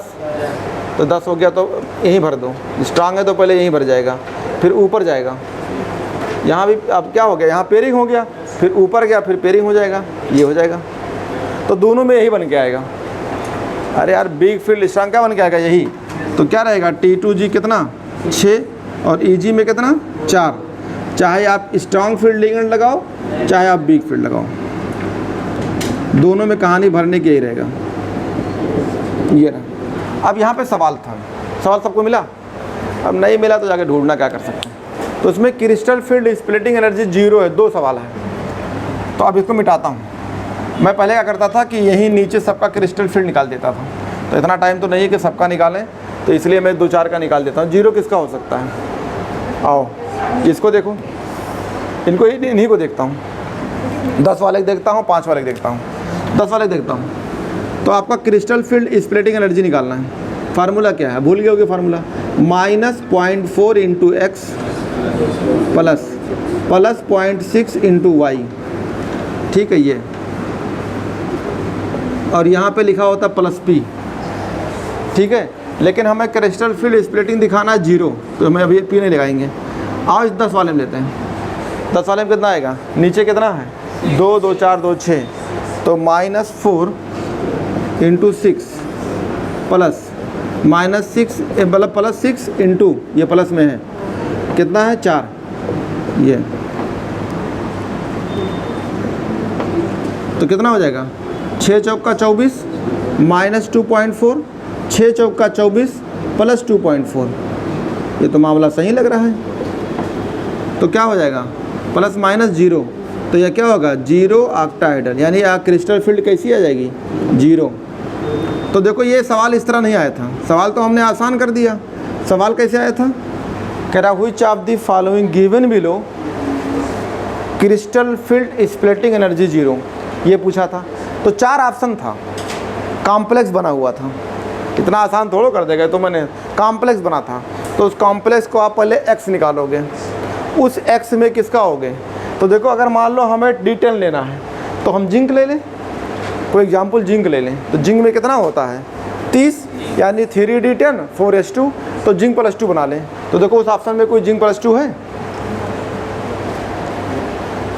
तो 10 हो गया तो यहीं भर दो। स्ट्रांग है तो पहले यहीं भर जाएगा, फिर ऊपर जाएगा। यहाँ भी अब क्या हो गया, यहाँ पेयरिंग हो गया, फिर ऊपर गया, फिर पेयरिंग हो जाएगा, ये हो जाएगा। तो दोनों में यही बन के आएगा। अरे यार वीक फील्ड स्ट्रांग क्या बन के आएगा? यही। तो क्या रहेगा? T2G कितना? 6 और EG में कितना? 4। चाहे आप स्ट्रांग फील्ड लिगेंड लगाओ, चाहे आप वीक फील्ड लगाओ, दोनों में कहानी भरने की यही रहेगा। ये रहा। अब यहाँ पे सवाल था, सवाल सबको मिला? अब नहीं मिला तो जाके ढूंढना क्या कर सकते हैं। तो इसमें क्रिस्टल फील्ड स्प्लिटिंग एनर्जी 0 है, 2 सवाल है। तो अब इसको मिटाता हूँ। मैं पहले क्या करता था कि यहीं नीचे सबका क्रिस्टल फील्ड निकाल देता था, तो इतना टाइम तो नहीं है कि सबका निकालें, तो इसलिए मैं 2-4 का निकाल देता हूँ। 0 किसका हो सकता है? आओ इसको देखो, इनको इन्हीं को देखता हूँ। 10 वाले देखता हूँ, 5 वाले देखता हूँ, 10 वाले देखता हूँ। तो आपका क्रिस्टल फील्ड स्प्लिटिंग एनर्जी निकालना है। फार्मूला क्या है? भूल गए होगे फार्मूला? -0.4 × x plus 0.6 × y। ठीक है ये, और यहाँ पे लिखा होता +p। ठीक है, लेकिन हमें क्रिस्टल फील्ड स्प्लिटिंग दिखाना है 0, तो हमें अभी P नहीं लगाएंगे। आओ इस 10 वाले में लेते हैं। 10 वाले में कितना आएगा, नीचे कितना है 2 2 4 2 6, तो -4 × 6 प्लस -6 मतलब +6 इंटू ये प्लस में है कितना है 4, ये तो कितना हो जाएगा 6 चौका 24 -2.4, 6 चौका 24 प्लस 2.4, ये तो मामला सही लग रहा है। तो क्या हो जाएगा +-0, तो यह क्या होगा 0 ऑक्टाहेड्रल, यानी क्रिस्टल फील्ड कैसी आ जाएगी 0। तो देखो ये सवाल इस तरह नहीं आया था, सवाल तो हमने आसान कर दिया। सवाल कैसे आया था, कह रहा which of the following given below crystal field splitting energy 0, ये पूछा था। तो 4 ऑप्शन था, कॉम्प्लेक्स बना हुआ था, इतना आसान थोड़ा कर देगा। तो मैंने कॉम्प्लेक्स बना था, तो उस कॉम्प्लेक्स को आप पहले x निकालोगे, उस x में किसका होगे। तो देखो अगर मान लो हमें D10 लेना है तो हम जिंक ले लें, कोई एग्जांपल जिंक ले लें, तो जिंक में कितना होता है 30, यानी 3D10 4s2, तो जिंक +2 बना लें। तो देखो उस ऑप्शन में कोई जिंक +2 है,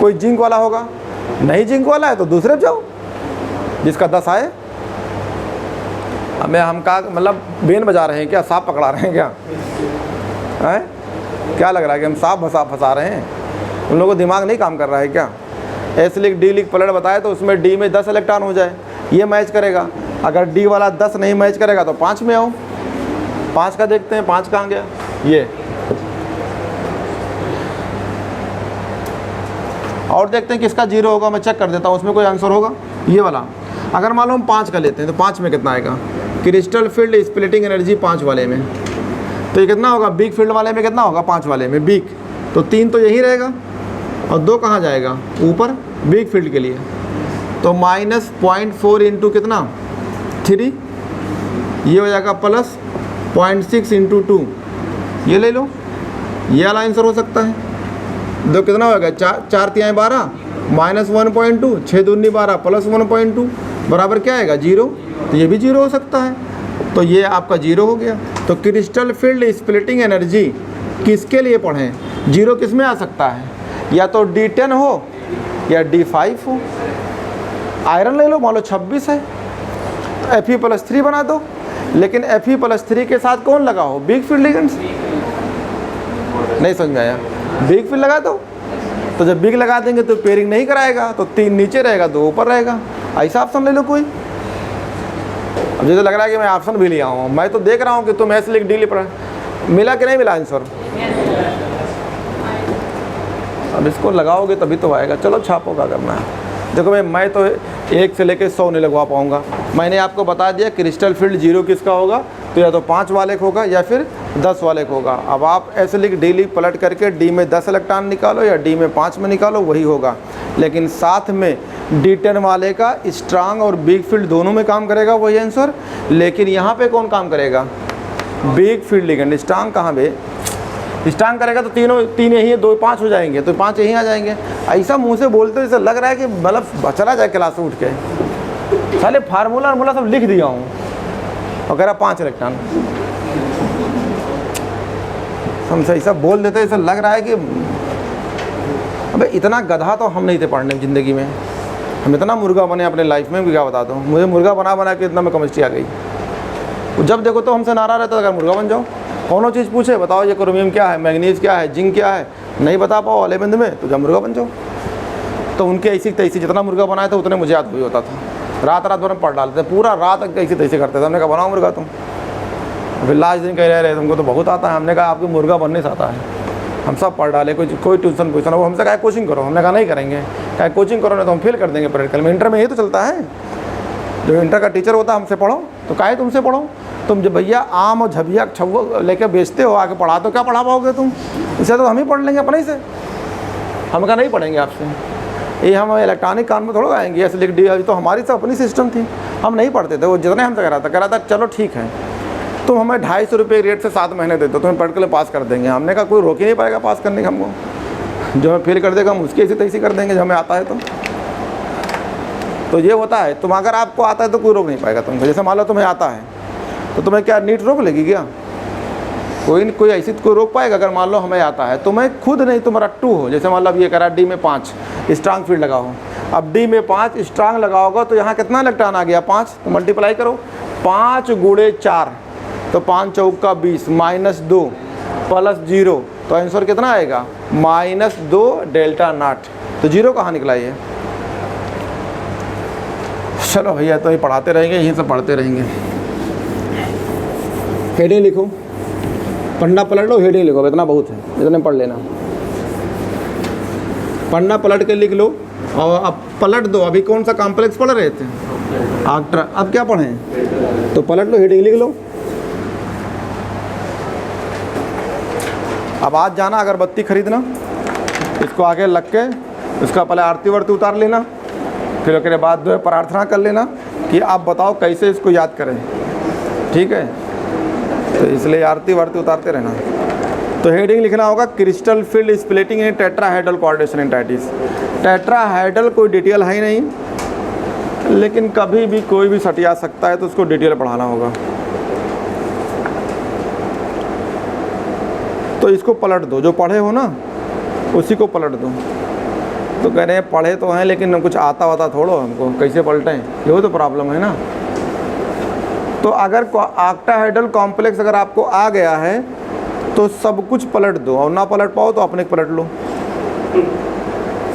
कोई जिंक वाला होगा, नहीं जिंक वाला है तो दूसरे पे जाओ जिसका 10 आए। हमें हम का मतलब बेन बजा रहे हैं क्या, सांप पकड़ा रहे हैं क्या है, क्या लग रहा है कि हम सांप फंसा रहे हैं, उन लोगों को दिमाग नहीं काम कर रहा है क्या। S लिख D लिख पलट बताए तो उसमें D में 10 इलेक्ट्रॉन हो जाए, ये मैच करेगा। अगर D वाला 10 नहीं मैच करेगा तो 5 में आओ, 5 का देखते हैं, 5 कहाँ गया, ये और देखते हैं किसका 0 होगा। मैं चेक कर देता हूँ उसमें कोई आंसर होगा, ये वाला। अगर मान लो हम 5 का लेते हैं तो 5 में कितना आएगा, क्रिस्टल फील्ड स्प्लिटिंग एनर्जी 5 वाले में, तो ये कितना होगा बिग फील्ड वाले में कितना होगा 5 वाले में बिग, तो 3 तो यही रहेगा और 2 कहाँ जाएगा ऊपर बिग फील्ड के लिए, तो -0.4 इंटू कितना 3, ये हो जाएगा +0.6 इंटू 2, ये ले लो, ये वाला आंसर हो सकता है। दो कितना होगा 4 3 12 -1.2, 6 दूनी 12 +1.2 बराबर क्या आएगा 0, तो ये भी 0 हो सकता है। तो ये आपका 0 हो गया। तो क्रिस्टल फील्ड स्प्लिटिंग एनर्जी किसके लिए पढ़ें, 0 किस में आ सकता है, या तो D10 हो या D5 हो। आयरन ले लो, मान लो 26 है तो Fe+3 बना दो, लेकिन Fe+3 के साथ कौन लगा हो बिग फील्ड लिगेंड्स, नहीं समझ में आया, बिग फील्ड लगा दो। तो जब बिग लगा देंगे तो पेयरिंग नहीं कराएगा, तो 3 नीचे रहेगा 2 ऊपर रहेगा, ऐसा ऑप्शन ले लो कोई। अब जैसे लग रहा है कि मैं ऑप्शन भी लिया हूँ, मैं तो देख रहा हूँ कि तुम S लिख D लिख पढ़ा, मिला कि नहीं मिला आंसर। अब इसको लगाओगे तभी तो आएगा। चलो छापो क्या करना है। देखो मैं तो 1 से लेकर 100 नहीं लगवा पाऊँगा। मैंने आपको बता दिया क्रिस्टल फील्ड 0 किसका होगा, तो या तो 5 वाले का होगा या फिर 10 वाले का होगा। अब आप ऐसे लिख D लिख पलट करके D में 10 इलेक्ट्रॉन निकालो या D में 5 में निकालो, वही होगा। लेकिन साथ में D10 वाले का स्ट्रांग और बिग फील्ड दोनों में काम करेगा वही आंसर। लेकिन यहाँ पे कौन काम करेगा, बिग फील्ड लिगेंड। स्ट्रांग कहाँ पे, स्ट्रांग करेगा तो तीन यही है, 2 5 हो जाएंगे, तो 5 यहीं आ जाएंगे। ऐसा मुंह से बोलते जैसे लग रहा है कि मतलब चला जाए क्लास से उठ के, साले फार्मूला सब लिख दिया हूँ और कह रहा 5 इलेक्ट्रॉन। हमसे ऐसा बोल देते ऐसा लग रहा है कि अबे इतना गधा तो हम नहीं थे पढ़ने में ज़िंदगी में। हम इतना मुर्गा बने अपने लाइफ में, क्या बता दो, मुझे मुर्गा बना के इतना में केमिस्ट्री आ गई। जब देखो तो हमसे नारा रहता था अगर मुर्गा बन जाओ, कौनो चीज़ पूछे बताओ ये क्रोमियम क्या है, मैग्नीज क्या है, जिंक क्या है, नहीं बता पाओ वाले बंद में, तो जब मुर्गा बन जाओ। तो उनके ऐसी तैसी जितना मुर्गा बनाया था उतने मुझे याद हुई होता था। रात भर में पढ़ डालते थे, पूरा रात ऐसे तैसे करते थे। हमने कहा बनाओ मुर्गा तुम, फिर लास्ट दिन कह रहे तुमको तो बहुत आता है। हमने कहा आपको मुर्गा बनने से आता है। हम सब पढ़ डाले, कोई ट्यूशन पूछना, वो हमसे कहा कोचिंग करो, हमने कहा नहीं करेंगे, कहा कोचिंग करो नहीं तो हम फेल कर देंगे प्रैक्टिकल में। इंटर में यही तो चलता है, जो इंटर का टीचर होता है हमसे पढ़ो, तो काहे तुमसे पढ़ो, तुम जब भैया आम और झबिया छुआ लेके बेचते हो, आके पढ़ा तो क्या पढ़ा पाओगे तुम, इसे तो हम ही पढ़ लेंगे अपने से। हम कहा नहीं पढ़ेंगे आपसे, ये हम इलेक्ट्रॉनिक काम में थोड़ा आएंगे, ऐसे लिख दिया। तो हमारी तो अपनी सिस्टम थी, हम नहीं पढ़ते थे। वो जितने हमसे कह रहा था चलो ठीक है तुम हमें 250 रुपये रेट से 7 महीने देते हो, तुम्हें पढ़ के पास कर देंगे। हमने कहा कोई रोक ही नहीं पाएगा पास करने का हमको, जो हमें फेल कर देगा हम उसकी ऐसी तैसी कर देंगे, जो हमें आता है तो ये होता है। तुम अगर आपको आता है तो कोई रोक नहीं पाएगा तुमको। जैसे मान लो तुम्हें आता है तो तुम्हें क्या नीट रोक लेगी क्या? कोई ऐसी कोई रोक पाएगा? अगर मान लो हमें आता है, तुम्हें खुद नहीं, तुम रट्टू हो, जैसे मान लो अब ये करा डी में 5 स्ट्रांग फील्ड लगाओ, अब डी में 5 स्ट्रांग लगाओगे तो यहाँ कितना इलेक्ट्रॉन आ गया? 5। तो मल्टीप्लाई करो, 5 गुणे 4 तो 5 चौका 20 -2 + 0 तो आंसर कितना आएगा? -2 डेल्टा नॉट। तो जीरो कहाँ निकला ये? चलो भैया, तो ये पढ़ाते रहेंगे, यहीं से पढ़ते रहेंगे। हेडिंग लिखो, पन्ना पलट लो, हेडिंग लिखो, इतना बहुत है, इतने पढ़ लेना। पन्ना पलट के लिख लो और अब पलट दो। अभी कौन सा कॉम्प्लेक्स पढ़ रहे थे? आक्ट्रा। अब क्या पढ़ें? तो पलट लो, हेडिंग लिख लो। अब आज जाना अगरबत्ती खरीदना, इसको आगे लग के उसका पहले आरती वारती उतार लेना, फिर उसके बाद जो है प्रार्थना कर लेना कि आप बताओ कैसे इसको याद करें, ठीक है? तो इसलिए आरती वारती उतारते रहना। तो हेडिंग लिखना होगा crystal field splitting in tetrahedral coordination entities. Tetrahedral कोई डिटेल है ही नहीं, लेकिन कभी भी कोई भी सटिया सकता है, तो उसको डिटेल पढ़ाना होगा। तो इसको पलट दो, जो पढ़े हो ना उसी को पलट दो। तो कह रहे हैं पढ़े तो हैं लेकिन कुछ आता वाता थोड़ो हमको, कैसे पलटें, ये तो प्रॉब्लम है ना। तो अगर ऑक्टाहेड्रल कॉम्प्लेक्स अगर आपको आ गया है तो सब कुछ पलट दो, और ना पलट पाओ तो अपने पलट लो।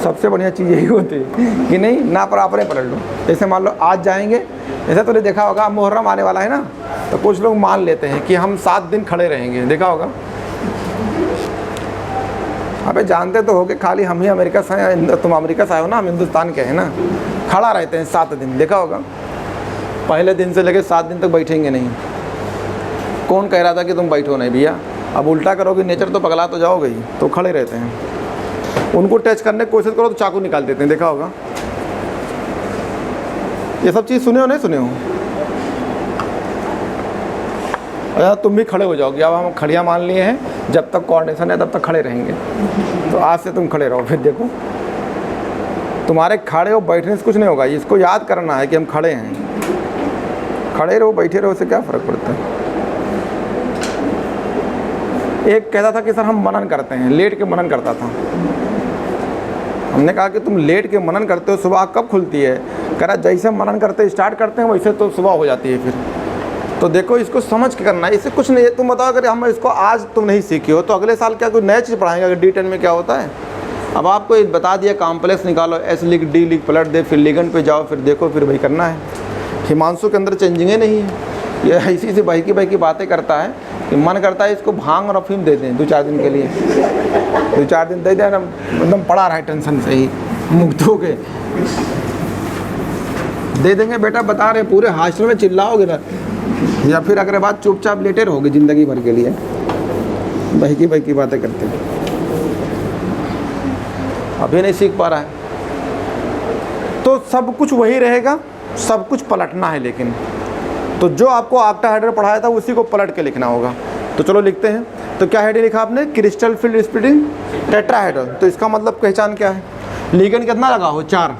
सबसे बढ़िया चीज़ यही होती है कि नहीं, ना पर अपने पलट लो। जैसे मान लो आज जाएंगे, जैसे तुमने देखा होगा मुहर्रम आने वाला है ना, तो कुछ लोग मान लेते हैं कि हम 7 दिन खड़े रहेंगे, देखा होगा। अबे जानते तो हो कि खाली हम ही अमेरिका से आए, तुम अमेरिका से आए हो ना, हम हिंदुस्तान के हैं ना। खड़ा रहते हैं 7 दिन, देखा होगा। पहले दिन से लेके 7 दिन तक बैठेंगे नहीं। कौन कह रहा था कि तुम बैठो नहीं भैया? अब उल्टा करोगे, नेचर तो पगला तो जाओगे ही, तो खड़े रहते हैं। उनको टच करने की कोशिश करो तो चाकू निकाल देते हैं, देखा होगा। ये सब चीज़ सुने हो नहीं सुने हो? अच्छा, तुम भी खड़े हो जाओगे। अब हम खड़िया मान लिए हैं, जब तक कोऑर्डिनेशन है तब तक खड़े रहेंगे। तो आज से तुम खड़े रहो, फिर देखो तुम्हारे खड़े हो बैठने से कुछ नहीं होगा। इसको याद करना है कि हम खड़े हैं। खड़े रहो बैठे रहो, उससे क्या फ़र्क पड़ता है? एक कहता था कि सर हम मनन करते हैं, लेट के मनन करता था। हमने कहा कि तुम लेट के मनन करते हो, सुबह कब खुलती है? कह रहा जैसे मनन करते स्टार्ट करते हैं वैसे तो सुबह हो जाती है फिर। तो देखो इसको समझ के करना है, इससे कुछ नहीं है। तुम बताओ अगर हम इसको आज तुम नहीं सीखे हो तो अगले साल क्या कोई नया चीज़ पढ़ाएंगे? अगर D10 में क्या होता है? अब आपको बता दिया कॉम्प्लेक्स निकालो, S लिख D लिख पलट दे, फिर लिगेंड पे जाओ, फिर देखो, फिर वही करना है। हिमांशु के अंदर चेंजिंगे नहीं है, ये ऐसी बहकी की बातें करता है कि मन करता है इसको भांग और अफीम दे दें 2-4 दिन के लिए। 2-4 दिन दे दें, एकदम पड़ा रहा है टेंशन से ही मुक्त हो के। दे देंगे बेटा, बता रहे पूरे हॉस्टल में चिल्लाओगे ना, या फिर अगर बात चुपचाप लेटे रहोगे ज़िंदगी भर के लिए, बहकी बातें करते हैं। अभी नहीं सीख पा रहा है तो सब कुछ वही रहेगा, सब कुछ पलटना है। लेकिन तो जो आपको ऑक्टाहेड्रल पढ़ाया था उसी को पलट के लिखना होगा। तो चलो लिखते हैं। तो क्या हेडिंग लिखा आपने? Crystal field splitting tetrahedral. तो इसका मतलब पहचान क्या है? लिगेंड कितना लगा हो? 4।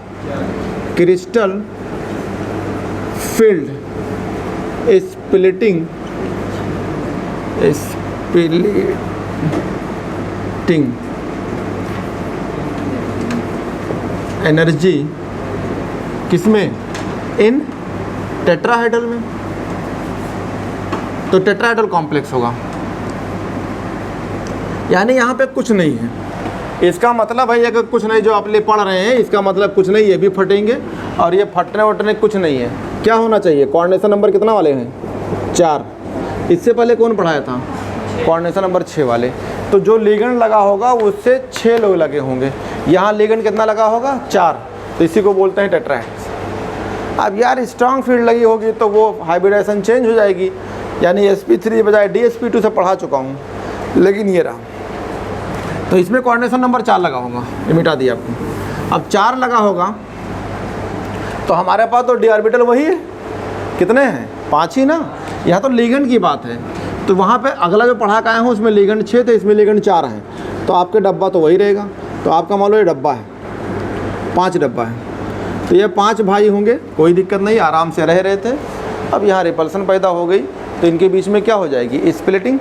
क्रिस्टल फील्ड स्प्लिटिंग एनर्जी किसमें? इन टेट्राहेड्रल में। तो टेट्राहेड्रल कॉम्प्लेक्स होगा, यानी यहाँ पे कुछ नहीं है। इसका मतलब है अगर कुछ नहीं, जो आप ले पढ़ रहे हैं इसका मतलब कुछ नहीं है, भी फटेंगे। और ये फटने वटने कुछ नहीं है। क्या होना चाहिए? कोऑर्डिनेशन नंबर कितना वाले हैं? 4। इससे पहले कौन पढ़ाया था? कोऑर्डिनेशन नंबर 6 वाले। तो जो लिगेंड लगा होगा उससे 6 लोग लगे होंगे। यहाँ लिगेंड कितना लगा होगा? 4। तो इसी को बोलते हैं टेट्राहेड्रल। अब यार स्ट्रॉन्ग फील्ड लगी होगी तो वो हाइब्रिडाइजेशन चेंज हो जाएगी, यानी sp3 बजाय dsp2 से पढ़ा चुका हूँ, लेकिन ये रहा। तो इसमें कोऑर्डिनेशन नंबर 4 लगा होगा, ये मिटा दिया आपको। अब 4 लगा होगा तो हमारे पास तो d ऑर्बिटल वही है, कितने हैं? 5 ही ना। यहाँ तो लिगेंड की बात है, तो वहाँ पे अगला जो पढ़ा के आया हूँ उसमें लिगेंड 6 थे, इसमें लिगेंड 4 हैं। तो आपके डब्बा तो वही रहेगा। तो आपका मान लो ये डब्बा है, 5 डब्बा है, तो ये 5 भाई होंगे, कोई दिक्कत नहीं, आराम से रह रहे थे। अब यहाँ रिपल्सन पैदा हो गई तो इनके बीच में क्या हो जाएगी, स्प्लिटिंग।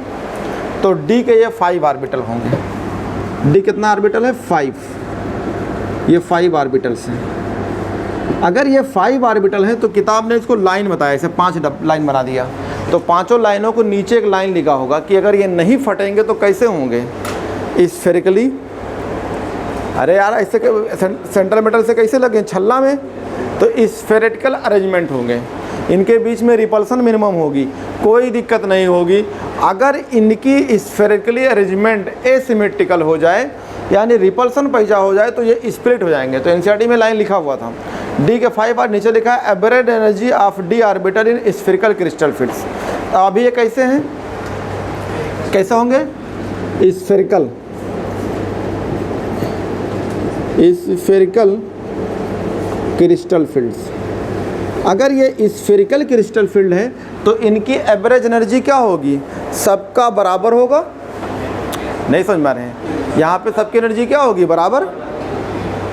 तो डी के ये 5 ऑर्बिटल होंगे। डी कितना ऑर्बिटल है, 5। ये 5 ऑर्बिटल्स हैं। अगर ये 5 ऑर्बिटल हैं तो किताब ने इसको लाइन बताया, इसे 5 लाइन बना दिया। तो पांचों लाइनों को नीचे एक लाइन लिखा होगा कि अगर ये नहीं फटेंगे तो कैसे होंगे, स्फेरिकली। अरे यार ऐसे सेंट्रल मेटल से कैसे लगे, छल्ला में, तो स्फेरिकल अरेंजमेंट होंगे। इनके बीच में रिपल्सन मिनिमम होगी, कोई दिक्कत नहीं होगी। अगर इनकी स्फेरिकली अरेंजमेंट एसिमेट्रिकल हो जाए, यानी रिपल्सन पैदा हो जाए, तो ये स्प्लिट हो जाएंगे। तो एनसीईआरटी में लाइन लिखा हुआ था, डी के 5 बार नीचे लिखा है average energy of d orbital in spherical crystal fields. अभी ये कैसे हैं, कैसे होंगे, स्फेरिकल क्रिस्टल फील्ड्स। अगर ये स्फेरिकल क्रिस्टल फील्ड है तो इनकी एवरेज एनर्जी क्या होगी, सबका बराबर होगा। नहीं समझ में रहे हैं, यहाँ पे सबकी एनर्जी क्या होगी, बराबर।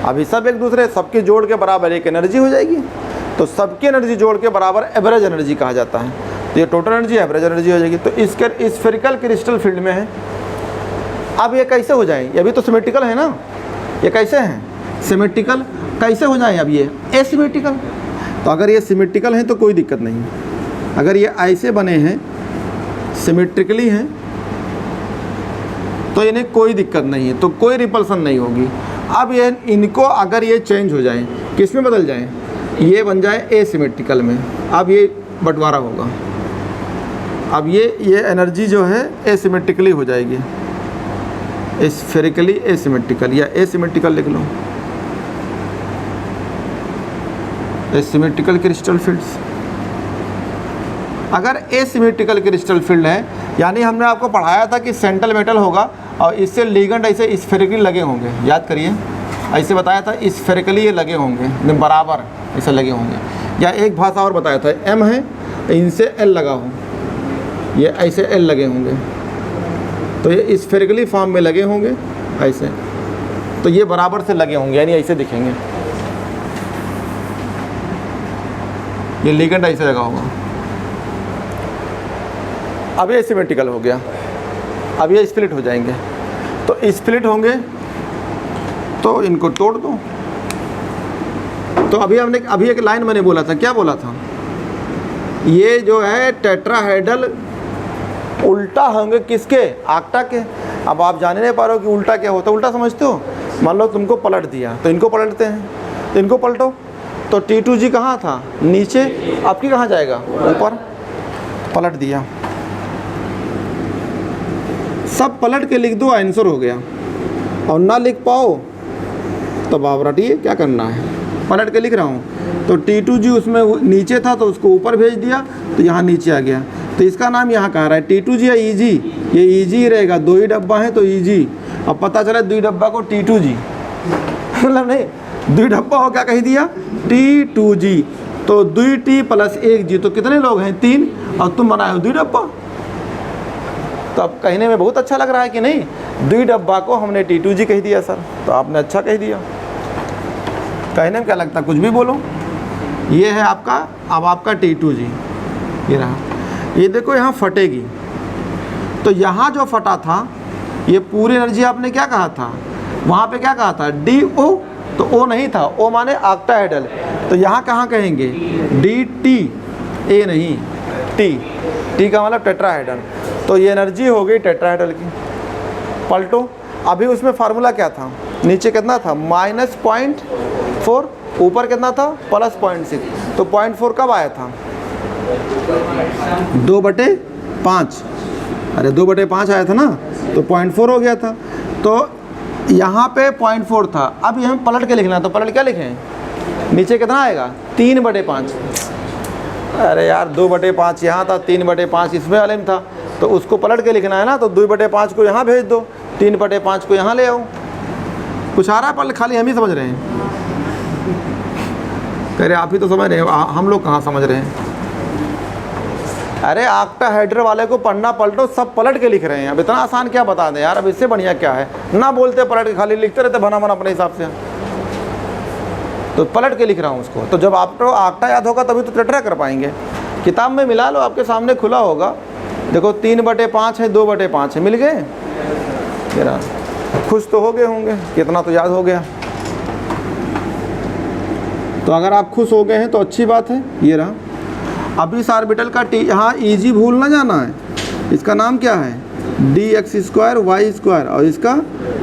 अभी सब एक दूसरे, सबकी जोड़ के बराबर एक एनर्जी हो जाएगी। तो सबकी एनर्जी जोड़ के बराबर एवरेज एनर्जी कहा जाता है। तो ये टोटल एनर्जी एवरेज एनर्जी हो जाएगी। तो इसके स्फेरिकल क्रिस्टल फील्ड में है। अब ये कैसे हो जाए, ये भी तो सिमेट्रिकल है ना, ये कैसे हैं, सिमेट्रिकल। कैसे हो जाए, अब ये एसिमेट्रिकल। तो अगर ये सिमेट्रिकल हैं तो कोई दिक्कत नहीं। अगर ये ऐसे बने हैं, सिमेट्रिकली हैं, तो इन्हें कोई दिक्कत नहीं है, तो कोई रिपल्सन नहीं होगी। अब ये इनको अगर ये चेंज हो जाए, किस में बदल जाए, ये बन जाए एसिमेट्रिकल में, अब ये बंटवारा होगा। अब ये एनर्जी जो है एसिमेट्रिकली हो जाएगी, स्फेरिकली एसिमेट्रिकल, या एसिमेट्रिकल लिख लो, एसिमेट्रिकल क्रिस्टल फील्ड्स। अगर एसिमेट्रिकल क्रिस्टल फील्ड है, यानी हमने आपको पढ़ाया था कि सेंट्रल मेटल होगा और इससे लिगेंड ऐसे स्फेरिकली लगे होंगे, याद करिए, ऐसे बताया था, स्फेरिकली ये लगे होंगे, बराबर ऐसे लगे होंगे। या एक भाषा और बताया था, एम है, इनसे एल लगा हो, ये ऐसे एल लगे होंगे, तो ये स्फेरिकली फॉर्म में लगे होंगे ऐसे, तो ये बराबर से लगे होंगे, यानी ऐसे दिखेंगे, ये लिगेंड ऐसे लगा होगा। अब ये सिमेट्रिकल हो गया, अब ये स्प्लिट हो जाएंगे। तो स्प्लिट होंगे तो इनको तोड़ दो। तो अभी एक लाइन मैंने बोला था, क्या बोला था, ये जो है टेट्राहेड्रल उल्टा होंगे किसके, आक्टा के। अब आप जाने नहीं पा रहे हो कि उल्टा क्या होता है, उल्टा समझते हो। मान लो तुमको पलट दिया, तो इनको पलटते हैं, तो इनको पलटो, तो T2G कहाँ था, नीचे, आपकी कहाँ जाएगा, ऊपर। पलट दिया, सब पलट के लिख दो, आंसर हो गया। और ना लिख पाओ तो आप रटिए क्या करना है, पलट के लिख रहा हूँ। तो T2G उसमें नीचे था तो उसको ऊपर भेज दिया, तो यहाँ नीचे आ गया। तो इसका नाम यहाँ कहाँ रहा है, T2G या EG, ये EG ही रहेगा, 2 ही डब्बा है तो EG। अब पता चला 2 डब्बा को T2G, मतलब नहीं, 2 डब्बा हो क्या कह दिया, T2G। तो 2T + 1G, तो कितने लोग हैं, 3, और तुम बनाए हो 2 डब्बा। तो अब कहने में बहुत अच्छा लग रहा है कि नहीं, 2 डब्बा को हमने T2G कह दिया सर, तो आपने अच्छा कह दिया। कहने में क्या लगता, कुछ भी बोलो। ये है आपका, अब आपका T2G, ये रहा। ये देखो यहाँ फटेगी, तो यहाँ जो फटा था, ये पूरी एनर्जी आपने क्या कहा था, वहाँ पे क्या कहा था, DO, तो O नहीं था, O माने ऑक्टाहेड्रल, तो यहाँ कहाँ कहेंगे, DT, A नहीं, T का मतलब टेट्राहेड्रल। तो ये एनर्जी हो गई टेट्राहेड्रल की। पलटो, अभी उसमें फार्मूला क्या था, नीचे कितना था, -0.4, ऊपर कितना था, +0.6। तो 0.4 कब आया था, 2/5, अरे 2/5 आया था ना, तो 0.4 हो गया था। तो यहाँ पे 0.4 था, अब ये हमें पलट के लिखना, तो पलट क्या लिखें, नीचे कितना आएगा, 3/5। अरे यार 2/5 यहाँ था, 3/5 इसमें वाले में था, तो उसको पलट के लिखना है ना, तो 2/5 को यहाँ भेज दो, 3/5 को यहाँ ले आओ। कुछ आ रहा है, पल खाली हम ही समझ रहे हैं, कह रहे आप ही तो समझ रहे हैं, हम लोग कहाँ समझ रहे हैं। अरे ऑक्टाहेड्रल वाले को पढ़ना, पलटो, सब पलट के लिख रहे हैं। अब इतना आसान क्या बता दें यार, अब इससे बढ़िया क्या है, ना बोलते पलट के, खाली लिखते रहते भना भना अपने हिसाब से। तो पलट के लिख रहा हूँ उसको। तो जब आपको ऑक्टा याद होगा तभी तो टेट्रा कर पाएंगे। किताब में मिला लो, आपके सामने खुला होगा। देखो 3/5 है, 2/5 है, मिल गए। मेरा खुश तो हो गए होंगे, कितना तो याद हो गया। तो अगर आप खुश हो गए हैं तो अच्छी बात है। ये रहा। अब इस ऑर्बिटल का यहाँ ईजी भूल ना जाना है। इसका नाम क्या है? dx² y² और इसका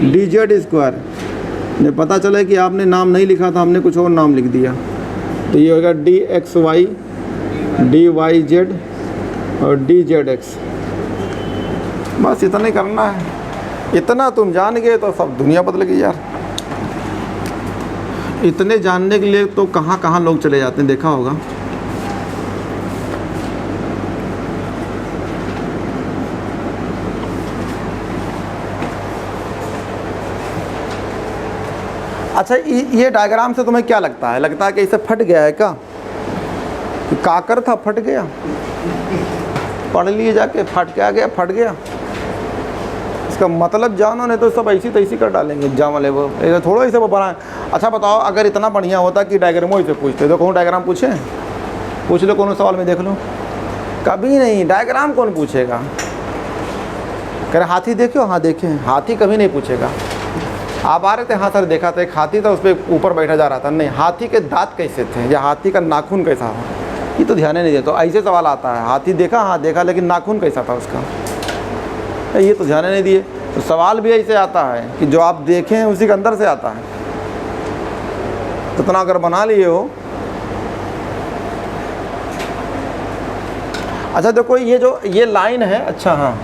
dz²। ने पता चला कि आपने नाम नहीं लिखा था, हमने कुछ और नाम लिख दिया। तो ये होगा dxy, dyz और dzx। बस इतना ही करना है। इतना तुम जान गए तो सब दुनिया बदल गई यार। इतने जानने के लिए तो कहाँ कहाँ लोग चले जाते हैं, देखा होगा। अच्छा, ये डायग्राम से तुम्हें क्या लगता है? लगता है कि इसे फट गया है क्या? काकर था, फट गया? पढ़ लिए जाके, फट गया। इसका मतलब जानो, नहीं तो सब ऐसी तैसी कर डालेंगे एग्जाम वाले। वो ऐसा थोड़ा ही सब बनाए। अच्छा बताओ, अगर इतना बढ़िया होता कि डायग्रामों से पूछते, तो कौन डायग्राम पूछे? पूछ लो कौन सवाल में, देख लो। कभी नहीं, डायग्राम कौन पूछेगा? कह रहे हाथी देखो, हाँ देखे। हाथी कभी नहीं पूछेगा। आप आ रहे थे, हाँ सर देखा था, एक हाथी था, उस पर ऊपर बैठा जा रहा था। नहीं, हाथी के दांत कैसे थे या हाथी का नाखून कैसा हो, ये तो ध्यान ही नहीं दिया। तो ऐसे सवाल आता है, हाथी देखा, हाँ देखा, लेकिन नाखून कैसा था उसका, ये तो ध्यान नहीं दिए। तो सवाल भी ऐसे आता है कि जो आप देखें हैं उसी के अंदर से आता है। तो इतना अगर बना लिए हो। अच्छा देखो, ये लाइन है। अच्छा हाँ,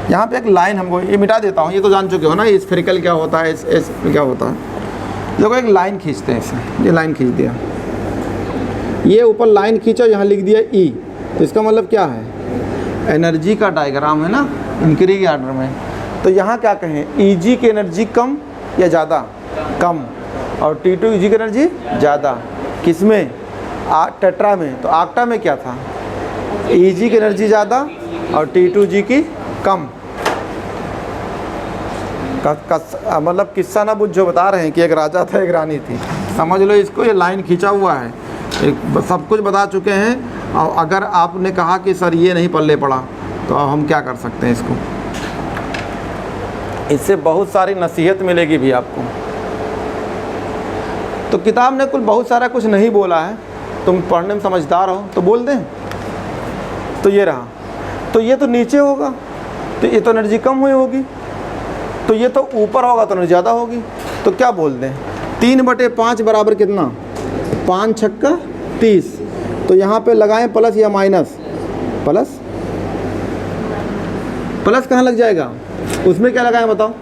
यहाँ पे एक लाइन हमको, ये मिटा देता हूँ, ये तो जान चुके हो ना, ये स्फेरिकल क्या होता है, इस क्या होता है। देखो एक लाइन खींचते हैं इसे, ये लाइन खींच दिया, ये ऊपर लाइन खींचा, यहाँ लिख दिया ई। तो इसका मतलब क्या है? एनर्जी का डायग्राम है ना, इंक्रीज ऑर्डर में। तो यहाँ क्या कहें, ईजी की एनर्जी कम या ज़्यादा? कम। और T2 ईजी की एनर्जी ज़्यादा। किस में? टेट्रा में। तो आक्टा में क्या था? ईजी की एनर्जी ज़्यादा और T2 जी की कम। मतलब किस्सा ना बुझ, जो बता रहे हैं कि एक राजा था, एक रानी थी, समझ लो इसको। ये लाइन खींचा हुआ है, सब कुछ बता चुके हैं। और अगर आपने कहा कि सर ये नहीं पल्ले पड़ा, तो अब हम क्या कर सकते हैं इसको? इससे बहुत सारी नसीहत मिलेगी भी आपको। तो किताब ने कुल बहुत सारा कुछ नहीं बोला है, तुम पढ़ने में समझदार हो तो बोल दें। तो ये रहा, तो ये तो नीचे होगा, तो ये तो एनर्जी कम हुई होगी। तो ये तो ऊपर होगा तो एनर्जी ज़्यादा होगी। तो क्या बोल दें? 3/5 बराबर कितना? 5 छक्का 30। तो यहाँ पे लगाएं प्लस या माइनस? प्लस। प्लस कहाँ लग जाएगा? उसमें क्या लगाएं बताओ?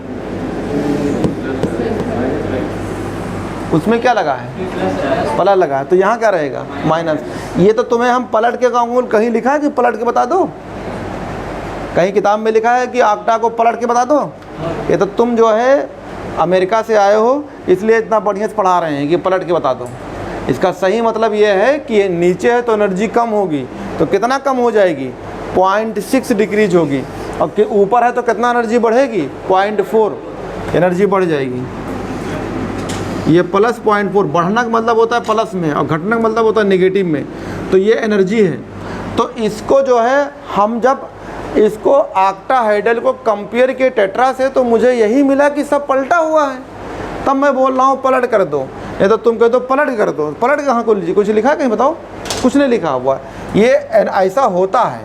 उसमें क्या लगा है? प्लस लगा है। तो यहाँ क्या रहेगा? माइनस। ये तो तुम्हें हम पलट के कहूँगा, कहीं लिखा है कि पलट के बता दो? कहीं किताब में लिखा है कि आक्टा को पलट के बता दो? ये तो तुम जो है अमेरिका से आए हो, इसलिए इतना बढ़िया से पढ़ा रहे हैं कि पलट के बता दो। इसका सही मतलब ये है कि ये नीचे है तो एनर्जी कम होगी। तो कितना कम हो जाएगी? 0.6 डिक्रीज होगी। और ऊपर है तो कितना एनर्जी बढ़ेगी? 0.4 एनर्जी बढ़ जाएगी। ये प्लस 0.4, बढ़ना का मतलब होता है प्लस में और घटना का मतलब होता है नेगेटिव में। तो ये एनर्जी है। तो इसको जो है हम जब इसको ऑक्टाहेड्रल को कंपेयर किए टेट्रा से, तो मुझे यही मिला कि सब पलटा हुआ है। तब मैं बोल रहा हूँ पलट कर दो, ये तो तुम कहते हो पलट कर दो। पलट कहाँ को लीजिए? कुछ लिखा है कहीं बताओ? कुछ नहीं लिखा हुआ है। ये ऐसा होता है।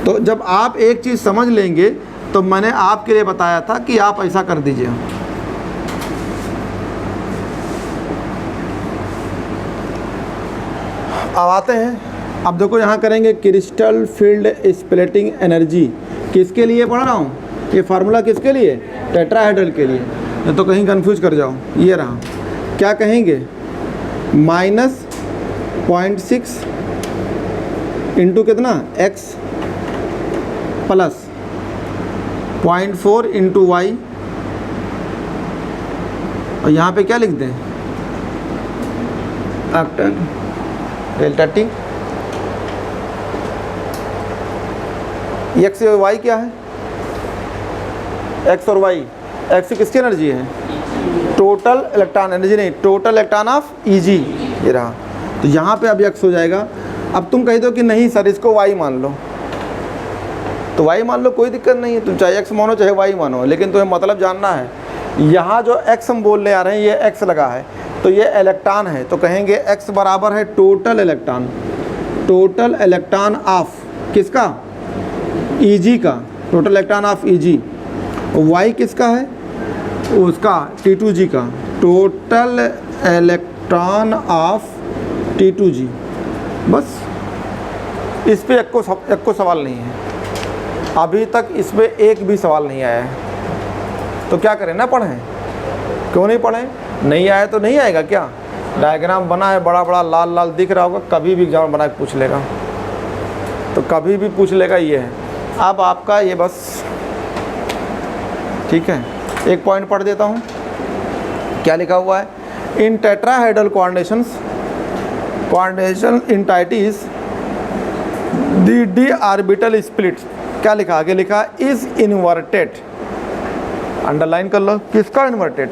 तो जब आप एक चीज़ समझ लेंगे, तो मैंने आपके लिए बताया था कि आप ऐसा कर दीजिए। अब आते हैं, अब देखो यहाँ करेंगे क्रिस्टल फील्ड स्प्लिटिंग एनर्जी। किसके लिए पढ़ रहा हूँ? ये फार्मूला किसके लिए? टेट्राहेड्रल के लिए। नहीं तो कहीं कंफ्यूज कर जाओ। ये रहा, क्या कहेंगे? -0.6 इंटू कितना? x plus 0.4 into y। और यहाँ पे क्या लिख दें? Delta T. एक्स और वाई क्या है? एक्स और वाई, एक्स किसकी एनर्जी है? टोटल इलेक्ट्रॉन एनर्जी नहीं, टोटल इलेक्ट्रॉन ऑफ ईजी। ये रहा। तो यहाँ पे अब एक्स हो जाएगा अब तुम कह दो कि नहीं सर इसको y मान लो, तो y मान लो, कोई दिक्कत नहीं है, तुम चाहे x मानो चाहे y मानो, लेकिन तुम्हें मतलब जानना है। यहाँ जो x हम बोलने आ रहे हैं ये x लगा है, तो ये इलेक्ट्रॉन है, तो कहेंगे x बराबर है टोटल इलेक्ट्रॉन ऑफ किसका, Eg का, total electron of Eg। y किसका है, उसका T2g का, टोटल इलेक्ट्रॉन ऑफ T2g। बस इस पे एक को सवाल नहीं है, अभी तक इसमें एक भी सवाल नहीं आया है। तो क्या करें, ना पढ़ें? क्यों नहीं पढ़ें? नहीं आया तो नहीं आएगा क्या? डायग्राम बना है बड़ा बड़ा लाल लाल दिख रहा होगा, कभी भी एग्जाम बना के पूछ लेगा, तो कभी भी पूछ लेगा। ये है अब आपका ये, बस ठीक है। एक पॉइंट पढ़ देता हूँ, क्या लिखा हुआ है, in tetrahedral coordination entities d orbital split, क्या लिखा, आगे लिखा इज इन्वर्टेड, अंडरलाइन कर लो, किसका इन्वर्टेड,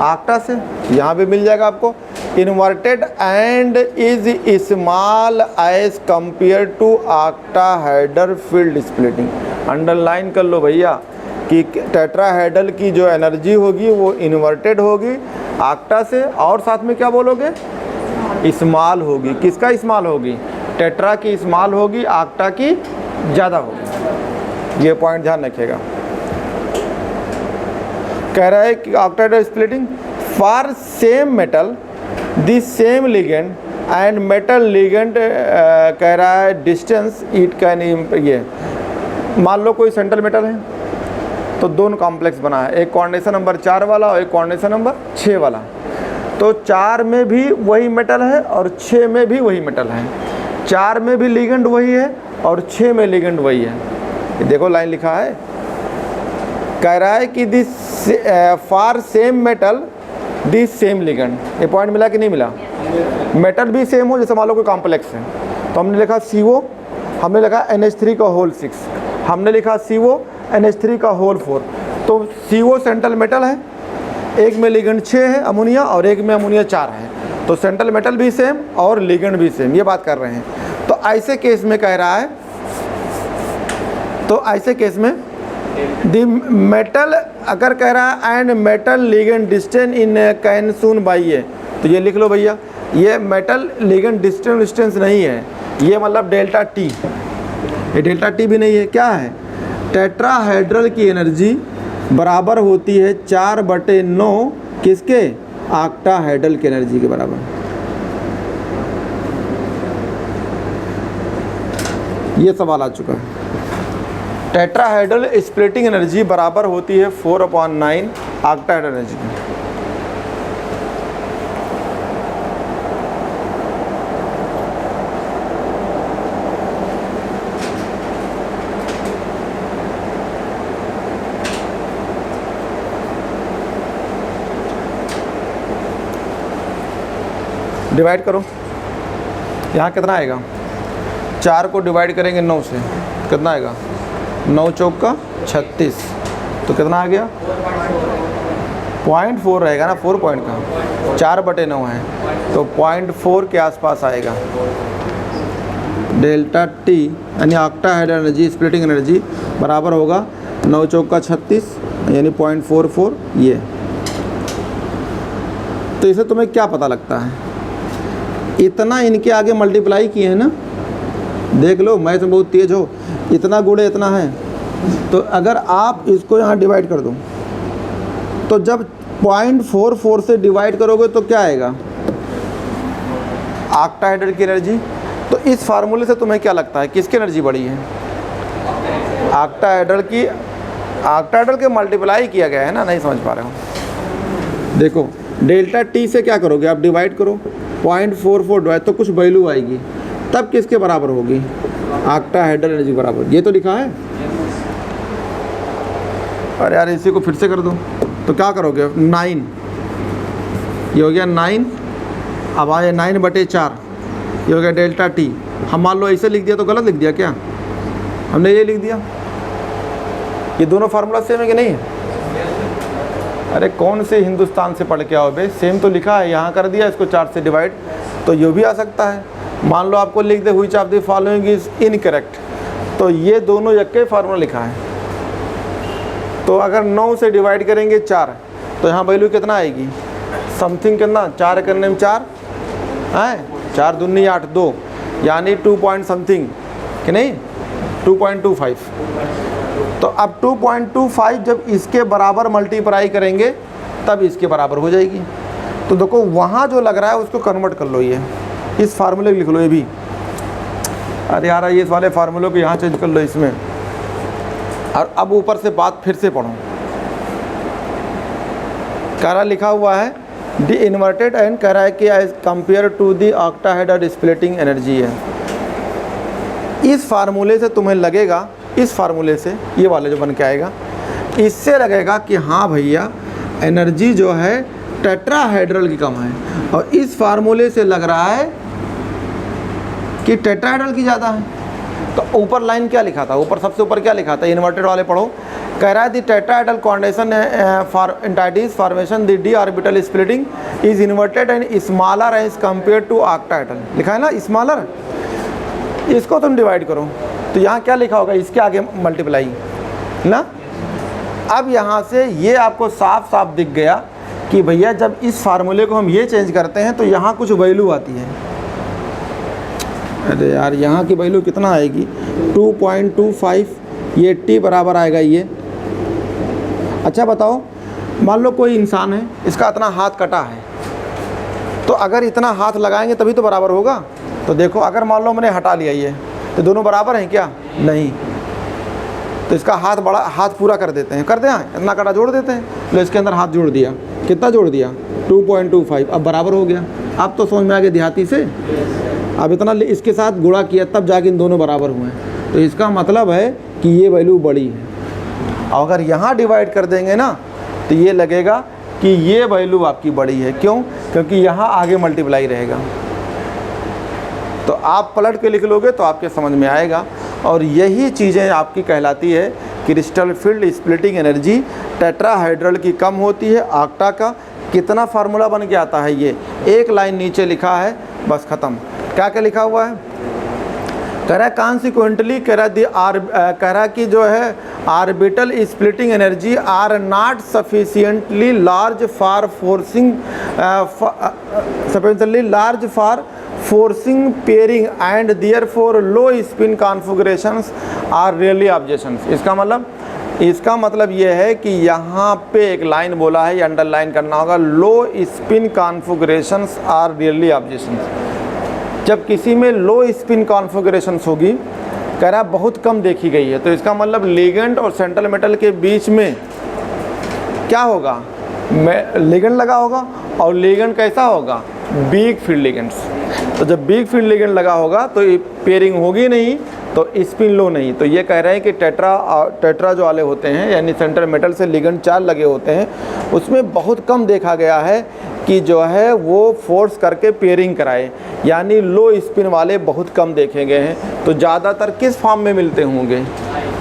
आक्टा से, यहाँ भी मिल जाएगा आपको, inverted and is small as compare to octahedral field splitting. Underline कर लो भैया कि टेट्राहेड्रल की जो एनर्जी होगी वो इन्वर्टेड होगी आक्टा से, और साथ में क्या बोलोगे, स्मॉल होगी। किसका स्मॉल होगी, टेट्रा की स्मॉल होगी, आक्टा की ज़्यादा होगी। ये पॉइंट ध्यान रखिएगा। कह रहा है कि octahedral splitting for same metal the same ligand and metal ligand, कह रहा है डिस्टेंस इट कैन, ये मान लो कोई सेंट्रल मेटल है, तो दोनों कॉम्प्लेक्स बना है, एक कोऑर्डिनेशन नंबर 4 वाला और एक कोऑर्डिनेशन नंबर 6 वाला। तो 4 में भी वही मेटल है और 6 में भी वही मेटल है, 4 में भी लिगेंड वही है और 6 में लिगेंड वही है। ये देखो लाइन लिखा है, कह रहा है कि this for same metal this same ligand. ये पॉइंट मिला कि नहीं मिला? मेटल भी सेम हो, जैसे मान लो कोई कॉम्प्लेक्स है, तो हमने लिखा CO, हमने लिखा NH3 का होल 6, हमने लिखा CO NH3 का होल 4। तो CO सेंट्रल मेटल है, एक में लिगेंड 6 है अमोनिया और एक में अमोनिया 4 है, तो सेंट्रल मेटल भी सेम और लिगेंड भी सेम, ये बात कर रहे हैं। तो ऐसे केस में कह रहा है, तो ऐसे केस में द मेटल अगर कह रहा है and metal ligand distance in can soon by a, तो ये लिख लो भैया, ये मेटल लिगेंड डिस्टेंस नहीं है, ये मतलब डेल्टा टी, ये डेल्टा टी भी नहीं है। क्या है, टेट्राहेड्रल की एनर्जी बराबर होती है 4/9 किसके, ऑक्टाहेड्रल की एनर्जी के बराबर। ये सवाल आ चुका है। टेट्राहेड्रल स्प्लिटिंग एनर्जी बराबर होती है 4/9 ऑक्टाहेड्रल एनर्जी की। डिवाइड करो, यहाँ कितना आएगा, 4 को डिवाइड करेंगे 9 से, कितना आएगा, 9 चौक का 36, तो कितना आ गया, 0.4 रहेगा ना, 4 पॉइंट का, 4/9 है, तो 0.4 के आसपास आएगा। डेल्टा टी यानी ऑक्टाहेड्रल एनर्जी स्प्लिटिंग एनर्जी बराबर होगा 9 चौक का 36 यानी 0.44 ये। तो इसे तुम्हें क्या पता लगता है, इतना इनके आगे मल्टीप्लाई किए हैं ना, देख लो मैथ में बहुत तेज हो, इतना गुणे इतना है, तो अगर आप इसको यहाँ डिवाइड कर दो, तो जब 0.44 से डिवाइड करोगे तो क्या आएगा, ऑक्टाहेड्रल की एनर्जी। तो इस फार्मूले से तुम्हें क्या लगता है किसकी एनर्जी बढ़ी है, ऑक्टाहेड्रल की, ऑक्टाहेड्रल के मल्टीप्लाई किया गया है ना, नहीं समझ पा रहे हो। देखो डेल्टा टी से क्या करोगे आप, डिवाइड करो, 0.44 डिवाइड तो कुछ वैल्यू आएगी, तब किसके बराबर होगी, ऑक्टाहेड्रल एनर्जी बराबर। ये तो लिखा है, अरे यार इसी को फिर से कर दो, तो क्या करोगे, 9, ये हो गया 9, अब आए 9/4, ये हो गया डेल्टा टी। हम मान लो ऐसे लिख दिया तो गलत लिख दिया क्या, हमने ये लिख दिया, ये दोनों फार्मूला सेम है कि नहीं है? अरे कौन से हिंदुस्तान से पढ़ के आओ बे, सेम तो लिखा है, यहाँ कर दिया इसको 4 से डिवाइड, तो ये भी आ सकता है। मान लो आपको लिख दे which of the following is incorrect, तो ये दोनों एक के फार्मूला लिखा है। तो अगर 9 से डिवाइड करेंगे 4, तो यहाँ वैल्यू कितना आएगी, समथिंग कितना, 4 करने में 4 है, 4 दूनी 8, 2 यानी 2 पॉइंट समथिंग कि नहीं, 2.25। तो अब 2.25 जब इसके बराबर मल्टीप्लाई करेंगे तब इसके बराबर हो जाएगी। तो देखो वहाँ जो लग रहा है उसको कन्वर्ट कर लो, ये इस फार्मूले लिख लो ये भी। अरे यार ये इस वाले फार्मूले को यहाँ चेंज कर लो इसमें, और अब ऊपर से बात फिर से पढ़ो। कह रहा लिखा हुआ है डी इन्वर्टेड एंड कह रहा है कि as compare to the octahedral splitting energy है। इस फार्मूले से तुम्हें लगेगा, इस फार्मूले से ये वाले जो बन के आएगा, इससे लगेगा कि हाँ भैया एनर्जी जो है टेट्राहेड्रल की कम है, और इस फार्मूले से लग रहा है कि टेट्राहेड्रल की ज़्यादा है। तो ऊपर लाइन क्या लिखा था, ऊपर सबसे ऊपर क्या लिखा था, इन्वर्टेड वाले पढ़ो। कह रहा है the tetrahedral condensation for entities formation the d orbital splitting is inverted and smaller as compare to octahedral, लिखा है ना स्मॉलर। इसको तुम डिवाइड करो तो यहाँ क्या लिखा होगा, इसके आगे मल्टीप्लाई ना। अब यहाँ से ये आपको साफ साफ दिख गया कि भैया जब इस फार्मूले को हम ये चेंज करते हैं तो यहाँ कुछ वैल्यू आती है। अरे यार यहाँ की वैल्यू कितना आएगी, 2.25, ये t बराबर आएगा ये। अच्छा बताओ, मान लो कोई इंसान है, इसका इतना हाथ कटा है, तो अगर इतना हाथ लगाएंगे तभी तो बराबर होगा। तो देखो अगर मान लो मैंने हटा लिया ये, तो दोनों बराबर हैं क्या, नहीं। तो इसका हाथ बड़ा, हाथ पूरा कर देते हैं, कर दें, इतना कटा जोड़ देते हैं, तो इसके अंदर हाथ जोड़ दिया, कितना जोड़ दिया 2.25, अब बराबर हो गया। अब तो समझ में आ गया देहाती से, अब इतना इसके साथ गुणा किया तब जाके इन दोनों बराबर हुए हैं। तो इसका मतलब है कि ये वैल्यू बड़ी है। और अगर यहाँ डिवाइड कर देंगे ना तो ये लगेगा कि ये वैल्यू आपकी बड़ी है। क्यों, क्योंकि यहाँ आगे मल्टीप्लाई रहेगा। तो आप पलट के लिख लोगे तो आपके समझ में आएगा। और यही चीज़ें आपकी कहलाती है crystal field splitting energy tetrahedral की कम होती है। ऑक्टा का कितना फार्मूला बन के आता है, ये एक लाइन नीचे लिखा है, बस ख़त्म। क्या क्या लिखा हुआ है, कह रहा है कॉन्सिक्वेंटली, कह रहा कि जो है orbital splitting energy are not sufficiently large for forcing pairing and therefore low spin configurations are really objections. इसका मतलब ये है कि यहाँ पे एक लाइन बोला है, ये अंडरलाइन करना होगा, low spin configurations are really objections. जब किसी में लो स्पिन कॉन्फ़िगरेशंस होगी, कह रहा बहुत कम देखी गई है, तो इसका मतलब लिगेंड और सेंट्रल मेटल के बीच में क्या होगा, लिगेंड लगा होगा। और लिगेंड कैसा होगा, वीक फील्ड लिगेंड्स। तो जब वीक फील्ड लिगेंड लगा होगा तो पेयरिंग होगी नहीं, तो स्पिन लो नहीं। तो ये कह रहे हैं कि टेट्रा जो वाले होते हैं, यानी सेंट्रल मेटल से लिगेंड 4 लगे होते हैं, उसमें बहुत कम देखा गया है कि जो है वो फोर्स करके पेयरिंग कराए, यानी लो स्पिन वाले बहुत कम देखे गए हैं। तो ज़्यादातर किस फॉर्म में मिलते होंगे,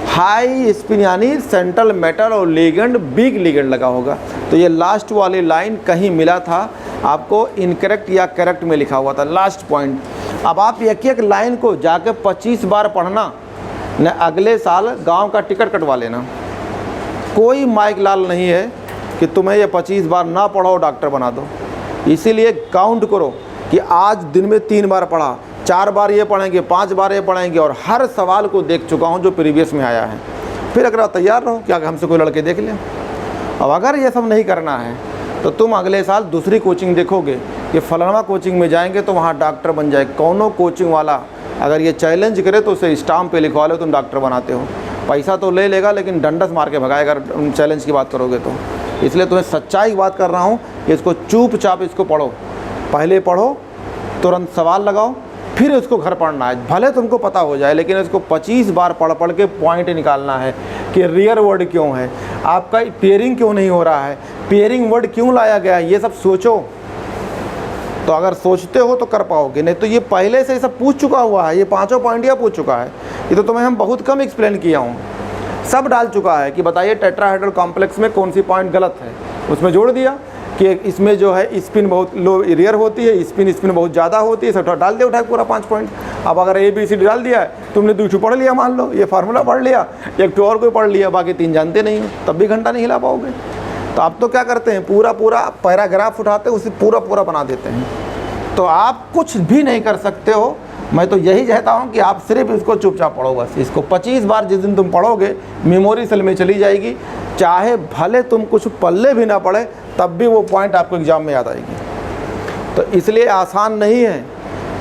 हाई स्पिन, यानी सेंट्रल मेटल और लिगेंड वीक लिगेंड लगा होगा। तो ये लास्ट वाली लाइन कहीं मिला था आपको, इनकरेक्ट या करेक्ट में लिखा हुआ था लास्ट पॉइंट। अब आप एक एक लाइन को जाके 25 बार पढ़ना, न अगले साल गांव का टिकट कटवा लेना। कोई माइक लाल नहीं है कि तुम्हें ये 25 बार ना पढ़ो डॉक्टर बना दो। इसीलिए काउंट करो कि आज दिन में 3 बार पढ़ा, 4 बार ये पढ़ेंगे, 5 बार ये पढ़ेंगे, और हर सवाल को देख चुका हूँ जो प्रीवियस में आया है। फिर अगर आप तैयार रहो, क्या हमसे कोई लड़के देख लें। अब अगर ये सब नहीं करना है तो तुम अगले साल दूसरी कोचिंग देखोगे कि फलाना कोचिंग में जाएंगे तो वहाँ डॉक्टर बन जाए। कौनो कोचिंग वाला अगर ये चैलेंज करे तो उसे स्टाम्प पे लिखवा लो तुम डॉक्टर बनाते हो। पैसा तो ले लेगा लेकिन डंडस मार के भगाएगा चैलेंज की बात करोगे तो। इसलिए तुम्हें सच्चाई की बात कर रहा हूँ कि इसको चुपचाप इसको पढ़ो, पहले पढ़ो, तुरंत सवाल लगाओ, फिर उसको घर पढ़ना है। भले तुमको पता हो जाए लेकिन इसको 25 बार पढ़ के पॉइंट निकालना है कि रियर वर्ड क्यों है, आपका पेयरिंग क्यों नहीं हो रहा है, पेयरिंग वर्ड क्यों लाया गया है, ये सब सोचो। तो अगर सोचते हो तो कर पाओगे, नहीं तो ये पहले से सब पूछ चुका हुआ है, ये 5 पॉइंट यह पूछ चुका है। ये तो तुम्हें हम बहुत कम एक्सप्लेन किया हूँ, सब डाल चुका है कि बताइए टेट्राहेड्रल कॉम्प्लेक्स में कौन सी पॉइंट गलत है, उसमें जोड़ दिया। कि इसमें जो है स्पिन बहुत लो रेयर होती है, स्पिन बहुत ज़्यादा होती है, सब डाल दिया उठा के पूरा 5 पॉइंट। अब अगर ABCD डाल दिया है, तुमने 2 पढ़ लिया, मान लो ये फार्मूला पढ़ लिया, एक और कोई पढ़ लिया, बाकी 3 जानते नहीं हो, तब भी घंटा नहीं हिला पाओगे। तो आप तो क्या करते हैं, पूरा पैराग्राफ उठाते हैं, उसे पूरा बना देते हैं। तो आप कुछ भी नहीं कर सकते हो। मैं तो यही चाहता हूँ कि आप सिर्फ इसको चुपचाप पढ़ो बस। इसको 25 बार जिस दिन तुम पढ़ोगे मेमोरी सेल में चली जाएगी, चाहे भले तुम कुछ पल्ले भी ना पढ़े तब भी वो पॉइंट आपको एग्ज़ाम में याद आएगी। तो इसलिए आसान नहीं है,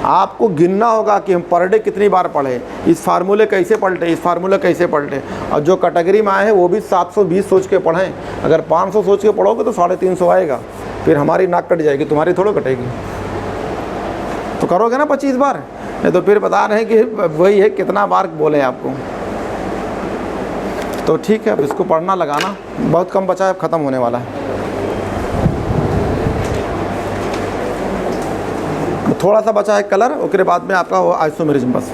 आपको गिनना होगा कि हम पर डे कितनी बार पढ़े, इस फार्मूले कैसे पलटे, इस फार्मूले कैसे पलटे। और जो कैटेगरी में आए हैं वो भी 720 सोच के पढ़ें। अगर 500 सोच के पढ़ोगे तो 350 आएगा, फिर हमारी नाक कट जाएगी, तुम्हारी थोड़ा कटेगी। तो करोगे ना 25 बार, नहीं तो फिर बता रहे हैं कि वही है कितना बार बोले आपको। तो ठीक है, अब इसको पढ़ना लगाना, बहुत कम बचा है, ख़त्म होने वाला है। थोड़ा सा बचा है कलर, उसके बाद में आपका वो आइसोमेरिज्म। बस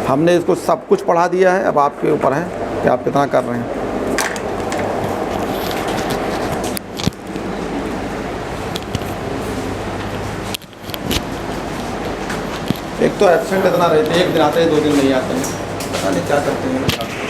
हमने इसको सब कुछ पढ़ा दिया है, अब आपके ऊपर है कि आप कितना कर रहे हैं। एक तो एब्सेंट इतना रहते हैं, एक दिन आते हैं 2 दिन नहीं आते हैं, पता नहीं क्या करते हैं।